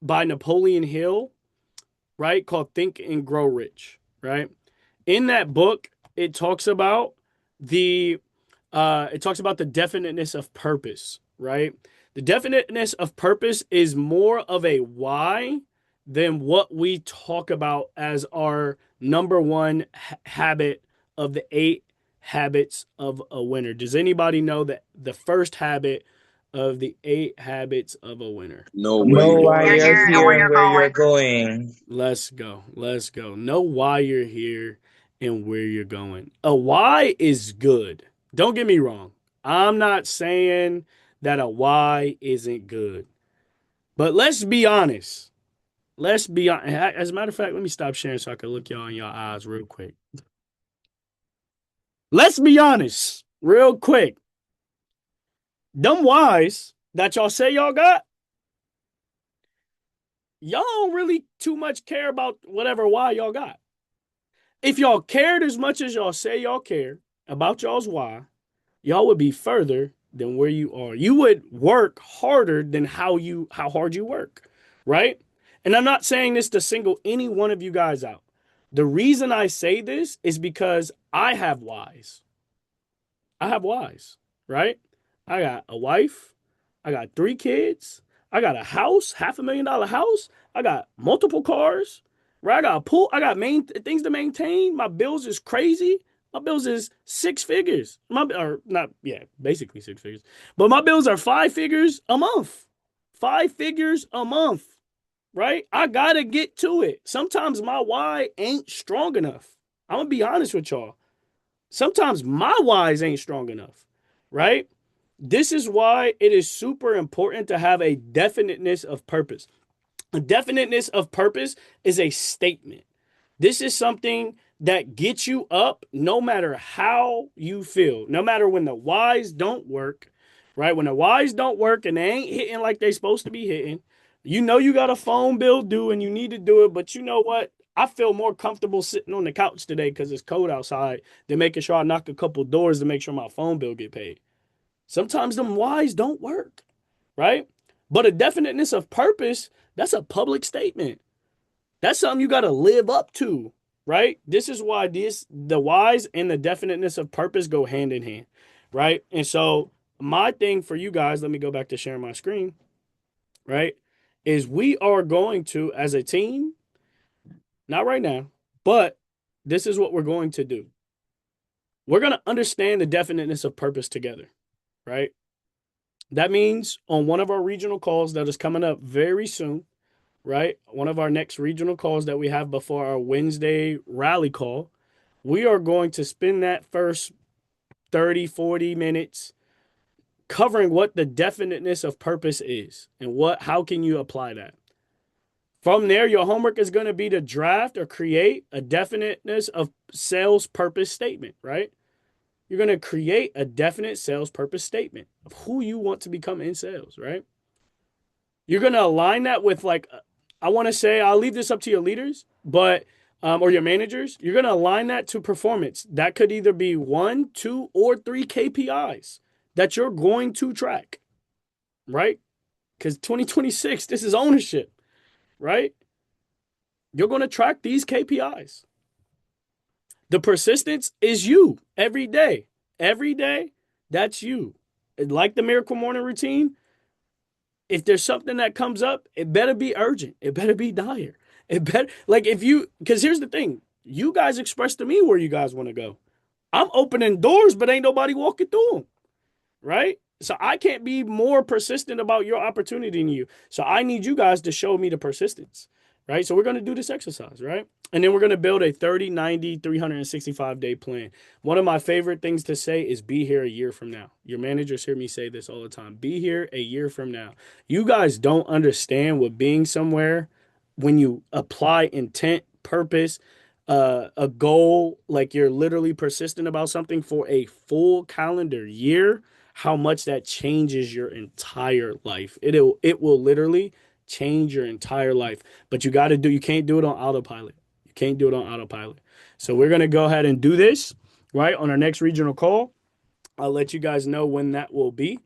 by Napoleon Hill, right? Called Think and Grow Rich, right? In that book, it talks about the definiteness of purpose, right? The definiteness of purpose is more of a why than what we talk about as our number one habit of the 8 habits of a winner. Does anybody know that the first habit of the 8 habits of a winner? Know why you're here and where you're going. Let's go. Know why you're here and where you're going. A why is good. Don't get me wrong. I'm not saying that a why isn't good. But let's be honest. As a matter of fact, let me stop sharing so I can look y'all in your eyes real quick. Let's be honest, real quick. Them whys that y'all say y'all got, y'all don't really too much care about whatever why y'all got. If y'all cared as much as y'all say y'all care about y'all's why, y'all would be further than where you are. You would work harder than how hard you work, right? And I'm not saying this to single any one of you guys out. The reason I say this is because I have whys. Right? I got a wife. I got 3 kids. I got a house, $500,000 house. I got multiple cars. Right? I got a pool. I got things to maintain. My bills is crazy. My bills is 6 figures. Basically 6 figures. But my bills are 5 figures a month. 5 figures a month. Right? I gotta get to it. Sometimes my why ain't strong enough. I'm gonna be honest with y'all. Sometimes my whys ain't strong enough. Right? This is why it is super important to have a definiteness of purpose. A definiteness of purpose is a statement. This is something that gets you up no matter how you feel, no matter when the whys don't work, right? When the whys don't work and they ain't hitting like they supposed to be hitting, you know you got a phone bill due and you need to do it, but you know what? I feel more comfortable sitting on the couch today because it's cold outside than making sure I knock a couple doors to make sure my phone bill get paid. Sometimes them whys don't work, right? But a definiteness of purpose, that's a public statement. That's something you got to live up to, right? This is why the whys and the definiteness of purpose go hand in hand, right? And so my thing for you guys, let me go back to sharing my screen, right? Is we are going to, as a team, not right now, but this is what we're going to do. We're going to understand the definiteness of purpose together, right? That means on one of our regional calls that is coming up very soon, right? One of our next regional calls that we have before our Wednesday rally call, we are going to spend that first 30, 40 minutes covering what the definiteness of purpose is and how can you apply that. From there, your homework is going to be to draft or create a definiteness of sales purpose statement, right? You're going to create a definite sales purpose statement of who you want to become in sales, right? You're going to align that with I want to say, I'll leave this up to your leaders, but or your managers. You're going to align that to performance. That could either be 1, 2, or 3 KPIs that you're going to track, right? Because 2026, this is ownership, right? You're going to track these KPIs. The persistence is you every day. Every day, that's you. Like the Miracle Morning Routine, if there's something that comes up, it better be urgent. It better be dire. It better, like, because here's the thing, you guys express to me where you guys want to go. I'm opening doors, but ain't nobody walking through them, right? So I can't be more persistent about your opportunity than you. So I need you guys to show me the persistence, right? So we're going to do this exercise, right? And then we're going to build a 30, 90, 365-day plan. One of my favorite things to say is be here a year from now. Your managers hear me say this all the time. Be here a year from now. You guys don't understand what being somewhere, when you apply intent, purpose, a goal, like you're literally persistent about something for a full calendar year, how much that changes your entire life. It will literally change your entire life. But you can't do it on autopilot. You can't do it on autopilot. So we're gonna go ahead and do this, right? On our next regional call. I'll let you guys know when that will be,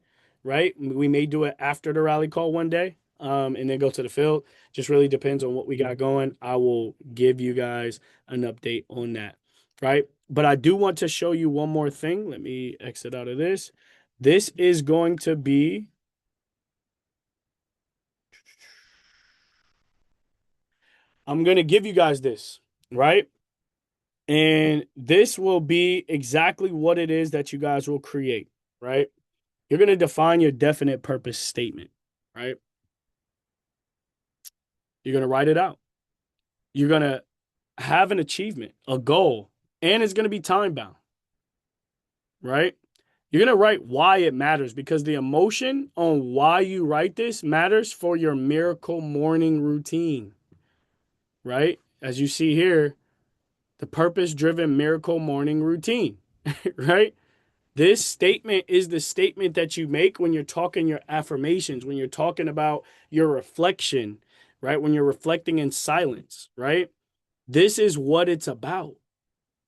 right? We may do it after the rally call one day, and then go to the field. Just really depends on what we got going. I will give you guys an update on that, right? But I do want to show you one more thing. Let me exit out of this. This is going to be, I'm going to give you guys this, right? And this will be exactly what it is that you guys will create, right? You're going to define your definite purpose statement, right? You're going to write it out. You're going to have an achievement, a goal, and it's going to be time bound, right? You're going to write why it matters, because the emotion on why you write this matters for your miracle morning routine, right? As you see here, the purpose-driven miracle morning routine, right? This statement is the statement that you make when you're talking your affirmations, when you're talking about your reflection, right? When you're reflecting in silence, right? This is what it's about.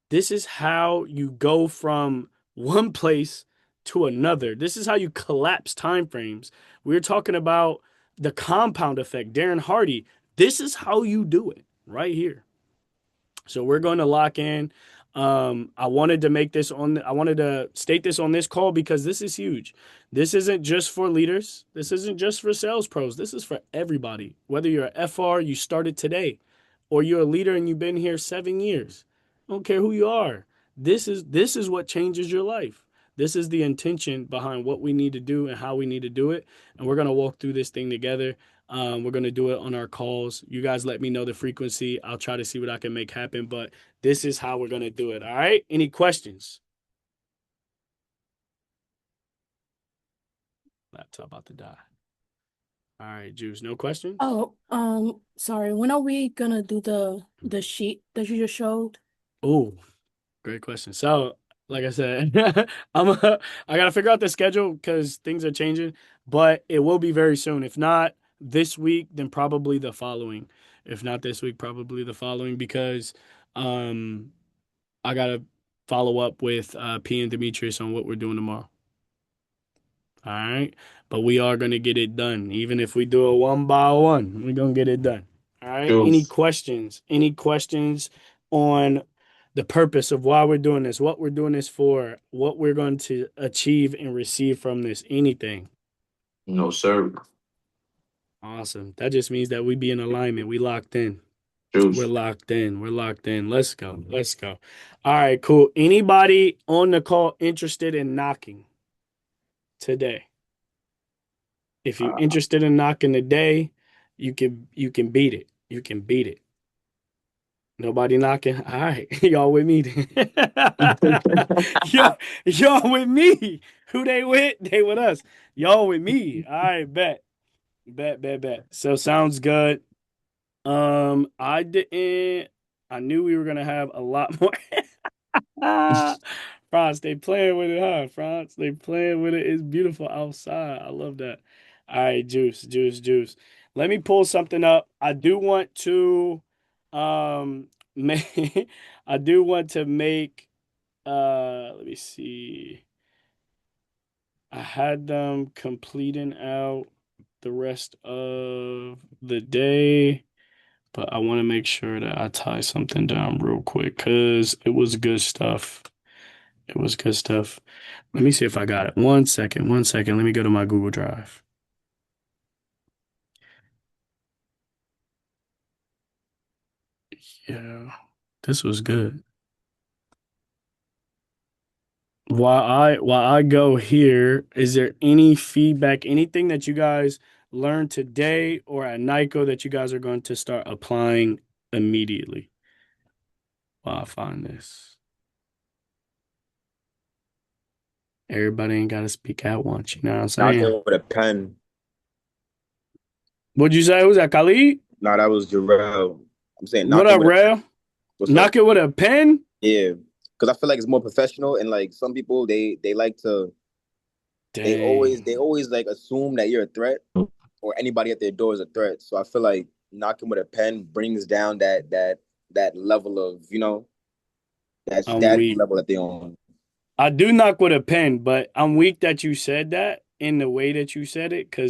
This is how you go from one place to another. This is how you collapse time frames. We're talking about the compound effect. Darren Hardy, this is how you do it right here. So we're going to lock in. I wanted to state this on this call because this is huge. This isn't just for leaders. This isn't just for sales pros. This is for everybody. Whether you're a FR, you started today, or you're a leader and you've been here 7 years. I don't care who you are. This is what changes your life. This is the intention behind what we need to do and how we need to do it. And we're going to walk through this thing together. We're going to do it on our calls. You guys let me know the frequency. I'll try to see what I can make happen, but this is how we're going to do it. All right. Any questions? Laptop about to die. All right, Juice, no questions? Oh, sorry. When are we gonna do the sheet that you just showed? Oh, great question. So, like I said, I got to figure out the schedule because things are changing, but it will be very soon. If not this week, then probably the following. If not this week, probably the following, because I got to follow up with P and Demetrius on what we're doing tomorrow. All right. But we are going to get it done. Even if we do it one by one, we're going to get it done. All right. Juice. Any questions? Any questions on the purpose of why we're doing this, what we're doing this for, what we're going to achieve and receive from this? Anything? No, sir. Awesome. That just means that we be in alignment. We locked in. Juice. We're locked in. We're locked in. Let's go. Let's go. All right, cool. Anybody on the call interested in knocking today? If you're interested in knocking today, you can beat it. You can beat it. Nobody knocking? All right. Y'all with me then. y'all with me. Who they with? They with us. Y'all with me. All right, bet. Bet. So sounds good. I knew we were gonna have a lot more. France, they playing with it, huh? France, they playing with it. It's beautiful outside. I love that. All right, juice. Let me pull something up. I do want to make let me see. I had them completing out the rest of the day, but I want to make sure that I tie something down real quick because it was good stuff. It was good stuff. Let me see if I got it. 1 second. 1 second. Let me go to my Google Drive. Yeah, this was good. While I go here, is there any feedback, anything that you guys learned today or at NICO that you guys are going to start applying immediately? While I find this. Everybody ain't got to speak at once, you know what I'm saying? Knocking with a pen. What'd you say? Was that Khalid? No, that was Jarrell. I'm saying What knocking up, with a pen. Rail? What's Knock up? it with a pen? Yeah, because I feel like it's more professional, and like some people, they like to, they Dang. always like assume that you're a threat, or anybody at their door is a threat. So I feel like knocking with a pen brings down that level of, you know, that I'm status weak. level that they on. I do knock with a pen, but I'm weak that you said that in the way that you said it because